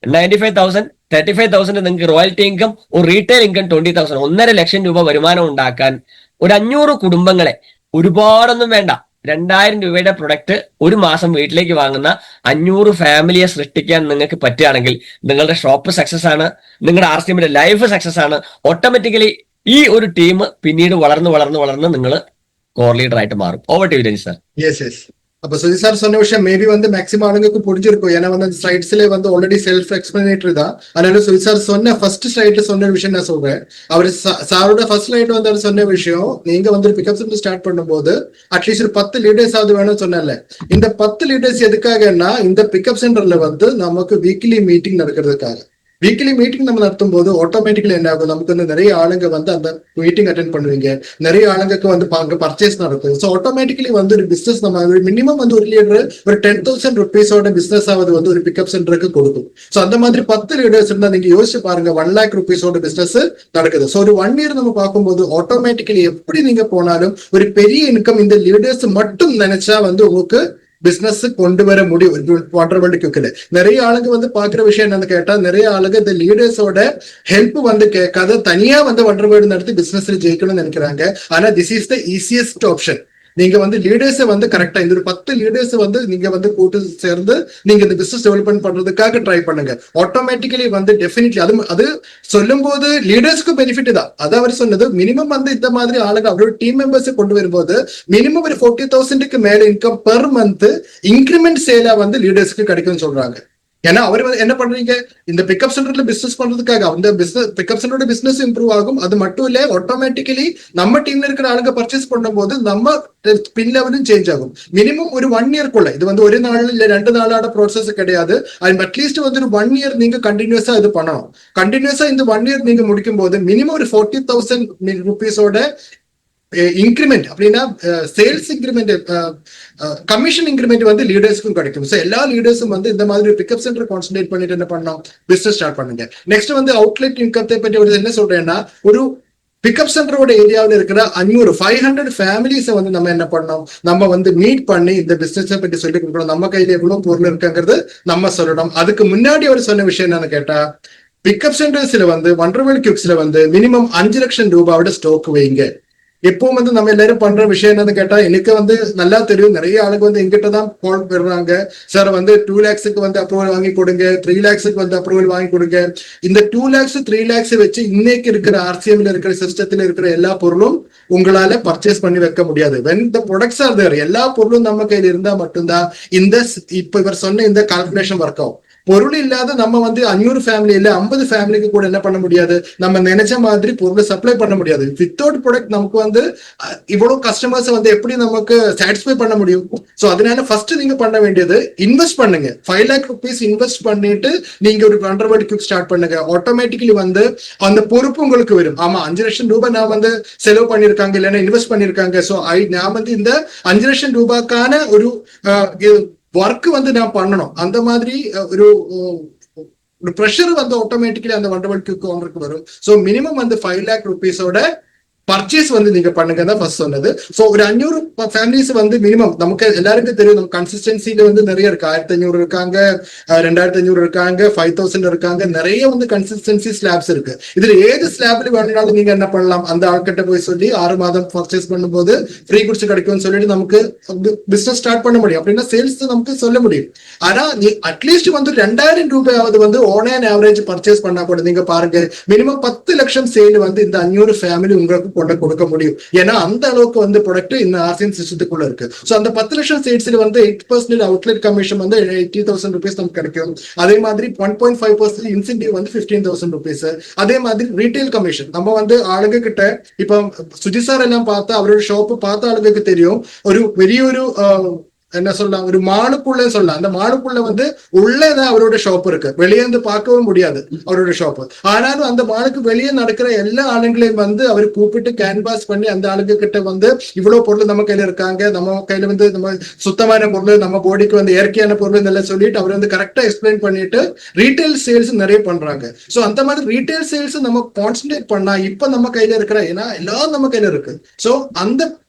95,000, 35,000 നിങ്ങൾക്ക് റോയൽറ്റി ഇൻകം, ഒരു റീറ്റെയിൽ ഇൻകം 20,000, 1.5 ലക്ഷം രൂപ വരുമാനം ഉണ്ടാക്കാൻ ഒരു 500 കുടുംബങ്ങളെ, ഒരുപാടൊന്നും വേണ്ട, 2,000 രൂപയുടെ പ്രൊഡക്റ്റ് ഒരു മാസം വീട്ടിലേക്ക് വാങ്ങുന്ന 500 ഫാമിലിയെ സൃഷ്ടിക്കാൻ നിങ്ങൾക്ക് പറ്റുകയാണെങ്കിൽ നിങ്ങളുടെ ഷോപ്പ് സക്സസ് ആണ്, നിങ്ങളുടെ RCMന്റെ ലൈഫ് സക്സസ് ആണ്. ഓട്ടോമാറ്റിക്കലി ഈ ഒരു ടീം പിന്നീട് വളർന്ന് നിങ്ങൾ കോർ ലീഡർ ആയിട്ട് മാറും. Over to Ranji sir. Yes அப்ப சுஜி சார் சொன்ன விஷயம் மேபி வந்து மேக்ஸிமம் ஆளுங்களுக்கு புரிஞ்சிருக்கும். ஏன்னா வந்து அந்த ஸ்லைட்ஸ்ல வந்து ஆல்ரெடி செல்ஃப் எக்ஸ்பிளனேட்டரி தான். அதனால சுஜி சார் சொன்ன ஃபர்ஸ்ட் ஸ்லைட்ல சொன்ன விஷயம் நான் சொல்றேன். அவர் சாரோட ஃபர்ஸ்ட் ஸ்லைட் வந்து அவர் சொன்ன விஷயம், நீங்க வந்து ஒரு பிக்கப் சென்டர் ஸ்டார்ட் பண்ணும்போது அட்லீஸ்ட் ஒரு 10 லீடர்ஸ் ஆகுது வேணும்னு சொன்னல. இந்த 10 லீடர்ஸ் எதுக்காகன்னா இந்த பிக்கப் சென்டர்ல வந்து நமக்கு வீக்லி மீட்டிங் நடக்கிறதுக்காக. வீக்லி மீட்டிங் நம்ம நடத்தும் போது ஆட்டோமேட்டிக்கலி என்ன ஆகும், நமக்கு வந்து நிறைய ஆளுங்க வந்து அந்த மீட்டிங் அட்டென்ட் பண்ணுவீங்க, நிறைய ஆளுங்களுக்கு வந்து பர்ச்சேஸ் நடக்கும். ஸோ ஆட்டோமேட்டிக்கலி வந்து ஒரு பிசினஸ் நம்ம மினிமம் வந்து ஒரு லீடர் ஒரு 10,000 ருபீஸோட பிசினஸ் ஆவது வந்து ஒரு பிக்கப் சென்டருக்கு கொடுக்கும். ஸோ அந்த மாதிரி 10 லீடர்ஸ் இருந்தா நீங்க யோசிச்சு பாருங்க, 1 lakh ருபீஸோட பிசினஸ் நடக்குது. ஸோ ஒரு 1 year நம்ம பார்க்கும்போது ஆட்டோமேட்டிக்கலி எப்படி நீங்க போனாலும் ஒரு பெரிய இன்கம் இந்த லீடர்ஸ் மட்டும் நினைச்சா வந்து உங்களுக்கு பிசினஸ் கொண்டு வர முடியும். வாட்டர் வேர்ல்டு குக்கில் நிறைய ஆளுங்க வந்து பாக்குற விஷயம் என்னன்னு கேட்டா, நிறைய ஆளுங்க இந்த லீடர்ஸோட ஹெல்ப் வந்து கேட்காத தனியா வந்து வாட்டர் வேர்ல்டு நடத்தி பிசினஸ்ல ஜெயிக்கணும்னு நினைக்கிறாங்க. ஆனா this is the easiest option. நீங்க வந்து லீடர்ஸை வந்து கரெக்டா இந்த ஒரு 10 லீடர்ஸ் வந்து நீங்க வந்து கூட்டு சேர்ந்து நீங்க இந்த பிசினஸ் டெவலப்மெண்ட் பண்றதுக்காக ட்ரை பண்ணுங்க. ஆட்டோமேட்டிக்கலி வந்து டெஃபினெட்லி அது சொல்லும் போது லீடர்ஸ்க்கு பெனிஃபிட் தான். அது அவர் சொன்னது மினிமம் வந்து இந்த மாதிரி ஆளுங்க அவரோட டீம் மெம்பர்ஸ் கொண்டு வரும்போது மினிமம் ஒரு 40,000க்கு மேல இன்கம் பெர் மந்த் இன்கிரிமெண்ட் சேலா வந்து லீடர்ஸ்க்கு கிடைக்கும்னு சொல்றாங்க. ஏன்னா அவர் என்ன பண்றீங்க, இந்த பிக்கப் சென்டர்ல பிசினஸ் பண்றதுக்காக அந்த பிசினஸ் பிக்கப் சென்டரோட பிசினஸ் இம்ப்ரூவ் ஆகும். அது மட்டும் இல்ல ஆட்டோமேட்டிக்கலி நம்ம டீம்ல இருக்கிற ஆளுங்க பர்ச்சேஸ் பண்ணும்போது நம்ம பின் லெவலும் சேஞ்ச் ஆகும். மினிமம் ஒரு 1 yearக்குள்ள, இது வந்து ஒரு நாள் இல்ல 2 நாளோட ப்ராசஸ் கிடையாது. அட்லீஸ்ட் வந்து ஒரு 1 year நீங்க கண்டினியூஸா இது பண்ணணும். கண்டினியூஸா இந்த 1 year நீங்க முடிக்கும் போது மினிமம் ஒரு 40,000 ருபீஸோட இன்கிரிமெண்ட் அப்படின்னா சேல்ஸ் இன்கிரிமெண்ட், கமிஷன் இன்கிரிமெண்ட் வந்து லீடர்ஸ்க்கும் கிடைக்கும். ஸோ எல்லா லீடர்ஸும் வந்து இந்த மாதிரி பிக்கப் சென்டர் கான்சென்ட்ரேட் பண்ணிட்டு என்ன பண்ணணும், பிசினஸ் ஸ்டார்ட் பண்ணுங்க. நெக்ஸ்ட் வந்து அவுட்லெட் இன்கத்தை பற்றி ஒரு என்ன சொல்றேன்னா, ஒரு பிக்கப் சென்டரோட ஏரியாவில் இருக்கிற 500 ஃபேமிலிஸை வந்து நம்ம என்ன பண்ணோம், நம்ம வந்து மீட் பண்ணி இந்த பிசினஸை பற்றி சொல்லி கொடுக்கணும். நம்ம கையில எவ்வளவு பொருள் இருக்குங்கிறது நம்ம சொல்லணும். அதுக்கு முன்னாடி அவர் சொன்ன விஷயம் என்னன்னு கேட்டா, பிக்கப் சென்டர்ஸ்ல வந்து வாட்டர் வேர்ல்டு குக்ஸ்ல வந்து மினிமம் 5 லட்சம் ரூபாயோட ஸ்டாக் வைங்க. எப்பவும் வந்து நம்ம எல்லாரும் பண்ற விஷயம் என்னன்னு கேட்டா, எனக்கு வந்து நல்லா தெரியும், நிறைய ஆளுங்க வந்து எங்கிட்ட தான் கால் பெறுறாங்க, சார் வந்து 2 lakhsக்கு வந்து அப்ரூவல் வாங்கி கொடுங்க, 3 lakhsக்கு வந்து அப்ரூவல் வாங்கி கொடுங்க. இந்த 2 lakhs 3 lakhs வச்சு இன்னைக்கு இருக்கிற RCMல இருக்கிற சிஸ்டத்துல இருக்கிற எல்லா பொருளும் உங்களால பர்ச்சேஸ் பண்ணி வைக்க முடியாது. when the products are there, எல்லா பொருளும் நம்ம கையில இருந்தா மட்டும்தான் இந்த இப்ப இவர் சொன்ன இந்த கால்குலேஷன் ஒர்க் ஆகும். பொருள் இல்லாத நம்ம வந்து 500 ஃபேமிலி இல்ல 50 ஃபேமிலிக்கு கூட என்ன பண்ண முடியாது, நம்ம நினைச்ச மாதிரி பொருளை சப்ளை பண்ண முடியாது. வித்தவுட் ப்ராடக்ட் நமக்கு வந்து இவ்வளவு கஸ்டமர்ஸ் வந்து எப்படி நமக்கு சாட்டிஸ்ஃபை பண்ண முடியும்? சோ அதனால ஃபர்ஸ்ட் நீங்க பண்ண வேண்டியது இன்வெஸ்ட் பண்ணுங்க. 5 lakh rupees இன்வெஸ்ட் பண்ணிட்டு நீங்க ஒரு வண்டர்வேர்ல்ட் குயிக் ஸ்டார்ட் பண்ணுங்க. ஆட்டோமேட்டிக்கலி வந்து அந்த பொறுப்பு உங்களுக்கு வரும். ஆமா, 5 லட்சம் ரூபாய் நான் வந்து செலவு பண்ணிருக்காங்க இல்லைன்னா இன்வெஸ்ட் பண்ணிருக்காங்க, சோ நான் வந்து இந்த 5 லட்சம் ரூபாய்க்கான ஒரு ஒர்க் வந்து நான் பண்ணணும். அந்த மாதிரி ஒரு ப்ரெஷர் வந்து ஆட்டோமேட்டிக்கலி அந்த வண்டர்வேர்ல்ட் குயிக் ஓனருக்கு வரும். சோ மினிமம் வந்து 5 lakh rupees-ஓட பர்ச்சேஸ் வந்து நீங்க பண்ணுங்க தான் ஃபர்ஸ்ட் சொன்னது. சோ ஒரு 500 ஃபேமிலிஸ் வந்து மினிமம், நமக்கு எல்லாருக்கும் தெரியும் நம்ம கன்சிஸ்டன்சில வந்து நிறைய இருக்கு. 1500 இருக்காங்க, 2500 இருக்காங்க, 5000 இருக்காங்க, நிறைய வந்து கன்சிஸ்டன்சி ஸ்லாப்ஸ் இருக்கு. இதுல ஏது ஸ்லாப்ல வேணும்னாலும் நீங்க என்ன பண்ணலாம், அந்த ஆள்கிட்ட போய் சொல்லி 6 மாதம் பர்ச்சேஸ் பண்ணும்போது ஃப்ரீ குட்ஸ் கிடைக்கும்னு சொல்லிட்டு நமக்கு பிசினஸ் ஸ்டார்ட் பண்ண முடியும். அப்படின்னா சேல்ஸ் நமக்கு சொல்ல முடியும். ஆனா நீ அட்லீஸ்ட் வந்து 2000 ரூபாயாவது வந்து ஆன் அண்ட் ஆவரேஜ் பர்ச்சேஸ் பண்ணா கூட நீங்க பாருங்க, மினிமம் 10 லட்சம் சேல் வந்து இந்த 500 ஃபேமிலி உங்களுக்கு கொடுக்க முடியும். ஏன்னா அந்த அளவுக்கு வந்து ப்ராடக்ட் இந்த ஆர்சிஎன் சிஸ்டத்துக்குள்ள இருக்கு. சோ அந்த 10 லட்சம் சேல்ஸ்ல வந்து 8% அவுட்லெட் கமிஷன் வந்து 80,000 rupees நமக்கு கிடைக்கும். அதே மாதிரி 1.5% இன்சென்டிவ் வந்து 15,000 rupees. அதே மாதிரி ரீட்டைல் கமிஷன் நம்ம வந்து ஆளுங்க கிட்ட, இப்ப சுஜித் சார் எல்லாம் பார்த்தா அவரோட ஷாப் பார்த்த ஆளுங்களுக்கு தெரியும், ஒரு பெரிய ஒரு என்ன சொல்லலாம், ஒரு மாலுக்குள்ள சொல்லலாம். அந்த மாலுக்குள்ள வந்து உள்ளதான் அவரோட ஷாப் இருக்கு, வெளியே வந்து பார்க்கவும் முடியாது அவரோட ஷாப். ஆனாலும் அந்த மாலுக்கு வெளியே நடக்கிற எல்லா ஆளுங்களையும் வந்து அவர் கூப்பிட்டு கேன்வாஸ் பண்ணி அந்த ஆளுங்க கிட்ட வந்து இவ்வளவு பொருள் நம்ம கையில இருக்காங்க, நம்ம கையில வந்து நம்ம சுத்தமான பொருள், நம்ம பாடிக்கு வந்து இயற்கையான பொருள் எல்லாம் சொல்லிட்டு அவர் வந்து கரெக்டா எக்ஸ்பிளைன் பண்ணிட்டு ரீட்டைல் சேல்ஸ் நிறைய பண்றாங்க. சோ அந்த மாதிரி ரீட்டைல் சேல்ஸ் நம்ம கான்சென்ட்ரேட் பண்ணா இப்ப நம்ம கையில இருக்கிற, ஏன்னா எல்லாம் நம்ம கையில இருக்கு. சோ அந்த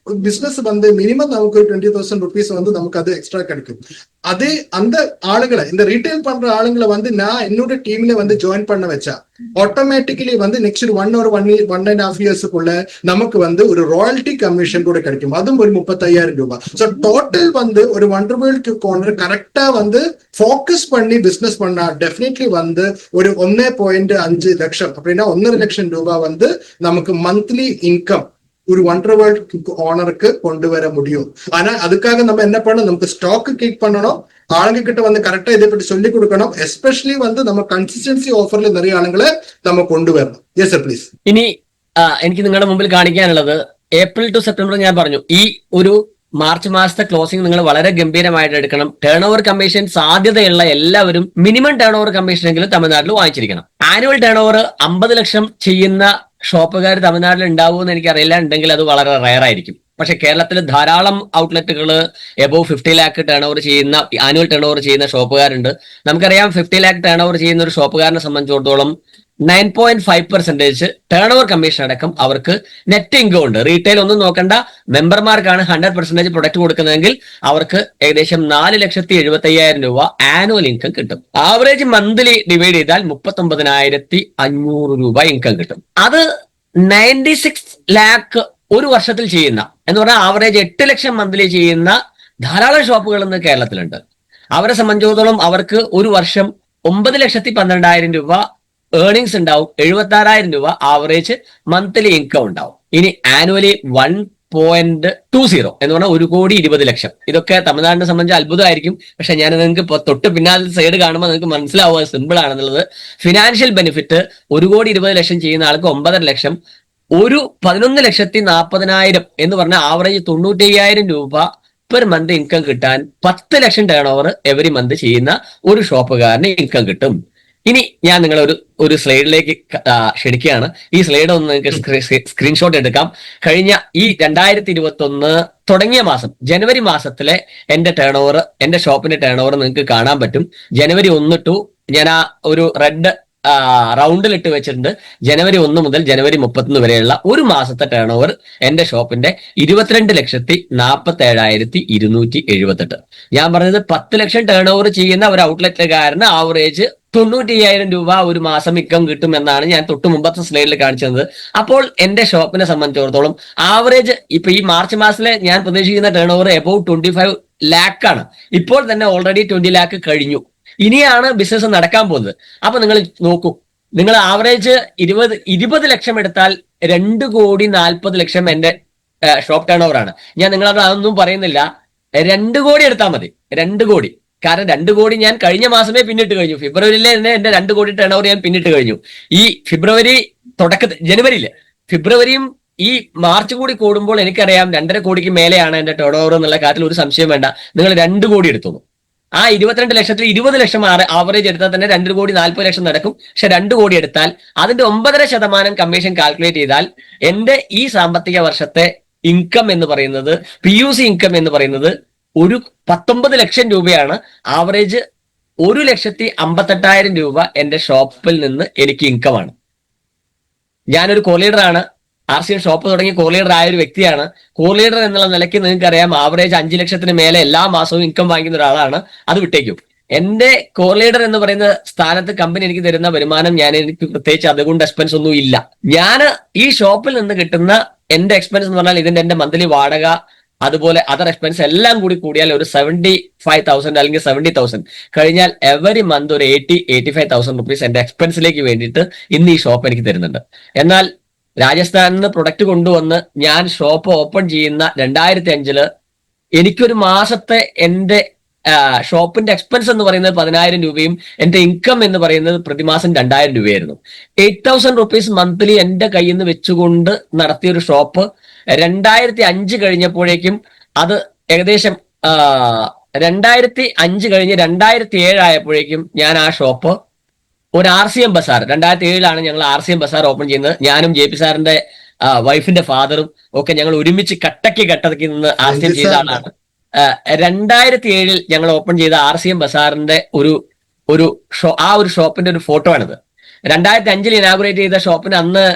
பிசினஸ் வந்து மினிமம் நமக்கு 20,000 rupees வந்து நமக்கு அது எக்ஸ்ட்ரா கிடைக்கும். அதே அந்த ஆளுங்களை, இந்த ரீட்டைல் பண்ற ஆளுங்களை வந்து நான் என்னோட டீம்ல வந்து ஜாயின் பண்ண வச்சா ஆட்டோமேட்டிக்கலி வந்து நெக்ஸ்ட் 1.5 yearsக்குள்ள நமக்கு வந்து ஒரு ராயல்டி கமிஷன் கூட கிடைக்கும். அதுவும் ஒரு 35,000 ரூபாய். சோ டோட்டல் வந்து ஒரு வண்டர்வேர்ல்ட் கார்னர் கரெக்டா வந்து ஃபோக்கஸ் பண்ணி பிசினஸ் பண்ணா டெஃபினெட்லி வந்து ஒரு 1.5 லட்சம் அப்படின்னா 1.5 லட்சம் ரூபாய் வந்து நமக்கு மந்த்லி இன்கம் ஒரு வண்டர்வேர்ல்ட் ஓனருக்கு கொண்டு வர முடியும். ஆனா அதுக்காக நம்ம என்ன பண்ணணும், நமக்கு ஸ்டாக் கீப் பண்ணணும், ஆளுங்க கிட்ட வந்து கரெக்டா இதை பற்றி சொல்லி கொடுக்கணும். எஸ்பெஷலி வந்து நம்ம കൺസിസ്റ്റൻസി ഓഫറിൽ நிறைய ആളുകളെ நம்ம கொண்டு வரணும். Yes sir please. ഇനി എനിക്ക് നിങ്ങളുടെ മുമ്പിൽ കാണിക്കാനുള്ളത് ഏപ്രിൽ ടു സെപ്റ്റംബർ ഞാൻ പറഞ്ഞു ഈ ഒരു മാർച്ച് മാസത്തെ ക്ലോസിംഗ് നിങ്ങൾ വളരെ ഗംഭീരമായിട്ട് എടുക്കണം. ടേൺ ഓവർ കമ്മീഷൻ സാധ്യതയുള്ള എല്ലാവരും മിനിമം ടേൺ ഓവർ കമ്മീഷനെങ്കിലും തമിഴ്നാട്ടിൽ വാങ്ങിച്ചിരിക്കണം. ആനുവൽ ടേൺ ഓവർ 50 ലക്ഷം ചെയ്യുന്ന ഷോപ്പുകാർ തമിഴ്നാട്ടിൽ ഉണ്ടാവുമെന്ന് എനിക്കറിയില്ല, ഉണ്ടെങ്കിൽ അത് വളരെ റയർ ആയിരിക്കും. പക്ഷെ കേരളത്തിൽ ധാരാളം ഔട്ട്ലെറ്റുകൾ എബോവ് 50 lakh ടേൺ ഓവർ ചെയ്യുന്ന, ആനുവൽ ടേൺ ഓവർ ചെയ്യുന്ന ഷോപ്പുകാരുണ്ട്. നമുക്കറിയാം 50 lakh ടേൺ ഓവർ ചെയ്യുന്ന ഒരു ഷോപ്പുകാരനെ സംബന്ധിച്ചിടത്തോളം 9.5% ടേൺ ഓവർ കമ്മീഷൻ അടക്കം അവർക്ക് നെറ്റ് ഇൻകം ഉണ്ട്. റീറ്റെയിൽ ഒന്നും നോക്കണ്ട, മെമ്പർമാർക്കാണ് 100% പ്രൊഡക്റ്റ് കൊടുക്കുന്നതെങ്കിൽ അവർക്ക് ഏകദേശം 4,75,000 രൂപ ആനുവൽ ഇൻകം കിട്ടും. ആവറേജ് മന്ത്ലി ഡിവൈഡ് ചെയ്താൽ 39,500 രൂപ ഇൻകം കിട്ടും. അത് 96 lakh ഒരു വർഷത്തിൽ ചെയ്യുന്ന എന്ന് പറഞ്ഞാൽ ആവറേജ് 8 ലക്ഷം മന്ത്ലി ചെയ്യുന്ന ധാരാളം ഷോപ്പുകൾ ഇന്ന് കേരളത്തിലുണ്ട്. അവരെ സംബന്ധിച്ചിടത്തോളം അവർക്ക് ഒരു വർഷം 9,12,000 രൂപ ഏർണിങ്സ് ഉണ്ടാവും, 76,000 രൂപ ആവറേജ് മന്ത്ലി ഇൻകം ഉണ്ടാവും. ഇനി ആനുവലി 1.20 എന്ന് പറഞ്ഞാൽ 1,20,00,000. ഇതൊക്കെ തമിഴ്നാടിനെ സംബന്ധിച്ച് അത്ഭുതമായിരിക്കും. പക്ഷെ ഞാൻ നിങ്ങൾക്ക് ഇപ്പോൾ തൊട്ട് പിന്നാലെ സൈഡ് കാണുമ്പോൾ നിങ്ങൾക്ക് മനസ്സിലാവുക സിമ്പിൾ ആണെന്നുള്ളത്. ഫിനാൻഷ്യൽ ബെനിഫിറ്റ് 1,20,00,000 ചെയ്യുന്ന ആൾക്ക് 9.5 ലക്ഷം, ഒരു 11,40,000 എന്ന് പറഞ്ഞാൽ ആവറേജ് 95,000 രൂപ പെർ മന്ത് ഇൻകം കിട്ടാൻ 10 ലക്ഷം ടേൺ ഓവർ എവറി മന്ത് ചെയ്യുന്ന ഒരു ഷോപ്പുകാരന് ഇൻകം കിട്ടും. ഇനി ഞാൻ നിങ്ങളെ ഒരു സ്ലൈഡിലേക്ക് ക്ഷണിക്കുകയാണ്. ഈ സ്ലൈഡ് ഒന്ന് നിങ്ങൾക്ക് സ്ക്രീൻഷോട്ട് എടുക്കാം. കഴിഞ്ഞ ഈ 2021 തുടങ്ങിയ മാസം ജനുവരി മാസത്തിലെ എന്റെ ടേൺ ഓവർ, എന്റെ ഷോപ്പിന്റെ ടേൺ ഓവർ നിങ്ങൾക്ക് കാണാൻ പറ്റും. ജനുവരി 1 ടു ഞാൻ ആ ഒരു റെഡ് റൗണ്ടിൽ ഇട്ട് വെച്ചിട്ടുണ്ട്. ജനുവരി 1 മുതൽ ജനുവരി 31 വരെയുള്ള ഒരു മാസത്തെ ടേൺ ഓവർ എന്റെ ഷോപ്പിന്റെ 22,47,278. ഞാൻ പറഞ്ഞത് 10 ലക്ഷം ടേൺ ഓവർ ചെയ്യുന്ന ഒരു ഔട്ട്ലെറ്റുകാരന് ആവറേജ് 95,000 രൂപ ഒരു മാസം ഇൻകം കിട്ടും എന്നാണ് ഞാൻ തൊട്ട് മുമ്പത്തെ സ്ലൈഡിൽ കാണിച്ചത്. അപ്പോൾ എന്റെ ഷോപ്പിനെ സംബന്ധിച്ചിടത്തോളം ആവറേജ് ഇപ്പൊ ഈ മാർച്ച് മാസത്തിലെ ഞാൻ പ്രതീക്ഷിക്കുന്ന ടേൺ ഓവർ എബോവ് 25 lakh ആണ്. ഇപ്പോൾ തന്നെ ഓൾറെഡി 20 lakh കഴിഞ്ഞു. ഇനിയാണ് ബിസിനസ് നടക്കാൻ പോകുന്നത്. അപ്പൊ നിങ്ങൾ നോക്കൂ, നിങ്ങൾ ആവറേജ് 20 ലക്ഷം എടുത്താൽ 2,40,00,000 എന്റെ ഷോപ്പ് ടേൺ ഓവർ ആണ്. ഞാൻ നിങ്ങളത് അതൊന്നും പറയുന്നില്ല, 2 കോടി എടുത്താൽ മതി. 2 കോടി കാരണം 2 കോടി ഞാൻ കഴിഞ്ഞ മാസമേ പിന്നിട്ട് കഴിഞ്ഞു. ഫെബ്രുവരിയിലെ തന്നെ എന്റെ 2 കോടി ടേൺ ഓവർ ഞാൻ പിന്നിട്ട് കഴിഞ്ഞു. ഈ ഫെബ്രുവരി ജനുവരിയില് ഫെബ്രുവരിയും ഈ മാർച്ച് കൂടി കൂടുമ്പോൾ എനിക്കറിയാം 2.5 കോടിക്ക് മേലെയാണ് എന്റെ ടേൺ ഓവർ എന്നുള്ള കാര്യത്തിൽ ഒരു സംശയം വേണ്ട. നിങ്ങൾ 2 കോടി എടുത്തോളൂ. ആ 22 ലക്ഷത്തിൽ 20 ലക്ഷം ആവറേജ് എടുത്താൽ തന്നെ 2 കോടി 40 ലക്ഷം നടക്കും. പക്ഷെ 2 കോടി എടുത്താൽ അതിന്റെ 9.5% കമ്മീഷൻ കാൽക്കുലേറ്റ് ചെയ്താൽ എന്റെ ഈ സാമ്പത്തിക വർഷത്തെ ഇൻകം എന്ന് പറയുന്നത്, PUC ഇൻകം എന്ന് പറയുന്നത് ഒരു 19 ലക്ഷം രൂപയാണ്. ആവറേജ് 1,58,000 രൂപ എന്റെ ഷോപ്പിൽ നിന്ന് എനിക്ക് ഇൻകമാണ്. ഞാനൊരു കോലീഡറാണ്. RCM ഷോപ്പ് തുടങ്ങി കോലീഡർ ആയ ഒരു വ്യക്തിയാണ്. കോലീഡർ എന്നുള്ള നിലയ്ക്ക് നിങ്ങൾക്കറിയാം ആവറേജ് 5 ലക്ഷത്തിന് മേലെ എല്ലാ മാസവും ഇൻകം വാങ്ങിക്കുന്ന ഒരാളാണ്. അത് വിട്ടേക്കും. എന്റെ കോലീഡർ എന്ന് പറയുന്ന സ്ഥാനത്ത് കമ്പനി എനിക്ക് തരുന്ന വരുമാനം എനിക്ക് പ്രത്യേകിച്ച് അതുകൊണ്ട് എക്സ്പെൻസ് ഒന്നും ഇല്ല. ഞാൻ ഈ ഷോപ്പിൽ നിന്ന് കിട്ടുന്ന എന്റെ എക്സ്പെൻസ് എന്ന് പറഞ്ഞാൽ ഇതിന്റെ എന്റെ മന്ത്ലി വാടക, അതുപോലെ അതർ എക്സ്പെൻസ് എല്ലാം കൂടി കൂടിയാൽ ഒരു 75,000 അല്ലെങ്കിൽ 70,000 കഴിഞ്ഞാൽ എവറി മന്ത് ഒരു 85,000 റുപ്പീസ് എന്റെ എക്സ്പെൻസിലേക്ക് വേണ്ടിയിട്ട് ഇന്ന് ഈ ഷോപ്പ് എനിക്ക് തരുന്നുണ്ട്. എന്നാൽ രാജസ്ഥാനിൽ നിന്ന് പ്രൊഡക്റ്റ് കൊണ്ടുവന്ന് ഞാൻ ഷോപ്പ് ഓപ്പൺ ചെയ്യുന്ന 2005 എനിക്കൊരു മാസത്തെ എന്റെ ഷോപ്പിന്റെ എക്സ്പെൻസ് എന്ന് പറയുന്നത് 10,000 രൂപയും എന്റെ ഇൻകം എന്ന് പറയുന്നത് പ്രതിമാസം 2,000 രൂപയായിരുന്നു. 8,000 റുപ്പീസ് മന്ത്ലി എന്റെ കയ്യിൽ നിന്ന് വെച്ചുകൊണ്ട് നടത്തിയ ഒരു ഷോപ്പ് 2005 കഴിഞ്ഞപ്പോഴേക്കും അത് ഏകദേശം 2005 കഴിഞ്ഞ് 2007 ആയപ്പോഴേക്കും ഞാൻ ആ ഷോപ്പ് ഒരു RCM ബസാർ, 2007 ഞങ്ങൾ RCM ബസാർ ഓപ്പൺ ചെയ്യുന്നത്. ഞാനും JP സാറിന്റെ വൈഫിന്റെ ഫാദറും ഒക്കെ ഞങ്ങൾ ഒരുമിച്ച് കട്ടക്ക് നിന്ന് RCM ചെയ്ത ആളാണ്. 2007 ഞങ്ങൾ ഓപ്പൺ ചെയ്ത RCM ബസാറിന്റെ ഒരു ഷോപ്പിന്റെ ഒരു ഫോട്ടോ ആണിത്. 2005 ഇനാഗുറേറ്റ് ചെയ്ത ഷോപ്പിന് അന്ന്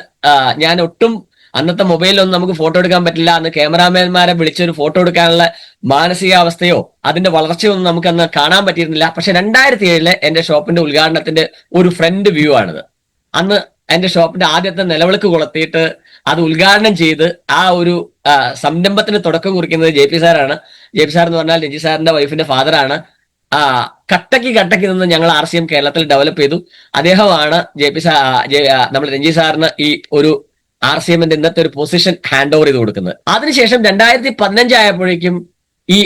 ഞാൻ അന്നത്തെ മൊബൈലിലൊന്നും നമുക്ക് ഫോട്ടോ എടുക്കാൻ പറ്റില്ല. അന്ന് ക്യാമറാമാൻമാരെ വിളിച്ചൊരു ഫോട്ടോ എടുക്കാനുള്ള മാനസികാവസ്ഥയോ അതിന്റെ വളർച്ചയൊന്നും നമുക്ക് അന്ന് കാണാൻ പറ്റിയിരുന്നില്ല. പക്ഷെ 2007 എന്റെ ഷോപ്പിന്റെ ഉദ്ഘാടനത്തിന്റെ ഒരു ഫ്രണ്ട് വ്യൂ ആണിത്. അന്ന് എന്റെ ഷോപ്പിന്റെ ആദ്യത്തെ നിലവിളക്ക് കൊളുത്തിയിട്ട് അത് ഉദ്ഘാടനം ചെയ്ത് ആ ഒരു സംരംഭത്തിന് തുടക്കം കുറിക്കുന്നത് JP സാറാണ്. JP സാർ എന്ന് പറഞ്ഞാൽ രഞ്ജി സാറിന്റെ വൈഫിന്റെ ഫാദറാണ്. കട്ടക്ക് നിന്ന് ഞങ്ങൾ RCM കേരളത്തിൽ ഡെവലപ്പ് ചെയ്തു. അദ്ദേഹമാണ് നമ്മൾ രഞ്ജി സാറിന് ഈ ഒരു RCMന്റെ ഇന്നത്തെ ഒരു പൊസിഷൻ ഹാൻഡ് ഓവർ ചെയ്ത് കൊടുക്കുന്നത്. അതിനുശേഷം 2015 ആയപ്പോഴേക്കും ഈ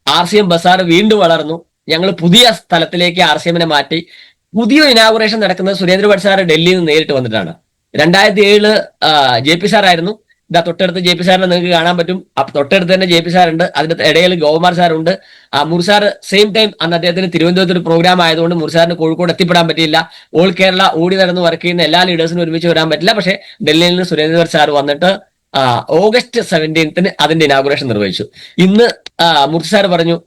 RCM ബസാർ വീണ്ടും വളർന്നു. ഞങ്ങൾ പുതിയ സ്ഥലത്തിലേക്ക് RCMനെ മാറ്റി. പുതിയ ഇനാഗുറേഷൻ നടക്കുന്നത് സുരേന്ദ്ര ഭട്ട് സാർ ഡൽഹിയിൽ നിന്ന് നേരിട്ട് വന്നിട്ടാണ്. 2007 JP സാർ ആയിരുന്നു. ഇതാ തൊട്ടടുത്ത് JP സാറിനെ നിങ്ങൾക്ക് കാണാൻ പറ്റും. തൊട്ടടുത്ത് തന്നെ JP സാറുണ്ട്. അതിന്റെ ഇടയിൽ ഗോകുമാർ സാറുണ്ട്. മുർസാർ സെയിം ടൈം അന്ന് അദ്ദേഹത്തിന് തിരുവനന്തപുരത്ത് ഒരു പ്രോഗ്രാം ആയതുകൊണ്ട് മുർസാറിന് കോഴിക്കോട് എത്തിപ്പെടാൻ പറ്റിയില്ല. ഓൾ കേരള ഓടി നടന്ന് വർക്ക് ചെയ്യുന്ന എല്ലാ ലീഡേഴ്സിനും ഒരുമിച്ച് വരാൻ പറ്റില്ല. പക്ഷേ ഡൽഹിയിൽ നിന്ന് സുരേന്ദ്ര ഭട്ട് സാർ വന്നിട്ട് ഓഗസ്റ്റ് 17 അതിന്റെ ഇനാഗുറേഷൻ നിർവഹിച്ചു. ഇന്ന് മുർസാർ പറഞ്ഞു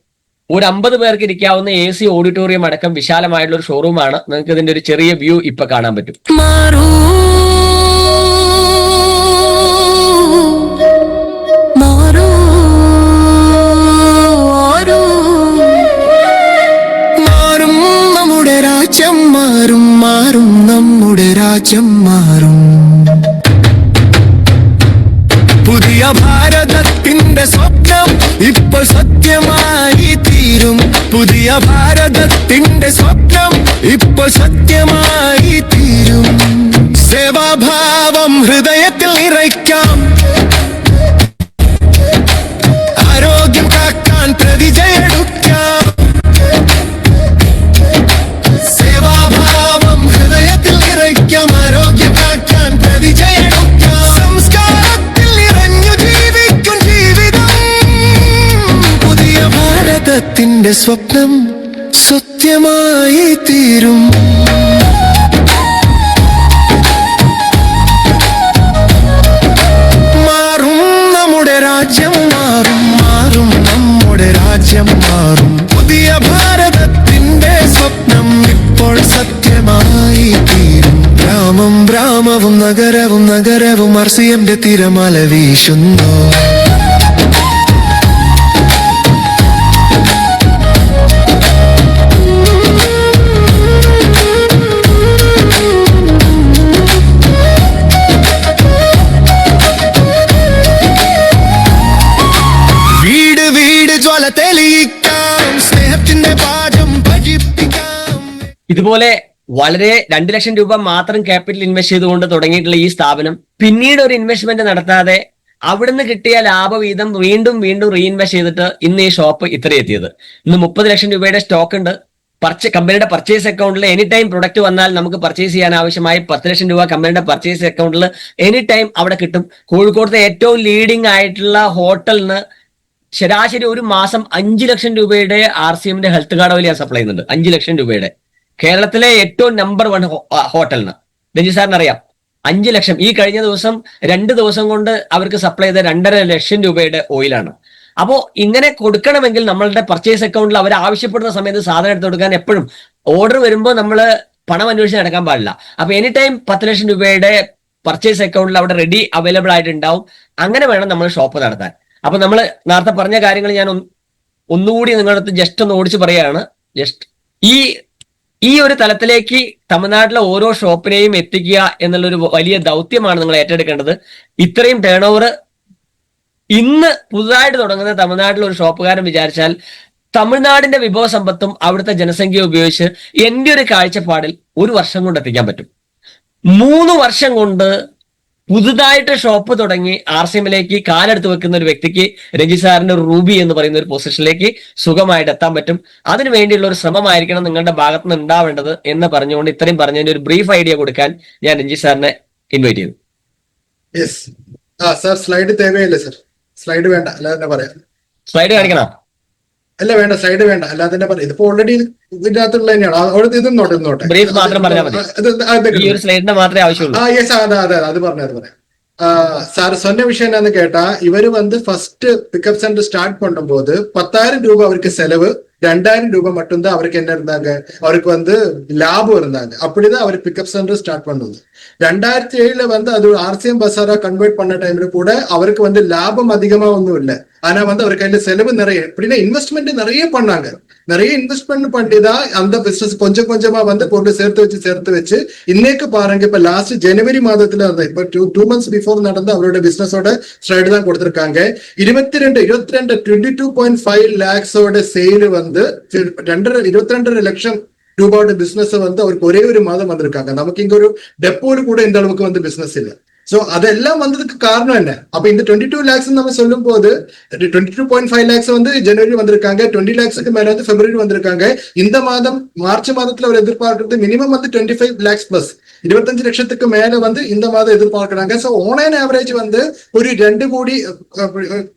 ഒരു 50 പേർക്ക് ഇരിക്കാവുന്ന AC ഓഡിറ്റോറിയം അടക്കം വിശാലമായിട്ടുള്ള ഒരു ഷോറൂമാണ്. നിങ്ങൾക്ക് ഇതിന്റെ ഒരു ചെറിയ വ്യൂ ഇപ്പൊ കാണാൻ പറ്റും. മാറും നമ്മുടെ രാജ്യം മാറും. പുതിയ ഭാരതത്തിന്റെ സ്വപ്നം ഇപ്പോൾ സത്യമായി തീരും. പുതിയ ഭാരതത്തിന്റെ സ്വപ്നം ഇപ്പോൾ സത്യമായി തീരും. സേവാഭാവം ഹൃദയത്തിൽ നിറയ്ക്കാം. ആരോഗ്യം കാക്കാൻ പ്രതിജയെടുക്കാം. ആരോഗ്യം കാക്കാൻ പ്രതിജയെടുക്കാം. സംസ്കാരത്തിൽ നിറഞ്ഞു ജീവിക്കും ജീവിതം. പുതിയ ഭാരതത്തിന്റെ സ്വപ്നം സത്യമായി തീരും. മാറും നമ്മുടെ രാജ്യം മാറും നമ്മുടെ രാജ്യം മാറും. പുതിയ ഭാരതത്തിന്റെ സ്വപ്നം ഇപ്പോൾ സത്യമായി തീരും. ഗ്രാമവും നഗരവും RCMന്റെ തിരമാല വീശുന്നു. വീട് ജ്വാല തെളിയിക്കാം. സ്നേഹത്തിന്റെ പാഠം ഭജിപ്പിക്കാം. ഇതുപോലെ വളരെ 2 ലക്ഷം രൂപ മാത്രം ക്യാപിറ്റൽ ഇൻവെസ്റ്റ് ചെയ്തുകൊണ്ട് തുടങ്ങിയിട്ടുള്ള ഈ സ്ഥാപനം പിന്നീട് ഒരു ഇൻവെസ്റ്റ്മെന്റ് നടത്താതെ അവിടുന്ന് കിട്ടിയ ലാഭവീതം വീണ്ടും വീണ്ടും റീഇൻവെസ്റ്റ് ചെയ്തിട്ട് ഇന്ന് ഈ ഷോപ്പ് ഇത്ര എത്തിയത്. ഇന്ന് 30 ലക്ഷം രൂപയുടെ സ്റ്റോക്ക് ഉണ്ട്. കമ്പനിയുടെ പർച്ചേസ് അക്കൗണ്ടിൽ എനി ടൈം പ്രൊഡക്റ്റ് വന്നാൽ നമുക്ക് പർച്ചേസ് ചെയ്യാൻ ആവശ്യമായി 10 ലക്ഷം രൂപ കമ്പനിയുടെ പർച്ചേസ് അക്കൗണ്ടിൽ എനി ടൈം അവിടെ കിട്ടും. കോഴിക്കോടത്തെ ഏറ്റവും ലീഡിംഗ് ആയിട്ടുള്ള ഹോട്ടലിന് ശരാശരി ഒരു മാസം 5 ലക്ഷം രൂപയുടെ RCMന്റെ ഹെൽത്ത് കാർഡ് ഓയിൽ സപ്ലൈ ചെയ്യുന്നുണ്ട്. 5 ലക്ഷം രൂപയുടെ കേരളത്തിലെ ഏറ്റവും നമ്പർ 1 ഹോട്ടലിന്. രഞ്ജി സാറിന് അറിയാം 5 ലക്ഷം. ഈ കഴിഞ്ഞ ദിവസം 2 ദിവസം കൊണ്ട് അവർക്ക് സപ്ലൈ ചെയ്ത 2.5 ലക്ഷം രൂപയുടെ ഓയിലാണ്. അപ്പോ ഇങ്ങനെ കൊടുക്കണമെങ്കിൽ നമ്മളുടെ പർച്ചേസ് അക്കൗണ്ടിൽ അവർ ആവശ്യപ്പെടുന്ന സമയത്ത് സാധനം എടുത്ത് കൊടുക്കാൻ എപ്പോഴും ഓർഡർ വരുമ്പോൾ നമ്മൾ പണം അന്വേഷിച്ച് നടക്കാൻ പാടില്ല. അപ്പൊ എനി ടൈം 10 ലക്ഷം രൂപയുടെ പർച്ചേസ് അക്കൗണ്ടിൽ അവിടെ റെഡി അവൈലബിൾ ആയിട്ടുണ്ടാവും. അങ്ങനെ വേണം നമ്മൾ ഷോപ്പ് നടത്താൻ. അപ്പൊ നമ്മൾ നേരത്തെ പറഞ്ഞ കാര്യങ്ങൾ ഞാൻ ഒന്നുകൂടി നിങ്ങളുടെ അടുത്ത് ജസ്റ്റ് ഒന്ന് ഓടിച്ച് പറയുകയാണ്. ജസ്റ്റ് ഈ ഒരു തലത്തിലേക്ക് തമിഴ്നാട്ടിലെ ഓരോ ഷോപ്പിനെയും എത്തിക്കുക എന്നുള്ളൊരു വലിയ ദൗത്യമാണ് നിങ്ങൾ ഏറ്റെടുക്കേണ്ടത്. ഇത്രയും ടേൺ ഓവർ ഇന്ന് പുതുതായിട്ട് തുടങ്ങുന്ന തമിഴ്നാട്ടിലെ ഒരു ഷോപ്പുകാരൻ വിചാരിച്ചാൽ തമിഴ്നാടിന്റെ വിഭവ സമ്പത്തും അവിടുത്തെ ജനസംഖ്യ ഉപയോഗിച്ച് എന്റെ ഒരു കാഴ്ചപ്പാടിൽ 1 വർഷം കൊണ്ട് എത്തിക്കാൻ പറ്റും. 3 വർഷം കൊണ്ട് പുതുതായിട്ട് ഷോപ്പ് തുടങ്ങി RCMലേക്ക് കാലെടുത്ത് വെക്കുന്ന ഒരു വ്യക്തിക്ക് രഞ്ജി സാറിന്റെ റൂബി എന്ന് പറയുന്ന ഒരു പൊസിഷനിലേക്ക് സുഖമായിട്ട് എത്താൻ പറ്റും. അതിനു വേണ്ടിയുള്ള ഒരു ശ്രമമായിരിക്കണം നിങ്ങളുടെ ഭാഗത്ത് നിന്ന് ഉണ്ടാവേണ്ടത് എന്ന് പറഞ്ഞുകൊണ്ട് ഇത്രയും പറഞ്ഞതിന്റെ ഒരു ബ്രീഫ് ഐഡിയ കൊടുക്കാൻ ഞാൻ രഞ്ജി സാറിനെ ഇൻവൈറ്റ് ചെയ്തു. സാർ സ്ലൈഡ് തേവയില്ലേ സർ? സ്ലൈഡ് വേണ്ട, അല്ലാതെ തന്നെ പറയാം. സ്ലൈഡ് കാണിക്കണം? അല്ല വേണ്ട, സ്ലൈഡ് വേണ്ട, അല്ലാതെ തന്നെ പറയാം. ഇതിപ്പോ ഓൾറെഡി ഇതിനകത്തുള്ള തന്നെയാണ്. അവിടെ ഇതൊന്നോട്ടെ ബ്രീഫ് മാത്രം പറഞ്ഞാൽ മതി. ഈ ഒരു സ്ലൈഡിന്റെ മാത്രമേ ആവശ്യമുള്ളൂ. അതെ അത് പറയാം. சார் சொன்ன விஷயம் என்னன்னு கேட்டா, இவரு ஃபர்ஸ்ட் பிக்கப் சென்டர் ஸ்டார்ட் பண்ணும்போது 10,000 ரூபாய் அவருக்கு செலவு, 2,000 ரூபாய் மட்டும்தான் அவருக்கு என்ன இருந்தாங்க, அவருக்கு லாபம் இருந்தாங்க. அப்படிதான் அவர் பிக்கப் சென்டர் ஸ்டார்ட் பண்ணுது. 2007 அது RCM பசாரா கன்வெர்ட் பண்ண டைம்ல கூட அவருக்கு லாபம் அதிகமா ஒன்றும் இல்லை. ஆனா அவருக்கு கையில செலவு நிறைய, எப்படின்னா இன்வெஸ்ட்மெண்ட் நிறைய பண்ணாங்க. நிறைய இன்வெஸ்ட்மெண்ட் பண்ணிதான் அந்த பிசினஸ் கொஞ்சம் கொஞ்சமா பொருள் சேர்த்து வச்சு இன்னைக்கு பாருங்க, இப்ப லாஸ்ட் ஜனவரி மாதத்துல இப்ப 2 months பிஃபோர் நடந்த அவரோட பிசினஸோட ஸ்லைடு தான் கொடுத்திருக்காங்க. 22.5 lakhsோட சேல் 22 லட்சம் ரூபாயோட பிசினஸ் அவருக்கு ஒரே ஒரு மாதம் வந்திருக்காங்க. நமக்கு இங்க ஒரு டெப்போல கூட இந்த அளவுக்கு பிசினஸ் இல்லை. சோ அதெல்லாம் வந்ததுக்கு காரணம் என்ன? அப்ப இந்த 22 lakhs நம்ம சொல்லும் போது 22.5 lakhs ஜனவரி வந்திருக்காங்க, 20 lakhsக்கு மேல பிப்ரவரி வந்திருக்காங்க. இந்த மாதம் மார்ச் மாதத்துல அவர் எதிர்பார்க்கிறது மினிமம் 25 lakhs பிளஸ் 25 லட்சத்துக்கு மேல இந்த மாதம் எதிர்பார்க்கிறாங்க. சோ ஆன் ஆவரேஜ் ஒரு 2 கோடி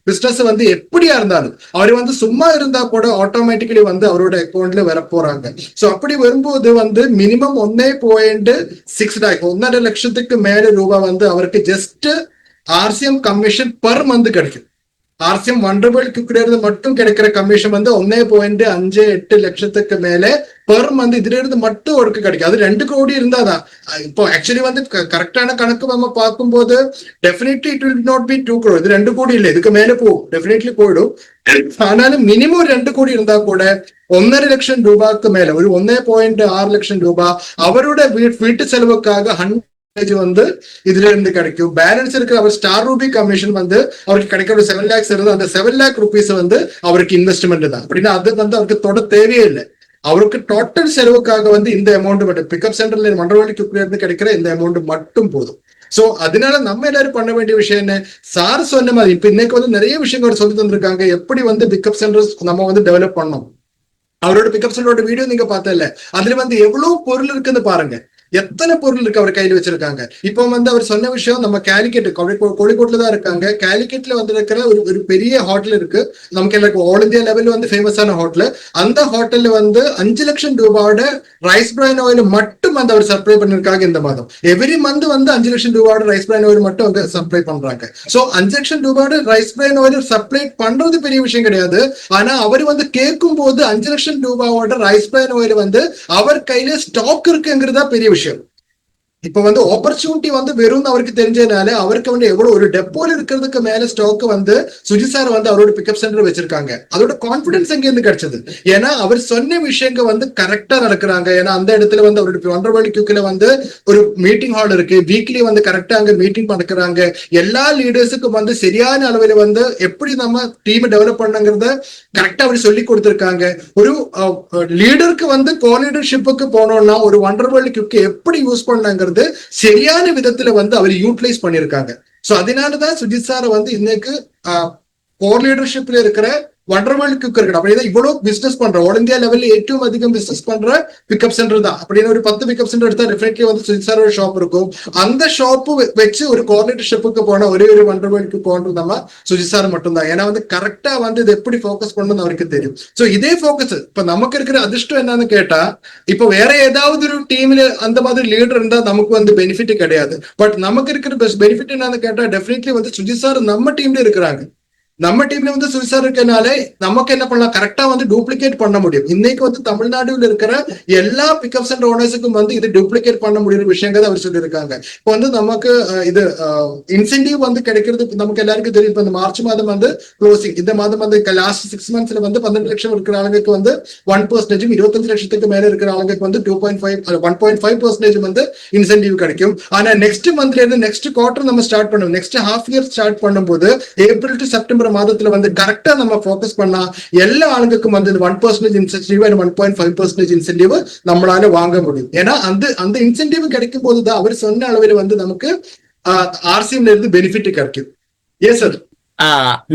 பிசினஸ் எப்படியா இருந்தாலும் அவர் சும்மா இருந்தா கூட ஆட்டோமேட்டிக்கலி அவரோட அக்கௌண்ட்ல வர போறாங்க. சோ அப்படி வரும்போது மினிமம் 1.6 lakh 1.5 லட்சத்துக்கு மேல ரூபாய் அவருக்கு just RCM commission per month கிடைக்கும். RCM வண்டர்வேர்ல்ட் குக்கிலிருந்து மட்டும் கிடைக்கிற கமிஷன் 1.58 லட்சத்துக்கு மேல பெர் மந்த் இதுல இருந்து மட்டும் அவருக்கு கிடைக்கும். அது 2 கோடி இருந்தாதான். இப்போ ஆக்சுவலி கரெக்டான கணக்கு நம்ம பார்க்கும்போது definitely it will not be 2 crore. இது 2 கோடி இல்லை, இதுக்கு மேல போகும், டெஃபினெட்லி போயிடும். ஆனாலும் மினிமம் 2 கோடி இருந்தா கூட 1.5 லட்சம் ரூபாய்க்கு மேல ஒரு 1.6 லட்சம் ரூபாய் அவரோட வீட்டு செலவுக்காக இதுல இருந்து கிடைக்கும். பேலன்ஸ் இருக்கிற அவர் ஸ்டார் ரூபி கமிஷன் அவருக்கு கிடைக்கிற ஒரு 7 lakhs இருந்து அந்த 7 lakh rupees அவருக்கு இன்வெஸ்ட்மெண்ட் தான். அப்படின்னா அது அவருக்கு தொட தேவையே இல்லை. அவருக்கு டோட்டல் செலவுக்காக இந்த அமௌண்ட் மட்டும் பிக்கப் சென்டர்ல மண்டலவழிக்கு இருந்து கிடைக்கிற இந்த அமௌண்ட் மட்டும் போதும். சோ அதனால நம்ம எல்லாரும் பண்ண வேண்டிய விஷயம் என்ன? சார் சொன்ன மாதிரி இப்ப இன்னைக்கு நிறைய விஷயங்கள் சொல்லி தந்திருக்காங்க. எப்படி பிக்கப் சென்டர்ஸ் நம்ம டெவலப் பண்ணோம். அவரோட பிக்கப் சென்டரோட வீடியோ நீங்க பார்த்தல, அதுல எவ்வளவு பொருள் இருக்குன்னு பாருங்க. எத்தனை பொருள் இருக்கு அவர் கையில் வச்சிருக்காங்க. இப்போ அவர் சொன்ன விஷயம், நம்ம கேலிக்கெட் கோழிக்கோட்ல தான் இருக்காங்க. கேலிக்கெட்ல இருக்கிற ஒரு பெரிய ஹோட்டல் இருக்கு, நமக்கு எல்லாருக்கும் ஆல் இந்தியா லெவல்ல ஃபேமஸான ஹோட்டல். அந்த ஹோட்டல்ல 5 லட்சம் ரூபாயோட ரைஸ் பிரான் ஆயில் மட்டும் அவர் சப்ளை பண்ணிருக்காங்க இந்த மாதம். எவ்ரி மந்த் 5 லட்சம் ரூபாயோட ரைஸ் பிரான் ஆயில் மட்டும் அவங்க சப்ளை பண்றாங்க. சோ 5 லட்சம் ரூபாயோட ரைஸ் பிரான் ஆயில் சப்ளை பண்றது பெரிய விஷயம் கிடையாது. ஆனா அவர் கேட்கும் போது 5 லட்சம் ரூபாயோட ரைஸ் பிரான் ஆயில் அவர் கையில ஸ்டாக் இருக்குங்கிறதா பெரிய விஷயம். இப்ப ஆப்பர்ச்சுனிட்டி வெறும் அவருக்கு தெரிஞ்சதுனால அவருக்கு எவ்வளவு ஒரு டெப்போல இருக்கிறதுக்கு மேல ஸ்டாக் சுஜி சார் அவரோட பிக்கப் சென்டர் வச்சிருக்காங்க. அதோட கான்பிடன்ஸ் எங்க இருந்து கிடைச்சது? ஏன்னா அவர் சொன்ன விஷயங்க கரெக்டா நடக்கிறாங்க. ஏன்னா அந்த இடத்துல அவரோட வண்டர்வேர்ல்ட் குக்கில ஒரு மீட்டிங் ஹால் இருக்கு, வீக்லி கரெக்டா அங்க மீட்டிங் பண்ணுறாங்க. எல்லா லீடர்ஸுக்கும் சரியான அளவில் எப்படி நம்ம டீம் டெவலப் பண்ணுங்கிறத கரெக்டா அவர் சொல்லி கொடுத்திருக்காங்க. ஒரு லீடருக்கு கோலீடர்ஷிப்புக்கு போனோம்னா ஒரு வண்டர்வேர்ல்ட் குக் எப்படி யூஸ் பண்ணாங்க சரியான விதத்துல அவர் யூட்டிலைஸ் பண்ணிருக்காங்க. ஸோ அதனாலதான் சுஜித் சாரை வந்து இன்னைக்கு கோர் லீடர்ஷிப்ல இருக்கிற வண்டர்வேர்ல்ட் குக்கர் கடை அப்படின்னா இவ்வளவு பிசினஸ் பண்ற ஆல் இந்தியா லெவல்ல ഏറ്റവും அதிகம் பிசினஸ் பண்ற பிக்கப் சென்டர் தான். அப்படின்னு ஒரு 10 பிக்கப் சென்டர் எடுத்தா டெஃபினெட்லி வந்து சுஜித் சாரோட ஷாப் இருக்கும். அந்த ஷாப் வச்சு ஒரு கோஆர்டினேட்டர்ஷிப்புக்கு போன ஒரே ஒரு வண்டர்வேர்ல்ட்க்கு போன்றது நம்ம சுஜித் சார் மட்டும்தான். ஏன்னா வந்து கரெக்டா வந்து இது எப்படி ஃபோக்கஸ் பண்ணணும்னு அவருக்கு தெரியும். ஸோ இதே ஃபோக்கஸ் இப்ப நமக்கு இருக்கிற அதிர்ஷ்டம் என்னன்னு கேட்டா, இப்போ வேற ஏதாவது ஒரு டீம்ல அந்த மாதிரி லீடர் இருந்தா நமக்கு வந்து பெனிஃபிட் கிடையாது. பட் நமக்கு இருக்கிற பெஸ்ட் பெனிஃபிட் என்னன்னு கேட்டா டெஃபினெட்லி வந்து சுஜித் சார் நம்ம டீம்ல இருக்கிறாங்க. நம்ம டீம்ல வந்து சுஜித் சார் இருக்கனாலே நமக்கு என்ன பண்ணலாம், கரெக்டா வந்து டூப்ளிகேட் பண்ண முடியும். இன்னைக்கு வந்து தமிழ்நாடுல இருக்கிற எல்லா பிக்கப் சென்டர் ஓனர்ஸுக்கும் வந்து இது டூப்ளிகேட் பண்ண முடியுற விஷயங்கள் அவர் சொல்லியிருக்காங்க. இப்போ வந்து நமக்கு இது இன்சென்டிவ் வந்து கிடைக்கிறது நமக்கு எல்லாருக்கும் தெரியும். இப்போ இந்த மார்ச் மாதம் வந்து க்ளோசிங், இந்த மாதம் வந்து லாஸ்ட் 6 monthsல வந்து 12 லட்சம் இருக்கிற ஆளுங்களுக்கு வந்து 1%, 25 லட்சத்துக்கு மேல இருக்கிற ஆளுங்களுக்கு வந்து 1.5% வந்து இன்சென்டிவ் கிடைக்கும். ஆனா நெக்ஸ்ட் மந்த்ல இருந்து நெக்ஸ்ட் குவார்டர் நம்ம ஸ்டார்ட் பண்ணுவோம். நெக்ஸ்ட் ஹாஃப் இயர் ஸ்டார்ட் பண்ணும்போது ஏப்ரல் டு செப்டம்பர் மாதத்துல வந்து கரெக்டா நம்ம ஃபோக்கஸ் பண்ணா எல்லா ஆளுங்களுக்கும் வந்து 1% இன்சென்டிவ் அண்ட் 1.5% இன்சென்டிவ் நம்மளால வாங்க முடியும். ஏன்னா அந்த இன்சென்டிவ் கிடைக்கும் போதுதான் அவர் சொன்ன அளவில் வந்து നമുക്ക് RCM ഇருந்து ബെനിഫിറ്റ് கிடைக்கும். Yes sir.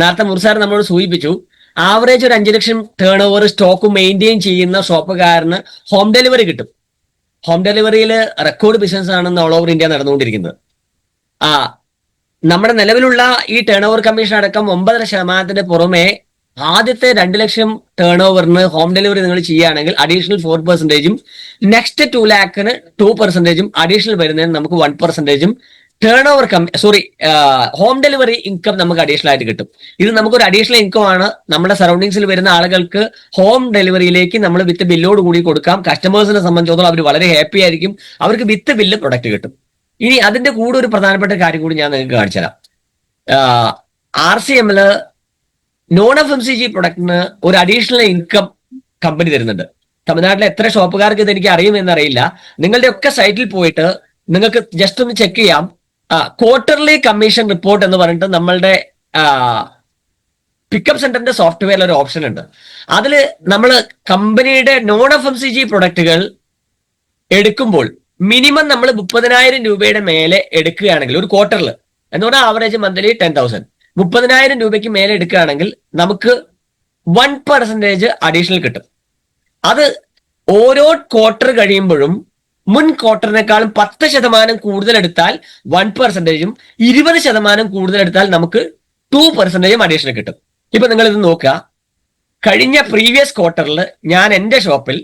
നേരത്തെ മുർസാർ നമ്മളോട് സൂചിപ്പിച്ചു, ആവറേജ് ഒരു 5 ലക്ഷം ടേൺ ഓവർ സ്റ്റോക്ക് മെയിൻറ്റെയിൻ ചെയ്യുന്ന ഷോപ്പുകാരന് ഹോം ഡെലിവറി കിട്ടും. ഹോം ഡെലിവറിയിൽ റെക്കോർഡ് ബിസിനസ് ആണ് ഓൾ ഓവർ ഇന്ത്യ നടന്നുകൊണ്ടിരിക്കുന്നത്. നമ്മുടെ നിലവിലുള്ള ഈ ടേൺ ഓവർ കമ്മീഷൻ അടക്കം 9% പുറമെ ആദ്യത്തെ 2 ലക്ഷം ടേൺ ഓവറിന് ഹോം ഡെലിവറി നിങ്ങൾ ചെയ്യുകയാണെങ്കിൽ അഡീഷണൽ 4%, നെക്സ്റ്റ് 2 lakhന് 2%, അഡീഷണൽ വരുന്നതിന് നമുക്ക് 1% turn over home delivery income നമുക്ക് അഡീഷണൽ ആയിട്ട് കിട്ടും. ഇത് നമുക്കൊരു അഡീഷണൽ ഇൻകം ആണ്. നമ്മുടെ സറൗണ്ടിങ്സിൽ വരുന്ന ആളുകൾക്ക് ഹോം ഡെലിവറിയിലേക്ക് നമ്മൾ വിത്ത് ബില്ലോട് കൂടി കൊടുക്കാം. കസ്റ്റമേഴ്സിനെ സംബന്ധിച്ചിടത്തോളം അവർ വളരെ ഹാപ്പി ആയിരിക്കും. അവർക്ക് വിത്ത് ബില്ല് പ്രൊഡക്റ്റ് കിട്ടും. ഇനി അതിന്റെ കൂടെ ഒരു പ്രധാനപ്പെട്ട കാര്യം കൂടി ഞാൻ നിങ്ങൾക്ക് കാണിച്ചു തരാം. RCMല് നോൺ FMCG പ്രൊഡക്റ്റിന് ഒരു അഡീഷണൽ ഇൻകം കമ്പനി തരുന്നുണ്ട്. തമിഴ്നാട്ടിലെ എത്ര ഷോപ്പുകാർക്ക് ഇത് എനിക്ക് അറിയുമെന്നറിയില്ല. നിങ്ങളുടെ ഒക്കെ സൈറ്റിൽ പോയിട്ട് നിങ്ങൾക്ക് ജസ്റ്റ് ഒന്ന് ചെക്ക് ചെയ്യാം. ക്വാർട്ടർലി കമ്മീഷൻ റിപ്പോർട്ട് എന്ന് പറഞ്ഞിട്ട് നമ്മളുടെ പിക്കപ്പ് സെന്ററിന്റെ സോഫ്റ്റ്വെയറിൽ ഒരു ഓപ്ഷൻ ഉണ്ട്. അതിൽ നമ്മൾ കമ്പനിയുടെ നോൺ FMCG പ്രൊഡക്റ്റുകൾ എടുക്കുമ്പോൾ മിനിമം നമ്മൾ 30,000 രൂപയുടെ മേലെ എടുക്കുകയാണെങ്കിൽ ഒരു ക്വാർട്ടറിൽ എന്ന് പറഞ്ഞാൽ ആവറേജ് മന്ത്ലി 10,000, 30,000 രൂപയ്ക്ക് മേലെ എടുക്കുകയാണെങ്കിൽ നമുക്ക് 1% അഡീഷണൽ കിട്ടും. അത് ഓരോ ക്വാർട്ടർ കഴിയുമ്പോഴും മുൻ ക്വാർട്ടറിനേക്കാളും 10% കൂടുതൽ എടുത്താൽ 1%, 20% കൂടുതൽ എടുത്താൽ നമുക്ക് 2% അഡീഷണൽ കിട്ടും. ഇപ്പൊ നിങ്ങൾ ഇത് നോക്കുക, കഴിഞ്ഞ പ്രീവിയസ് ക്വാർട്ടറിൽ ഞാൻ എന്റെ ഷോപ്പിൽ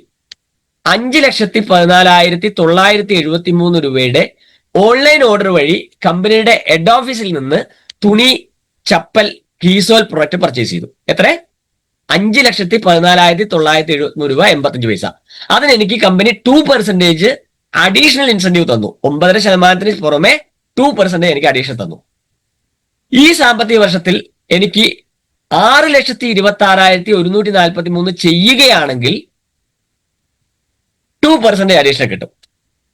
5,14,973 രൂപയുടെ ഓൺലൈൻ ഓർഡർ വഴി കമ്പനിയുടെ ഹെഡ് ഓഫീസിൽ നിന്ന് തുണി, ചപ്പൽ, കീസോൽ പ്രൊഡക്റ്റ് പർച്ചേസ് ചെയ്തു. എത്ര? 5,14,973 രൂപ 85 പൈസ. അതിന് എനിക്ക് കമ്പനി 2% അഡീഷണൽ ഇൻസെന്റീവ് തന്നു. 9% പുറമെ 2% എനിക്ക് അഡീഷണൽ തന്നു. ഈ സാമ്പത്തിക വർഷത്തിൽ എനിക്ക് 6,26,143 ചെയ്യുകയാണെങ്കിൽ 2% അഡീഷണൽ കിട്ടും.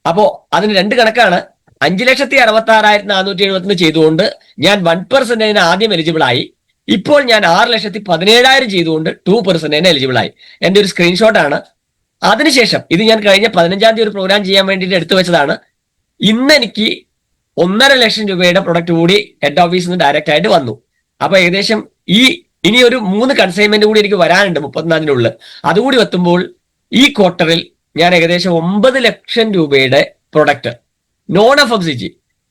അപ്പോ അതിന് 2 കണക്കാണ്. 5,66,471 ചെയ്തുകൊണ്ട് ഞാൻ 1% ആദ്യം എലിജിബിൾ ആയി. ഇപ്പോൾ ഞാൻ 6,17,000 ചെയ്തുകൊണ്ട് 2% എലിജിബിൾ ആയി. എന്റെ ഒരു സ്ക്രീൻഷോട്ടാണ്. അതിനുശേഷം ഇത് ഞാൻ കഴിഞ്ഞ 15-ാം തീയതി ഒരു പ്രോഗ്രാം ചെയ്യാൻ വേണ്ടിയിട്ട് എടുത്തു വെച്ചതാണ്. ഇന്ന് എനിക്ക് 1.5 ലക്ഷം രൂപയുടെ പ്രൊഡക്റ്റ് കൂടി ഹെഡ് ഓഫീസിൽ നിന്ന് ഡയറക്റ്റ് ആയിട്ട് വന്നു. അപ്പൊ ഏകദേശം ഇനി ഒരു 3 കൺസൈൻമെന്റ് കൂടി എനിക്ക് വരാനുണ്ട് 34-നുള്ളിൽ. അതുകൂടി എത്തുമ്പോൾ ഈ ക്വാർട്ടറിൽ ഞാൻ ഏകദേശം 9 ലക്ഷം രൂപയുടെ പ്രൊഡക്റ്റ് നോൺ FMCG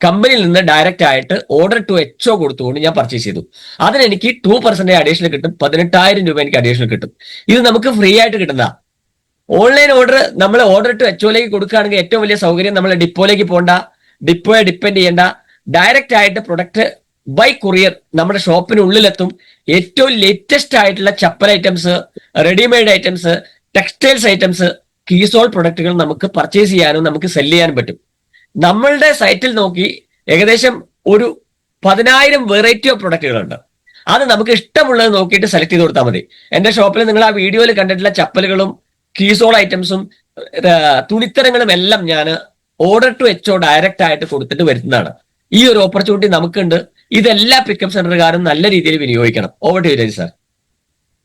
കമ്പനിയിൽ നിന്ന് ഡയറക്റ്റ് ആയിട്ട് ഓർഡർ ടു HO കൊടുത്തുകൊണ്ട് ഞാൻ പർച്ചേസ് ചെയ്തു. അതിനെനിക്ക് 2% അഡീഷണൽ കിട്ടും. 18,000 രൂപ എനിക്ക് അഡീഷണൽ കിട്ടും. ഇത് നമുക്ക് ഫ്രീ ആയിട്ട് കിട്ടുന്ന ഓൺലൈൻ ഓർഡർ നമ്മൾ ഓർഡർ ടു HOയിലേക്ക് കൊടുക്കുകയാണെങ്കിൽ ഏറ്റവും വലിയ സൗകര്യം നമ്മൾ ഡിപ്പോയിലേക്ക് പോകണ്ട, ഡിപ്പോയെ ഡിപ്പെൻഡ് ചെയ്യേണ്ട, ഡയറക്റ്റ് ആയിട്ട് പ്രൊഡക്റ്റ് ബൈ കൊറിയർ നമ്മുടെ ഷോപ്പിനുള്ളിലെത്തും. ഏറ്റവും ലേറ്റസ്റ്റ് ആയിട്ടുള്ള chappal items, readymade items, textiles items, Keysoul പ്രൊഡക്റ്റുകൾ നമുക്ക് പർച്ചേസ് ചെയ്യാനും നമുക്ക് സെല് ചെയ്യാനും പറ്റും. നമ്മളുടെ സൈറ്റിൽ നോക്കി ഏകദേശം ഒരു 10,000 വെറൈറ്റി ഓഫ് പ്രൊഡക്റ്റുകളുണ്ട്. അത് നമുക്ക് ഇഷ്ടമുള്ളത് നോക്കിയിട്ട് സെലക്ട് ചെയ്ത് കൊടുത്താൽ മതി. എന്റെ ഷോപ്പിൽ നിങ്ങൾ ആ വീഡിയോയിൽ കണ്ടിട്ടുള്ള ചപ്പലുകളും കീസോൾ ഐറ്റംസും തുണിത്തരങ്ങളും എല്ലാം ഞാൻ ഓർഡർ ടു HO ഡയറക്റ്റ് ആയിട്ട് കൊടുത്തിട്ട് വരുന്നതാണ്. ഈ ഒരു ഓപ്പർച്യൂണിറ്റി നമുക്കുണ്ട്. ഇതെല്ലാ പിക്കപ്പ് സെന്ററുകാരും നല്ല രീതിയിൽ വിനിയോഗിക്കണം. Over to Vijay sir.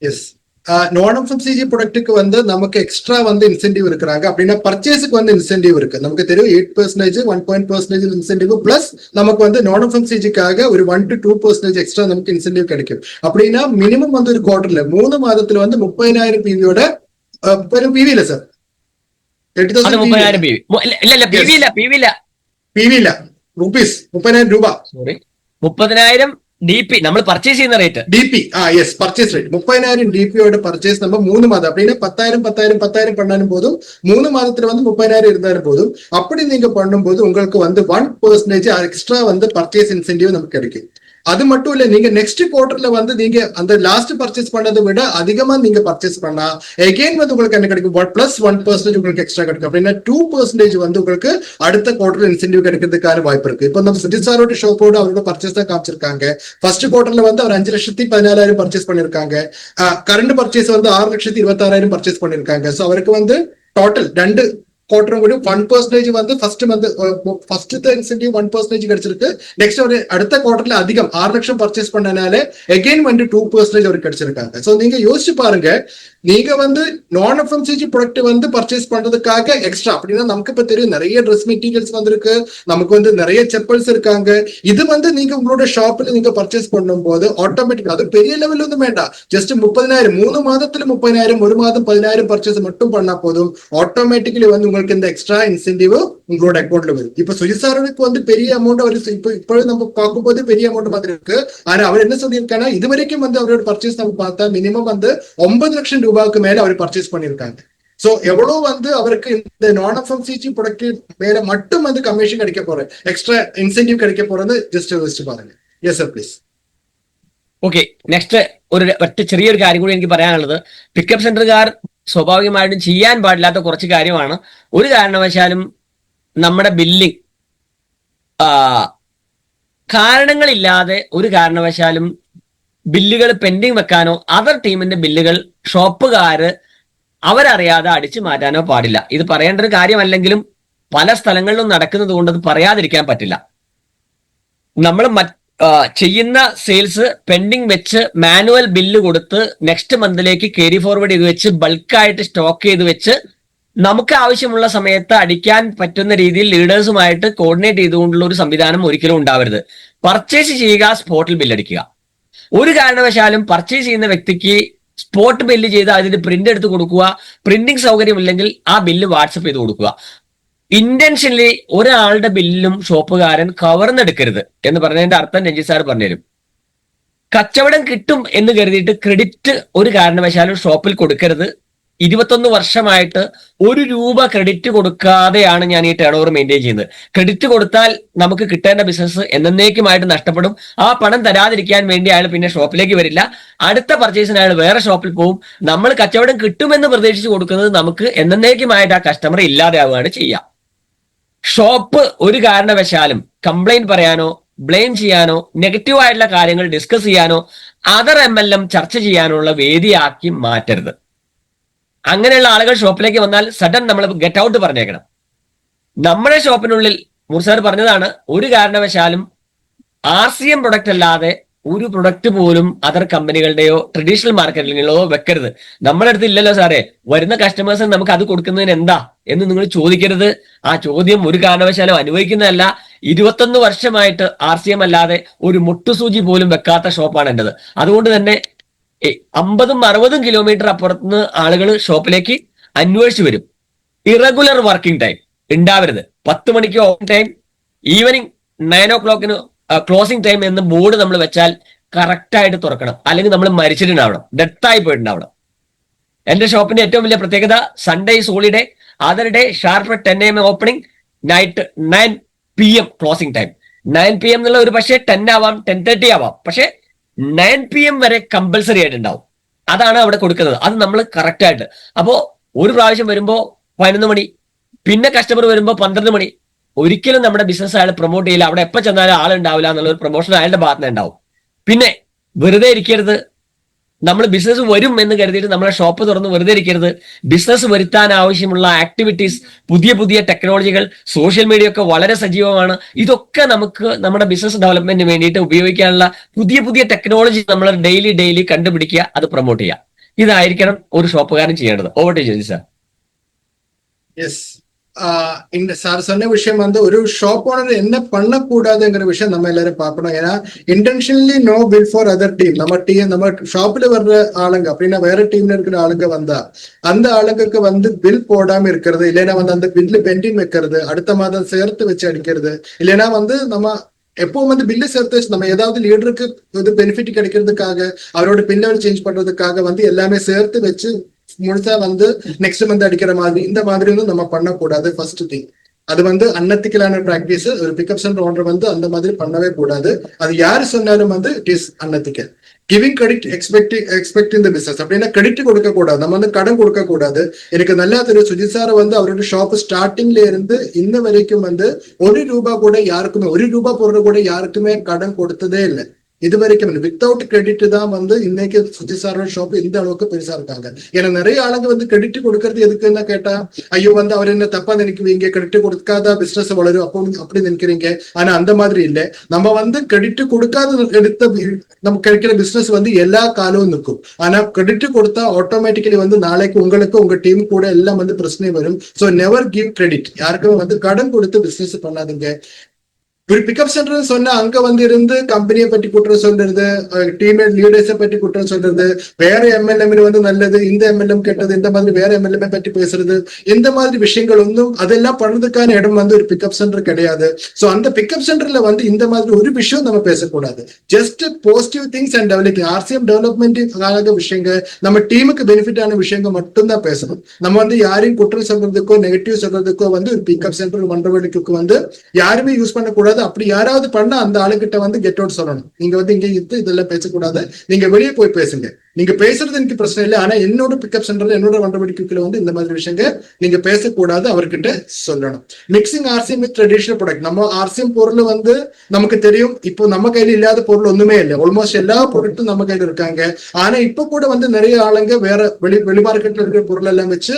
Yes, நான் எஃப்எம்சிஜி ப்ராடக்ட்டுக்கு வந்து நமக்கு எக்ஸ்ட்ரா வந்து இன்சென்டிவ் இருக்கிறாங்க அப்படின்னா பர்ச்சேஸுக்கு வந்து இன்சென்டிவ் இருக்கு. நமக்கு தெரியும் 8% 1% இன்சென்டிவ் பிளஸ் நமக்கு வந்து நான் எஃப்எம்சிஜிக்காக ஒரு 1 to 2% எக்ஸ்ட்ரா நமக்கு இன்சென்டிவ் கிடைக்கும். அப்படின்னா மினிமம் வந்து ஒரு குவார்டர்ல 3 மாதத்துல வந்து 30,000 பிவியோட வெறும் பிவி இல்ல சார், 30,000 PV. இல்ல பிவில ருபீஸ் 30,000 രൂപ. സോറി 30,000 DP നമ്മൾ പർച്ചേസ് ചെയ്യുന്ന rate DP as purchase rate 30,000 டிபியோட பர்ச்சேஸ் நம்ம 3 மாதம் அப்படின்னா 10,000 பண்ணாலும் போதும், 3 மாதத்துல வந்து 30,000 இருந்தாலும் போதும். அப்படி நீங்க பண்ணும்போது உங்களுக்கு வந்து 1% எக்ஸ்ட்ரா வந்து பர்ச்சேஸ் இன்சென்டிவ் நமக்கு கிடைக்கும். அது மட்டும் இல்ல, நீங்க நெக்ஸ்ட் குவார்டர்ல வந்து நீங்க அந்த லாஸ்ட் பர்ச்சேஸ் பண்ணதை விட அதிகமா நீங்க பர்ச்சேஸ் பண்ணா எகைன் வந்து உங்களுக்கு என்ன கிடைக்கும், பிளஸ் 1% உங்களுக்கு எக்ஸ்ட்ரா கிடைக்கும். அப்படின்னா 2% வந்து உங்களுக்கு அடுத்த குவார்டர்ல இன்சென்டிவ் கிடைக்கிறதுக்கான வாய்ப்பு இருக்கு. இப்போ நம்ம சுஜித் சாரோட ஷோப்போட அவரோட பர்ச்சேஸ் தான் காமிச்சிருக்காங்க. ஃபர்ஸ்ட் குவார்டர்ல வந்து அவர் 5,14,000 பர்ச்சேஸ் பண்ணிருக்காங்க. கரண்ட் பர்ச்சேஸ் வந்து 6,26,000 பர்ச்சேஸ் பண்ணிருக்காங்க. ஸோ அவருக்கு வந்து டோட்டல் 2 குவார்டரும் கூட 1% வந்து ஃபர்ஸ்ட் மந்த் ஃபர்ஸ்ட் இன்சென்டிவ் 1% கிடைச்சிருக்கு. நெக்ஸ்ட் ஒரு அடுத்த குவார்டர்ல அதிகம் 6 லட்சம் பர்ச்சேஸ் பண்ணனால எகைன் வந்து 2% அவருக்கு கிடைச்சிருக்காங்க. ஸோ நீங்க யோசிச்சு பாருங்க, நீங்க வந்து நான் எஃப்எம்சிஜி ப்ராடக்ட் வந்து பர்ச்சேஸ் பண்றதுக்காக எக்ஸ்ட்ரா அப்படின்னா நமக்கு இப்ப தெரியும் நிறைய ட்ரெஸ் மெட்டீரியல்ஸ் வந்திருக்கு, நமக்கு வந்து நிறைய செப்பல்ஸ் இருக்காங்க. இது வந்து நீங்க உங்களோட ஷாப்ல நீங்க பர்ச்சேஸ் பண்ணும் போது ஆட்டோமேட்டிக் அது பெரிய லெவல் வந்து வேண்டாம், ஜஸ்ட் 30,000 3 மாதத்துல 30,000 1 மாதம் 10,000 பர்ச்சேஸ் மட்டும் பண்ணா போதும். ஆட்டோமேட்டிக்கலி வந்து உங்களுக்கு இந்த எக்ஸ்ட்ரா இன்சென்டிவ் உங்களோட அக்கௌண்ட்ல வரும். இப்ப சுஜித் சாருக்கு வந்து பெரிய அமௌண்ட் அவர் இப்போ நம்ம பார்க்கும்போது பெரிய அமௌண்ட் மாதிரி இருக்கு. ஆனா அவர் என்ன சொல்லியிருக்காங்கன்னா இது வரைக்கும் வந்து அவரோட பர்ச்சேஸ் நம்ம பார்த்தா மினிமம் வந்து 9 லட்சம் ரூபாய்க்கு மேல அவர் பர்ச்சேஸ் பண்ணிருக்காங்க. சோ எவ்வளவு வந்து அவருக்கு இந்த நான் எஃப்எம்சிஜி ப்ராடக்ட் மேல மட்டும் வந்து கமிஷன் கிடைக்க போறது, எக்ஸ்ட்ரா இன்சென்டிவ் கிடைக்க போறது ജസ്റ്റ് யோசிச்சு பாருங்க. Yes sir please. Okay, next ഒറ്റ ചെറിയൊരു കാര്യം കൂടി എനിക്ക് പറയാനുള്ളത്, പിക്കപ്പ് സെന്ററുകാർ സ്വാഭാവികമായിട്ടും ചെയ്യാൻ പാടില്ലാത്ത കുറച്ച് കാര്യമാണ്. ഒരു കാരണവശാലും നമ്മുടെ ബില്ലിംഗ് കാരണങ്ങളില്ലാതെ ഒരു കാരണവശാലും ബില്ലുകൾ പെൻഡിങ് വെക്കാനോ അതർ ടീമിന്റെ ബില്ലുകൾ ഷോപ്പുകാര് അവരറിയാതെ അടിച്ചു മാറ്റാനോ പാടില്ല. ഇത് പറയേണ്ട ഒരു കാര്യമല്ലെങ്കിലും പല സ്ഥലങ്ങളിലും നടക്കുന്നത് കൊണ്ട് അത് പറയാതിരിക്കാൻ പറ്റില്ല. നമ്മൾ ചെയ്യുന്ന സെയിൽസ് പെൻഡിങ് വെച്ച് മാനുവൽ ബില്ല് കൊടുത്ത് നെക്സ്റ്റ് മന്തിലേക്ക് ക്യാരി ഫോർവേഡ് ചെയ്ത് വെച്ച് ബൾക്കായിട്ട് സ്റ്റോക്ക് ചെയ്ത് വെച്ച് നമുക്ക് ആവശ്യമുള്ള സമയത്ത് അടിക്കാൻ പറ്റുന്ന രീതിയിൽ ലീഡേഴ്സുമായിട്ട് കോർഡിനേറ്റ് ചെയ്തുകൊണ്ടുള്ള ഒരു സംവിധാനം ഒരിക്കലും ഉണ്ടാവരുത്. പർച്ചേസ് ചെയ്യുക, സ്പോട്ടിൽ ബില്ലടിക്കുക. ഒരു കാരണവശാലും പർച്ചേസ് ചെയ്യുന്ന വ്യക്തിക്ക് സ്പോട്ട് ബില്ല് ചെയ്ത് അതിന്റെ പ്രിന്റ് എടുത്ത് കൊടുക്കുക, പ്രിന്റിംഗ് സൗകര്യമില്ലെങ്കിൽ ആ ബില്ല് വാട്സപ്പ് ചെയ്ത് കൊടുക്കുക. ഇന്റൻഷനലി ഒരാളുടെ ബില്ലും ഷോപ്പുകാരൻ കവർന്നെടുക്കരുത് എന്ന് പറഞ്ഞതിന്റെ അർത്ഥം രഞ്ജിത് സാർ പറഞ്ഞുതരും. കച്ചവടം കിട്ടും എന്ന് കരുതിയിട്ട് ക്രെഡിറ്റ് ഒരു കാരണവശാലും ഷോപ്പിൽ കൊടുക്കരുത്. 21 വർഷമായിട്ട് 1 രൂപ ക്രെഡിറ്റ് കൊടുക്കാതെയാണ് ഞാൻ ഈ ടേൺ ഓവർ മെയിൻറ്റെയിൻ ചെയ്യുന്നത്. ക്രെഡിറ്റ് കൊടുത്താൽ നമുക്ക് കിട്ടേണ്ട ബിസിനസ് എന്നേക്കുമായിട്ട് നഷ്ടപ്പെടും. ആ പണം തരാതിരിക്കാൻ വേണ്ടി അയാൾ പിന്നെ ഷോപ്പിലേക്ക് വരില്ല. അടുത്ത പർച്ചേസിന് അയാൾ വേറെ ഷോപ്പിൽ പോകും. നമ്മൾ കച്ചവടം കിട്ടുമെന്ന് പ്രതീക്ഷിച്ച് കൊടുക്കുന്നത് നമുക്ക് എന്നേക്കുമായിട്ട് ആ കസ്റ്റമർ ഇല്ലാതെയാവുകയാണ് ചെയ്യുക. ഷോപ്പ് ഒരു കാരണവശാലും കംപ്ലൈന്റ് പറയാനോ ബ്ലെയിം ചെയ്യാനോ നെഗറ്റീവ് ആയിട്ടുള്ള കാര്യങ്ങൾ ഡിസ്കസ് ചെയ്യാനോ അതർ MLM ചർച്ച ചെയ്യാനുള്ള വേദിയാക്കി മാറ്റരുത്. അങ്ങനെയുള്ള ആളുകൾ ഷോപ്പിലേക്ക് വന്നാൽ സഡൻ നമ്മൾ ഗെറ്റ് ഔട്ട് പറഞ്ഞേക്കണം. നമ്മുടെ ഷോപ്പിനുള്ളിൽ മുർസാർ പറഞ്ഞതാണ്, ഒരു കാരണവശാലും RCM പ്രൊഡക്റ്റ് അല്ലാതെ ഒരു പ്രൊഡക്റ്റ് പോലും അതർ കമ്പനികളുടെയോ ട്രഡീഷണൽ മാർക്കറ്റിലോ വെക്കരുത്. നമ്മുടെ അടുത്ത് ഇല്ലല്ലോ സാറേ, വരുന്ന കസ്റ്റമേഴ്സിന് നമുക്ക് അത് കൊടുക്കുന്നതിന് എന്താ എന്ന് നിങ്ങൾ ചോദിക്കരുത്. ആ ചോദ്യം ഒരു കാരണവശാലും അനുഭവിക്കുന്നതല്ല. 21 വർഷമായിട്ട് RCM അല്ലാതെ ഒരു മുട്ടുസൂചി പോലും വെക്കാത്ത ഷോപ്പാണ് എന്റേത്. അതുകൊണ്ട് തന്നെ 50-60 കിലോമീറ്റർ അപ്പുറത്തുനിന്ന് ആളുകൾ ഷോപ്പിലേക്ക് അന്വേഷിച്ചു വരും. ഇറഗുലർ വർക്കിംഗ് ടൈം ഉണ്ടാവരുത്. 10 മണിക്ക് open time, evening 9 o'clock closing time എന്ന് ബോർഡ് നമ്മൾ വെച്ചാൽ കറക്റ്റ് ആയിട്ട് തുറക്കണം. അല്ലെങ്കിൽ നമ്മൾ മരിച്ചിട്ടുണ്ടാവണം, ഡെത്തായി പോയിട്ടുണ്ടാവണം. എന്റെ ഷോപ്പിന്റെ ഏറ്റവും വലിയ പ്രത്യേകത Sunday is holiday, other day sharp 10 AM opening, night 9 PM closing time. 9 PM എന്നുള്ള ഒരു പക്ഷേ 10 ആവാം, 10:30 ആവാം, പക്ഷെ 9 PM വരെ കമ്പൽസറി ആയിട്ടുണ്ടാവും. അതാണ് അവിടെ കൊടുക്കുന്നത്. അത് നമ്മൾ കറക്റ്റ് ആയിട്ട്. അപ്പോ ഒരു പ്രാവശ്യം വരുമ്പോ 11 മണി, പിന്നെ കസ്റ്റമർ വരുമ്പോ 12 മണി. ഒരിക്കലും നമ്മുടെ ബിസിനസ് അയാൾ പ്രൊമോട്ട് ചെയ്യില്ല. അവിടെ എപ്പോൾ ചെന്നാലും ആളുണ്ടാവില്ല എന്നുള്ള ഒരു പ്രൊമോഷൻ അയാളുടെ ഭാഗത്ത് നിന്ന് ഉണ്ടാവും. പിന്നെ വെറുതെ ഇരിക്കരുത്. നമ്മൾ ബിസിനസ് വരും എന്ന് കരുതിയിട്ട് നമ്മളെ ഷോപ്പ് തുറന്ന് വെറുതെ ഇരിക്കരുത്. ബിസിനസ് വരുത്താൻ ആവശ്യമുള്ള ആക്ടിവിറ്റീസ്, പുതിയ പുതിയ ടെക്നോളജികൾ, സോഷ്യൽ മീഡിയ ഒക്കെ വളരെ സജീവമാണ്. ഇതൊക്കെ നമുക്ക് നമ്മുടെ ബിസിനസ് ഡെവലപ്മെന്റിന് വേണ്ടിയിട്ട് ഉപയോഗിക്കാനുള്ള പുതിയ പുതിയ ടെക്നോളജി നമ്മൾ ഡെയിലി കണ്ടുപിടിക്കുക, അത് പ്രൊമോട്ട് ചെയ്യുക. ഇതായിരിക്കണം ഒരു ഷോപ്പുകാരൻ ചെയ്യേണ്ടത്. Over to Joji sir. Yes இந்த சார் சொன்ன விஷயம் வந்து ஒரு ஷாப் ஓனர் என்ன பண்ணக்கூடாதுங்கிற விஷயம் நம்ம எல்லாரும் பார்க்கணும். ஏன்னா intentionally no bill for other team. நம்ம ஷாப்ல வர்ற ஆளுங்க அப்படின்னா வேற டீம்ல இருக்கிற ஆளுங்க வந்தா அந்த ஆளுங்களுக்கு வந்து பில் போடாம இருக்கிறது, இல்லைன்னா வந்து அந்த பில்லு பெண்டிங் வைக்கிறது, அடுத்த மாதம் சேர்த்து வச்சு அடிக்கிறது, இல்லைன்னா வந்து நம்ம எப்பவும் வந்து பில்லு சேர்த்து வச்சு நம்ம ஏதாவது லீடருக்கு இது பெனிஃபிட் கிடைக்கிறதுக்காக அவரோட பின்னர் சேஞ்ச் பண்றதுக்காக வந்து எல்லாமே சேர்த்து வச்சு முழுசா வந்து நெக்ஸ்ட் மந்த் அடிக்கிற மாதிரி இந்த மாதிரி வந்து நம்ம பண்ணக்கூடாது. ஃபர்ஸ்ட் திங் அது வந்து அன்னத்திக்கலான பிராக்டிஸ். ஒரு பிக்கப் சென்டர் ஓனர் வந்து அந்த மாதிரி பண்ணவே கூடாது. அது யாரு சொன்னாலும் வந்து it is unethical. Giving credit expecting the business அப்படின்னா கிரெடிட் கொடுக்க கூடாது, நம்ம வந்து கடன் கொடுக்க கூடாது. எனக்கு நல்லா தெரியும் சுஜித் சார் வந்து அவரோட ஷாப் ஸ்டார்டிங்ல இருந்து இன்ன வரைக்கும் வந்து ₹1 கூட யாருக்குமே ₹1 பொருள் கூட யாருக்குமே கடன் கொடுத்ததே இல்லை இது வரைக்கும். வித்தவுட் கிரெடிட் தான் வந்து இன்னைக்கு சுஜித் சாரோட ஷாப் இந்த அளவுக்கு பெருசா இருக்காங்க. ஏன்னா நிறைய ஆளுங்க வந்து கிரெடிட் கொடுக்கறது எதுக்குன்னு கேட்டா, ஐயோ வந்து அவர் என்ன தப்பா நினைக்குவீங்க, கிரெடிட் கொடுக்காத பிசினஸ் வளரும் அப்படி நினைக்கிறீங்க. ஆனா அந்த மாதிரி இல்லை. நம்ம வந்து கிரெடிட் கொடுக்காத எடுத்த நமக்கு கிடைக்கிற பிசினஸ் வந்து எல்லா காலமும் நிற்கும். ஆனா கிரெடிட் கொடுத்தா ஆட்டோமேட்டிக்கலி வந்து நாளைக்கு உங்களுக்கு உங்க டீம் கூட எல்லாம் வந்து பிரச்சனை வரும். So never give credit. யாருக்குமே வந்து கடன் கொடுத்து பிசினஸ் பண்ணாதீங்க. ஒரு பிக்கப் சென்டர் சொன்னா அங்க வந்து இருந்து கம்பெனியை பற்றி குற்றம் சொல்றது, டீம்மேட் லீடர்ஸை பற்றி குற்றம் சொல்றது, வேற எம்எல்எம் வந்து நல்லது, இந்த எம்எல்எம் கெட்டது, இந்த மாதிரி வேற எம்எல்எம் பற்றி பேசுறது, இந்த மாதிரி விஷயங்கள் ஒன்றும் அதெல்லாம் பண்றதுக்கான இடம் வந்து ஒரு பிக்கப் சென்டர் கிடையாது. சோ அந்த பிக்கப் சென்டர்ல வந்து இந்த மாதிரி ஒரு விஷயம் நம்ம பேசக்கூடாது. Just positive things and developing RCM development விஷயங்கள், நம்ம டீமுக்கு பெனிஃபிட் ஆன விஷயங்கள் மட்டும்தான் பேசணும். நம்ம வந்து யாரையும் குற்றம் சொல்றதுக்கோ நெகட்டிவ் சொல்றதுக்கோ வந்து ஒரு பிக்கப் சென்டர் மன்றவழிக்கு வந்து யாருமே யூஸ் பண்ணக்கூடாது. அப்படி யாராவது பண்ணா அந்த ஆளுகிட்ட வந்து கெட் அவுட் சொல்லணும். நீங்க வந்து இங்க இதெல்லாம் பேசக்கூடாது, நீங்க வெளியே போய் பேசுங்க. நீங்க பேசுறது எனக்கு பிரச்சனை இல்லை, ஆனா என்னோட பிக்கப் சென்டர்ல என்னோட மன்றவழிக்குள்ள வந்து இந்த மாதிரி விஷயங்கள் நீங்க பேசக்கூடாது, அவர்கிட்ட சொல்லணும். Mixing RCM with traditional product. நம்ம ஆர்சிஎம் பொருள் வந்து நமக்கு தெரியும், இப்போ நம்ம கையில இல்லாத பொருள் ஒண்ணுமே இல்லை. ஆல்மோஸ்ட் எல்லா ப்ராடக்ட்டும் நம்ம கையில இருக்காங்க. ஆனா இப்ப கூட வந்து நிறைய ஆளுங்க வேற வெளி மார்க்கெட்ல இருக்கிற பொருள் எல்லாம் வச்சு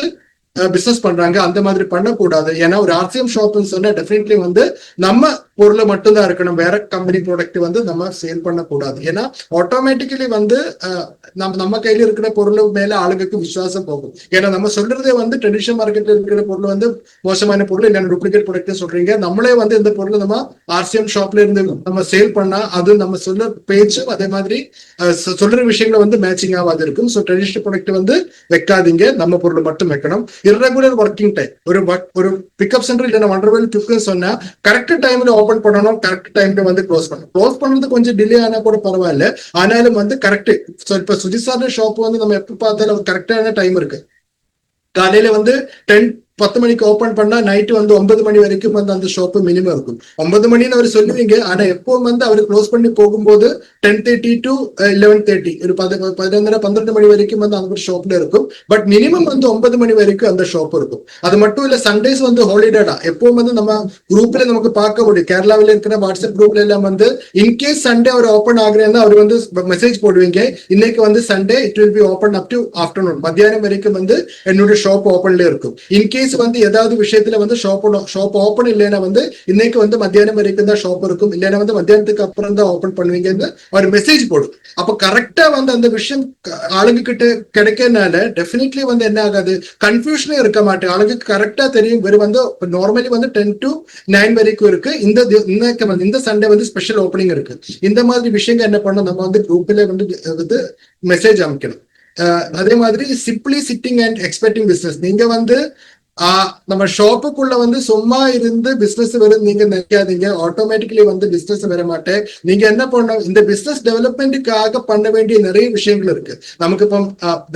பிசினஸ் பண்றாங்க. அந்த மாதிரி பண்ணக்கூடாது. ஏன்னா ஒரு ஆர்சிஎம் ஷாப்னு சொன்னா டெஃபினெட்லி வந்து நம்ம பொருளை மட்டும்தான் இருக்கணும், வேற கம்பெனி ப்ராடக்ட் வந்து நம்ம சேல் பண்ணக்கூடாது. ஏன்னா ஆட்டோமேட்டிக்கலி வந்து நம்ம கையில இருக்கிற பொருள் மேல ஆளுங்களுக்கு விசுவாசம் போகும். ஏன்னா நம்ம சொல்றதே வந்து ட்ரெடிஷனல் மார்க்கெட்ல இருக்கிற பொருள் வந்து மோசமான பொருள், இல்லைன்னா டூப்ளிகேட் ப்ராடக்ட் சொல்றீங்க. நம்மளே வந்து இந்த பொருள் நம்ம ஆர்சிஎம் ஷாப்ல இருந்து நம்ம சேல் பண்ணா அது நம்ம சொல்ற பேச்சும் அதே மாதிரி சொல்ற விஷயங்களை வந்து மேட்சிங் ஆகாது இருக்கும். ஸோ ட்ரெடிஷனல் ப்ராடக்ட் வந்து வைக்காதீங்க, நம்ம பொருள் மட்டும் வைக்கணும். irregular working time. ஒரு பிக்கப் சென்டர் இல்லைன்னா வண்டர்வேல் கிஃப்ட்னு சொன்னா கரெக்ட் டைம்ல ஓபன் பண்ணணும், கரெக்ட் டைம்ல வந்து க்ளோஸ் பண்ணணும். க்ளோஸ் பண்றது கொஞ்சம் டிலே ஆனா கூட பரவாயில்ல, ஆனாலும் வந்து கரெக்ட். இப்ப சுஜித் சார் ஷாப் வந்து நம்ம எப்ப பார்த்தாலும் கரெக்டான டைம் இருக்கு. காலையில வந்து 10 மணிக்கு ஓபன் பண்ணா நைட்டு வந்து 9 மணி வரைக்கும் வந்து அந்த ஷாப்பு மினிமம் இருக்கும். 9 மணின்னு அவர் சொல்லுவீங்க, ஆனா எப்போ வந்து அவர் க்ளோஸ் பண்ணி போகும்போது 10:30 to 11:30 ஒரு 12 மணி வரைக்கும் வந்து அந்த ஷாப்ல இருக்கும். பட் மினிமம் வந்து 9 மணி வரைக்கும் அந்த ஷாப் இருக்கும். அது மட்டும் இல்ல, சண்டேஸ் வந்து ஹாலிடேடா எப்பவும் வந்து நம்ம குரூப்ல நமக்கு பார்க்க முடியும். கேரளாவில் இருக்கிற வாட்ஸ்அப் குரூப்ல எல்லாம் வந்து இன்கேஸ் சண்டே அவர் ஓப்பன் ஆகுறேன்னா அவர் வந்து மெசேஜ் போடுவீங்க, இன்னைக்கு வந்து Sunday it will be open up to afternoon, மத்தியானம் வரைக்கும் வந்து என்னோட ஷாப் ஓப்பன்ல இருக்கும். இன்கேஸ் வந்து ஏதாவது விஷயத்துல வந்து ஷாப் ஓப்பன் இல்லைன்னா வந்து இன்னைக்கு வந்து மத்தியானம் வரைக்கும் தான் ஷாப் இருக்கும், இல்லைன்னா வந்து மத்தியானத்துக்கு அப்புறம் தான் ஓப்பன் பண்ணுவீங்கன்னு ஒரு மெசேஜ் போடும். அப்ப கரெக்டா வந்து அந்த விஷயம் ஆளுங்க கிட்ட கிடைக்கிறதுனால டெஃபினெட்லி வந்து என்ன ஆகாது, கன்ஃபியூஷனே இருக்க மாட்டேன். ஆளுங்களுக்கு கரெக்டா தெரியும். வெறும் வந்து நார்மலி வந்து 10 to 9 வரைக்கும் இருக்கு, இந்த சண்டே வந்து ஸ்பெஷல் ஓப்பனிங் இருக்கு. இந்த மாதிரி விஷயங்கள் என்ன பண்ணணும், நம்ம வந்து குரூப்ல வந்து மெசேஜ் அமைக்கணும். அதே மாதிரி simply sitting and expecting business. நீங்க வந்து நம்ம ஷாப்புக்குள்ள வந்து சும்மா இருந்து பிசினஸ் வரும் நீங்க நினைக்காதீங்க. ஆட்டோமேட்டிக்கலி வந்து பிசினஸ் வர மாட்டேன். நீங்க என்ன பண்ணணும், இந்த பிசினஸ் டெவலப்மெண்ட்டுக்காக பண்ண வேண்டிய நிறைய விஷயங்கள் இருக்கு. நமக்கு இப்போ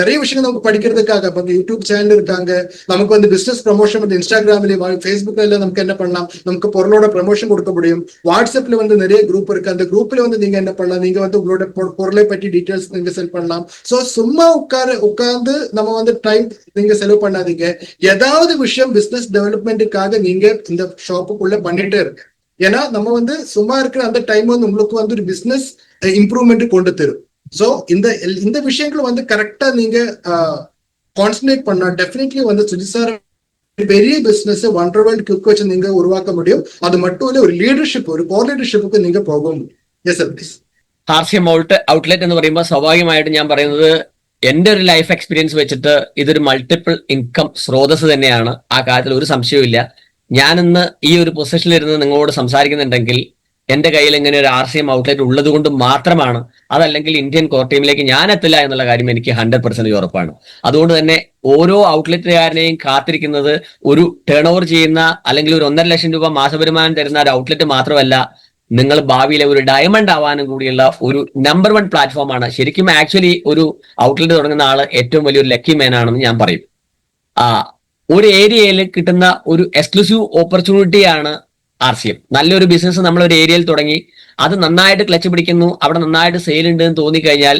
நிறைய விஷயங்கள் நமக்கு படிக்கிறதுக்காக இப்போ யூடியூப் சேனல் இருக்காங்க. நமக்கு வந்து பிசினஸ் ப்ரமோஷன் வந்து இன்ஸ்டாகிராம்ல ஃபேஸ்புக்ல எல்லாம் நமக்கு என்ன பண்ணலாம், நமக்கு பொருளோட ப்ரமோஷன் கொடுக்க முடியும். வாட்ஸ்அப்ல வந்து நிறைய குரூப் இருக்கு. அந்த குரூப்ல வந்து நீங்க என்ன பண்ணலாம், நீங்க வந்து உங்களோட பொருளை பற்றி டீட்டெயில்ஸ் நீங்க செல் பண்ணலாம். ஸோ சும்மா உட்கார்ந்து நம்ம வந்து டைம் நீங்க செலவு பண்ணாதீங்க. ஏதாவது விஷயம் பிசினஸ் டெவலப்மெண்ட்டுக்காக நீங்க இந்த ஷாப்புக்குள்ள பண்ணிட்டே இருக்கு. ஏன்னா நம்ம வந்து சும்மா இருக்கிற அந்த டைம் வந்து உங்களுக்கு வந்து ஒரு பிசினஸ் இம்ப்ரூவ்மெண்ட் கொண்டு தரும். சோ இந்த விஷயங்களை வந்து கரெக்டா நீங்க கான்சன்ட்ரேட் பண்ணா டெஃபினெட்லி வந்து சுஜிசார் பெரிய பிசினஸ் வண்டர்வேல்ட் குக் வச்சு நீங்க உருவாக்க முடியும். அது மட்டும் இல்ல, ஒரு லீடர்ஷிப், ஒரு கோர் ലീഡർഷിപ്പ് நீங்க പോക முடியும். Yes sir please. RCM outlet എന്ന് പറയുമ്പോൾ സ്വാഭാവികമായിട്ട് ഞാൻ പറയുന്നത് എന്റെ ഒരു ലൈഫ് എക്സ്പീരിയൻസ് വെച്ചിട്ട് ഇതൊരു മൾട്ടിപ്പിൾ ഇൻകം സ്രോതസ് തന്നെയാണ്. ആ കാര്യത്തിൽ ഒരു സംശയവും. ഞാനിന്ന് ഈ ഒരു പൊസിഷനിൽ ഇരുന്ന് നിങ്ങളോട് സംസാരിക്കുന്നുണ്ടെങ്കിൽ എന്റെ കയ്യിൽ ഇങ്ങനെ ഒരു RCM ഔട്ട്ലെറ്റ് ഉള്ളത് കൊണ്ട് മാത്രമാണ്. അതല്ലെങ്കിൽ ഇന്ത്യൻ കോർ ടീമിലേക്ക് ഞാൻ എത്തില്ല എന്നുള്ള കാര്യം എനിക്ക് 100% ഉറപ്പാണ്. അതുകൊണ്ട് തന്നെ ഓരോ ഔട്ട്ലെറ്റുകാരനെയും കാത്തിരിക്കുന്നത് ഒരു ടേൺ ഓവർ ചെയ്യുന്ന അല്ലെങ്കിൽ ഒരു 1.5 ലക്ഷം രൂപ മാസവരുമാനം തരുന്ന ഒരു ഔട്ട്ലെറ്റ് മാത്രമല്ല, നിങ്ങൾ ഭാവിയിലെ ഒരു ഡയമണ്ട് ആവാനും കൂടിയുള്ള ഒരു നമ്പർ 1 പ്ലാറ്റ്ഫോമാണ്. ശരിക്കും ആക്ച്വലി ഒരു ഔട്ട്ലെറ്റ് തുടങ്ങുന്ന ആള് ഏറ്റവും വലിയൊരു ലക്കി മാൻ ആണെന്ന് ഞാൻ പറയും. ഒരു ഏരിയയിൽ കിട്ടുന്ന ഒരു എക്സ്ക്ലൂസീവ് ഓപ്പർച്യൂണിറ്റിയാണ് RCM. നല്ലൊരു ബിസിനസ് നമ്മൾ ഒരു ഏരിയയിൽ തുടങ്ങി, അത് നന്നായിട്ട് ക്ലച്ച് പിടിക്കുന്നു, അവിടെ നന്നായിട്ട് സെയിൽ ഉണ്ട് എന്ന് തോന്നിക്കഴിഞ്ഞാൽ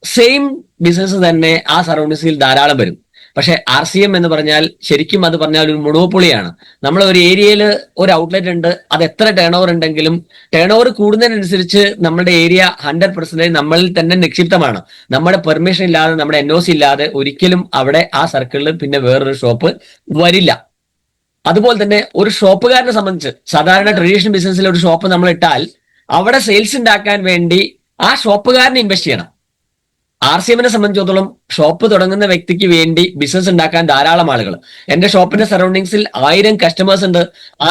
സെയിം ബിസിനസ് തന്നെ ആ സറൗണ്ടിങ്സിൽ ധാരാളം വരും. പക്ഷെ RCM എന്ന് പറഞ്ഞാൽ ശരിക്കും അത് പറഞ്ഞാൽ ഒരു മൊണോപ്പൊളിയാണ്. നമ്മൾ ഒരു ഏരിയയിൽ ഒരു ഔട്ട്ലെറ്റ് ഉണ്ട്, അത് എത്ര ടേൺ ഓവർ ഉണ്ടെങ്കിലും ടേൺ ഓവർ കൂടുന്നതിനനുസരിച്ച് നമ്മുടെ ഏരിയ 100% നമ്മളിൽ തന്നെ നിക്ഷിപ്തമാണ്. നമ്മുടെ പെർമിഷൻ ഇല്ലാതെ, നമ്മുടെ NOC ഇല്ലാതെ ഒരിക്കലും അവിടെ ആ സർക്കിളിൽ പിന്നെ വേറൊരു ഷോപ്പ് വരില്ല. അതുപോലെ തന്നെ ഒരു ഷോപ്പുകാരനെ സംബന്ധിച്ച് സാധാരണ ട്രഡീഷണൽ ബിസിനസ്സിൽ ഒരു ഷോപ്പ് നമ്മൾ ഇട്ടാൽ അവിടെ സെയിൽസ് ഉണ്ടാക്കാൻ വേണ്ടി ആ ഷോപ്പുകാരനെ ഇൻവെസ്റ്റ് ചെയ്യണം. RCMനെ സംബന്ധിച്ചിടത്തോളം ഷോപ്പ് തുടങ്ങുന്ന വ്യക്തിക്ക് വേണ്ടി ബിസിനസ് ഉണ്ടാക്കാൻ ധാരാളം ആളുകൾ. എന്റെ ഷോപ്പിന്റെ സറൗണ്ടിങ്സിൽ 1000 കസ്റ്റമേഴ്സ് ഉണ്ട്.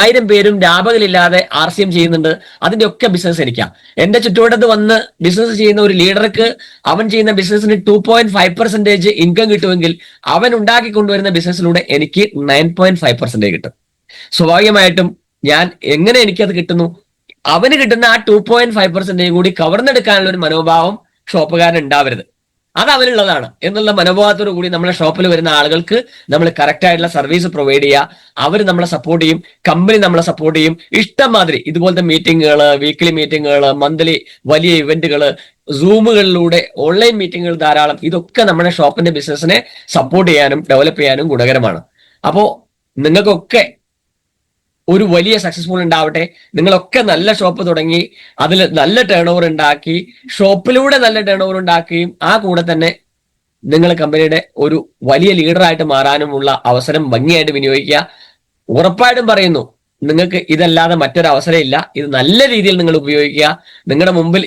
1000 പേരും ലാഭങ്ങളില്ലാതെ RCM ചെയ്യുന്നുണ്ട്. അതിന്റെ ഒക്കെ ബിസിനസ് എനിക്കാ. എന്റെ ചുറ്റുവട്ടത്ത് വന്ന് ബിസിനസ് ചെയ്യുന്ന ഒരു ലീഡർക്ക് അവൻ ചെയ്യുന്ന ബിസിനസിന് 2.5% ഇൻകം കിട്ടുമെങ്കിൽ അവൻ ഉണ്ടാക്കി കൊണ്ടുവരുന്ന ബിസിനസ്സിലൂടെ എനിക്ക് 9.5% കിട്ടും. സ്വാഭാവികമായിട്ടും ഞാൻ എങ്ങനെ എനിക്കത് കിട്ടുന്നു? അവന് കിട്ടുന്ന ആ 2.5% കൂടി കവർന്നെടുക്കാനുള്ള ഒരു മനോഭാവം ഷോപ്പുകാരൻ ഉണ്ടാവരുത്. അത് അവനുള്ളതാണ് എന്നുള്ള മനോഭാവത്തോടു കൂടി നമ്മളെ ഷോപ്പിൽ വരുന്ന ആളുകൾക്ക് നമ്മൾ കറക്റ്റ് ആയിട്ടുള്ള സർവീസ് പ്രൊവൈഡ് ചെയ്യുക. അവർ നമ്മളെ സപ്പോർട്ട് ചെയ്യും, കമ്പനി നമ്മളെ സപ്പോർട്ട് ചെയ്യും. ഇഷ്ടംമാതിരി ഇതുപോലത്തെ മീറ്റിങ്ങുകൾ, വീക്ക്ലി മീറ്റിങ്ങുകൾ, മന്ത്ലി വലിയ ഇവന്റുകൾ, സൂമുകളിലൂടെ ഓൺലൈൻ മീറ്റിങ്ങുകൾ ധാരാളം. ഇതൊക്കെ നമ്മുടെ ഷോപ്പിന്റെ ബിസിനസിനെ സപ്പോർട്ട് ചെയ്യാനും ഡെവലപ്പ് ചെയ്യാനും ഗുണകരമാണ്. അപ്പോ നിങ്ങൾക്കൊക്കെ ഒരു വലിയ സക്സസ്ഫുൾ ഉണ്ടാവട്ടെ. നിങ്ങളൊക്കെ നല്ല ഷോപ്പ് തുടങ്ങി അതിൽ നല്ല ടേൺ ഓവർ ഉണ്ടാക്കി, ഷോപ്പിലൂടെ നല്ല ടേൺ ഓവർ ഉണ്ടാക്കുകയും ആ കൂടെ തന്നെ നിങ്ങൾ കമ്പനിയുടെ ഒരു വലിയ ലീഡറായിട്ട് മാറാനുമുള്ള അവസരം ഭംഗിയായിട്ട് വിനിയോഗിക്കുക. ഉറപ്പായിട്ടും പറയുന്നു, നിങ്ങൾക്ക് ഇതല്ലാതെ മറ്റൊരു അവസരം ഇല്ല. ഇത് നല്ല രീതിയിൽ നിങ്ങൾ ഉപയോഗിക്കുക. നിങ്ങളുടെ മുമ്പിൽ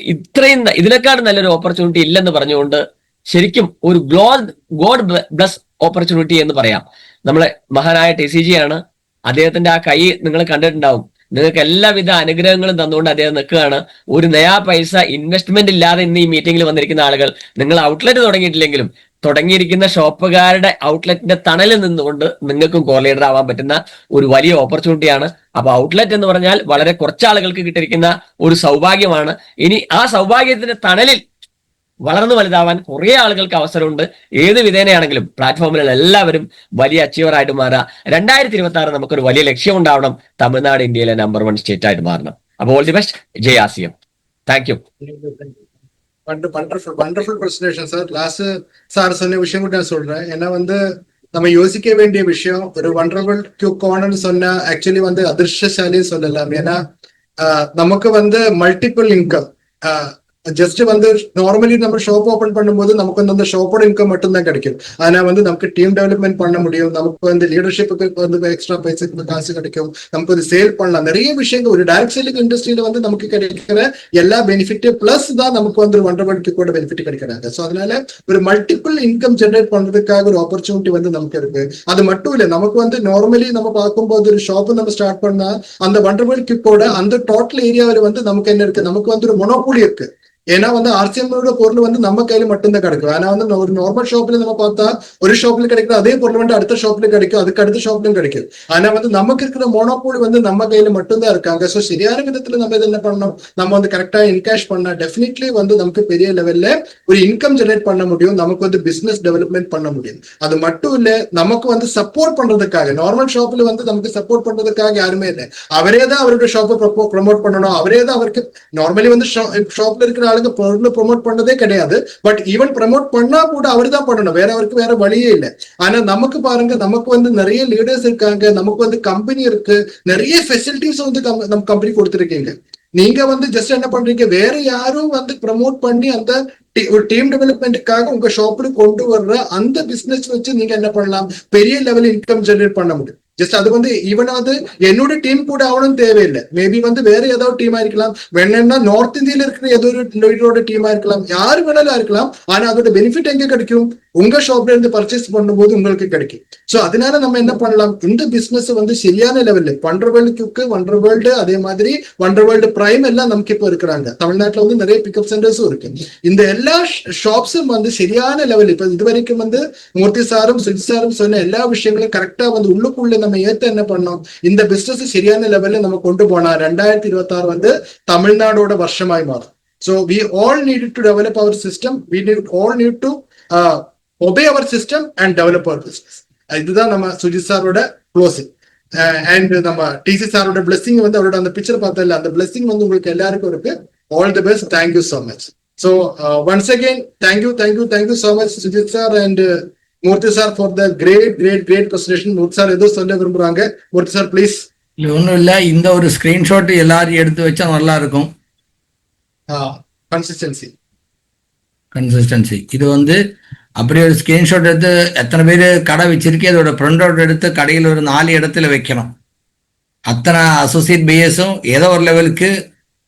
ഇതിനേക്കാളും നല്ലൊരു ഓപ്പർച്യൂണിറ്റി ഇല്ലെന്ന് പറഞ്ഞുകൊണ്ട് ശരിക്കും ഒരു ഗോഡ് ബ്ലസ് ഓപ്പർച്യൂണിറ്റി എന്ന് പറയാം. നമ്മളെ മഹാനായ TCG ആണ്. അദ്ദേഹത്തിന്റെ ആ കൈ നിങ്ങൾ കണ്ടിട്ടുണ്ടാവും. നിങ്ങൾക്ക് എല്ലാവിധ അനുഗ്രഹങ്ങളും തന്നുകൊണ്ട് അദ്ദേഹം നിൽക്കുകയാണ്. ഒരു നയാ പൈസ ഇൻവെസ്റ്റ്മെന്റ് ഇല്ലാതെ ഇന്ന് ഈ മീറ്റിംഗിൽ വന്നിരിക്കുന്ന ആളുകൾ, നിങ്ങൾ ഔട്ട്ലെറ്റ് തുടങ്ങിയിട്ടില്ലെങ്കിലും തുടങ്ങിയിരിക്കുന്ന ഷോപ്പുകാരുടെ ഔട്ട്ലെറ്റിന്റെ തണലിൽ നിന്നുകൊണ്ട് നിങ്ങൾക്കും കോർ ലീഡർ ആവാൻ പറ്റുന്ന ഒരു വലിയ ഓപ്പർച്യൂണിറ്റിയാണ്. അപ്പൊ ഔട്ട്ലെറ്റ് എന്ന് പറഞ്ഞാൽ വളരെ കുറച്ച് ആളുകൾക്ക് കിട്ടിയിരിക്കുന്ന ഒരു സൗഭാഗ്യമാണ്. ഇനി ആ സൗഭാഗ്യത്തിന്റെ തണലിൽ വളർന്നു വലുതാവാൻ കുറെ ആളുകൾക്ക് അവസരമുണ്ട്. ഏത് വിധേനയാണെങ്കിലും പ്ലാറ്റ്ഫോമിലുള്ള എല്ലാവരും വലിയ അച്ചീവർ ആയിട്ട് മാറുക. 2026 നമുക്കൊരു വലിയ ലക്ഷ്യം ഉണ്ടാവണം. തമിഴ്നാട് ഇന്ത്യയിലെ നമ്പർ 1 സ്റ്റേറ്റ് ആയിട്ട് മാറണം. അപ്പോൾ ഓൾ ദി ബെസ്റ്റ്. ജയ് RCM. Thank you. Wonderful presentation sir. Last sir சொன்ன விஷயம் கூட நான் சொல்றேன். ஏன்னா நம்ம யோசிக்க வேண்டிய விஷயம், ஒரு வண்டர்ஃபுல் கோர்னர்னு சொன்னா ஆக்சுவலி அதிர்ஷ்டசாலின்னு சொல்லலாம். ஏன்னா நமக்கு மல்டிபிள் இன்கம் ஜஸ்ட் நார்மலி நம்ம ஷாப் ஓபன் பண்ணும்போது நமக்கு அந்த ஷாப்போட இன்கம் மட்டும்தான் கிடைக்கும். ஆனா நமக்கு டீம் டெவலப்மெண்ட் பண்ண முடியும், நமக்கு லீடர்ஷிப்புக்கு எக்ஸ்ட்ரா பைசா காசு கிடைக்கும், நமக்கு சேல் பண்ணலாம். நிறைய விஷயங்கள் ஒரு டைரக்ட் செல்லிங் இண்டஸ்ட்ரியில நமக்கு கிடைக்கிற எல்லா பெனிஃபிட் பிளஸ் தான் நமக்கு வண்டர்வர்ல்ட் கூட பெனிஃபிட் கிடைக்கிறாங்க. ஸோ அதனால ஒரு மல்டிபிள் இன்கம் ஜெனரேட் பண்றதுக்காக ஒரு ஆப்பர்ச்சுனிட்டி நமக்கு இருக்கு. அது மட்டும் இல்ல, நமக்கு நார்மலி நம்ம பார்க்கும்போது ஒரு ஷாப் நம்ம ஸ்டார்ட் பண்ணா அந்த வண்டர்வர்ல்ட் கிப்போட அந்த டோட்டல் ஏரியாவில் நமக்கு என்ன இருக்கு, நமக்கு ஒரு மொனோபோலி இருக்கு. ஏன்னா RCMோட பொருள் நம்ம கையில மட்டும்தான் கிடைக்கும். ஆனா ஒரு நார்மல் ஷாப்ல நம்ம பார்த்தா ஒரு ஷாப்ல கிடைக்கிற அதே பொருள் அடுத்த ஷாப்ல கிடைக்கும், அதுக்கு அடுத்த ஷாப்லயும் கிடைக்கும். ஆனா நமக்கு இருக்கிற மோனோபோலி நம்ம கையில மட்டும்தான் இருக்காங்க. ஸோ சரியான விதத்துல நம்ம இது என்ன பண்ணணும், நம்ம கரெக்டா இன்கேஷ் பண்ணா டெஃபினெட்லி நமக்கு பெரிய லெவல்ல ஒரு இன்கம் ஜெனரேட் பண்ண முடியும், நமக்கு பிசினஸ் டெவலப்மெண்ட் பண்ண முடியும். அது மட்டும் இல்ல, நமக்கு சப்போர்ட் பண்றதுக்காக நார்மல் ஷாப்ல நமக்கு சப்போர்ட் பண்றதுக்காக யாருமே இல்லை. அவரே தான் அவருடைய ஷாப்பை ப்ரமோட் பண்ணணும், அவரே தான் அவருக்கு நார்மலி ஷாப்ல இருக்கிற பொருள் ப்ரொமோட் பண்ணதே கிடையாது. பட் ஈவன் ப்ரமோட் பண்ணா கூட அவர் தான் பண்ணணும், அவருக்கு வேற வழியே இல்லை. ஆனா நமக்கு பாருங்க, நமக்கு நிறைய லீடர்ஸ் இருக்காங்க, நமக்கு கம்பெனி இருக்கு, நிறைய ஃபெசிலிட்டிஸ் நம்ம கம்பெனி கொடுத்துருக்கீங்க. நீங்க ஜஸ்ட் என்ன பண்றீங்க, வேற யாரும் ப்ரமோட் பண்ணி அந்த ஒரு டீம் டெவலப்மெண்ட்டுக்காக உங்க ஷாப்புக்கு கொண்டு வர்ற அந்த பிசினஸ் வச்சு நீங்க என்ன பண்ணலாம், பெரிய லெவல் இன்கம் ஜெனரேட் பண்ண முடியும். ஜஸ்ட் அது வந்து ஈவன் வந்து என்னோட டீம் கூட ஆகணும் தேவையில்லை. மேபி வந்து வேற ஏதாவது டீமா இருக்கலாம், வேணும்னா நார்த் இந்தியால இருக்கிற ஏதோ ஒரு டீமா இருக்கலாம், யாரு வேணாலும் இருக்கலாம். ஆனா அதோட பெனிஃபிட் எங்க கிடைக்கும்? உங்க ஷாப்ல இருந்து பர்ச்சேஸ் பண்ணும்போது உங்களுக்கு கிடைக்கும். சோ அதனால நம்ம என்ன பண்ணலாம், இந்த பிசினஸ் வந்து சரியான லெவல்ல வண்டர் வேர்ல்டு அதே மாதிரி வண்டர் வேர்ல்டு பிரைம் எல்லாம் நமக்கு இப்போ இருக்கிறாங்க. தமிழ்நாட்டுல வந்து நிறைய பிக்கப் சென்டர்ஸும் இருக்கு. இந்த எல்லா ஷாப்ஸும் வந்து சரியான லெவல் இப்ப இது வரைக்கும் வந்து மூர்த்தி சாரும் சுஜி சாரும் சொன்ன எல்லா விஷயங்களும் கரெக்டா வந்து உள்ளுக்குள்ள நம்ம ஏத்த என்ன பண்ணோம், இந்த பிசினஸ் சரியான லெவல்ல நம்ம கொண்டு போனா 2026 வந்து தமிழ்நாடோட வருஷமாய் மாறும். So we all needed to develop our system. We all need to obey our system and develop our business. இதுதான் நம்ம சுஜித் சாரோட க்ளோசிங். அண்ட் நம்ம டிசி சாரோட பிளெஸிங் வந்து அவரோட அந்த பிக்சர் பார்த்தல அந்த பிளெஸிங் வந்து உங்களுக்கு எல்லாருக்கும் இருக்கு. All the best. Thank you so much. So once again thank you so much Sujith sir and Murthy sir for the great presentation. Murthy sir ஏதோ சொல்ல விரும்புறாங்க. மூர்த்தி சார் ப்ளீஸ். ஒன்றும் இல்லை, இந்த ஒரு ஸ்கிரீன்ஷாட் எல்லாரும் எடுத்து வச்சா நல்லா இருக்கும். கன்சிஸ்டன்சி இது வந்து அப்படி ஒரு ஸ்கிரீன்ஷாட் எடுத்து எத்தனை பேர் கடை வச்சிருக்கே அதோட பிரிண்ட் அவுட் எடுத்து கடையில் ஒரு 4 இடத்துல வைக்கணும். அத்தனை அசோசியேட் பிஎஸும் ஏதோ ஒரு லெவலுக்கு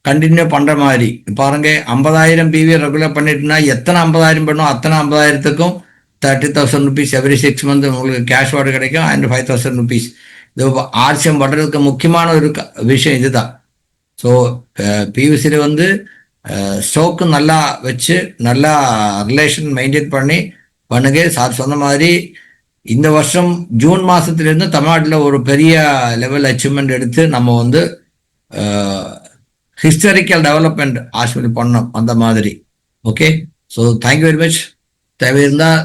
கண்டினியூ பண்ற மாதிரி பாருங்க. 50,000 பிவி ரெகுலர் பண்ணிட்டுனா எத்தனை 50,000 பண்ணும், அத்தனை 50,000த்துக்கும் 30,000 rupees எவ்ரி 6 months உங்களுக்கு கேஷ் வார்டு கிடைக்கும். And 5,000 rupees. இது ஆர்சிஎம் பண்றதுக்கு முக்கியமான ஒரு விஷயம் இதுதான். ஸோ பியூசியில் வந்து ஸ்டோக்கு நல்லா வச்சு நல்லா ரிலேஷன் மெயின்டைன் பண்ணி பண்ணுங்க. சார் சொன்ன மாதிரி இந்த வருஷம் ஜூன் மாசத்திலிருந்து தமிழ்நாட்டில் ஒரு பெரிய லெவல் அச்சீவ்மெண்ட் எடுத்து நம்ம வந்து ஹிஸ்டாரிக்கல் டெவலப்மெண்ட் ஹாஸ்பிட்டல் பண்ணோம் அந்த மாதிரி. Okay, so thank you very much. தேவை இருந்தால்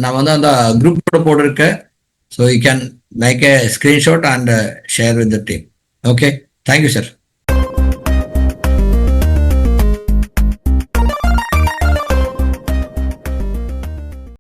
நான் வந்து அந்த குரூப்போட போட்டிருக்கேன். So you can make a screenshot and share with the team. Okay, thank you sir.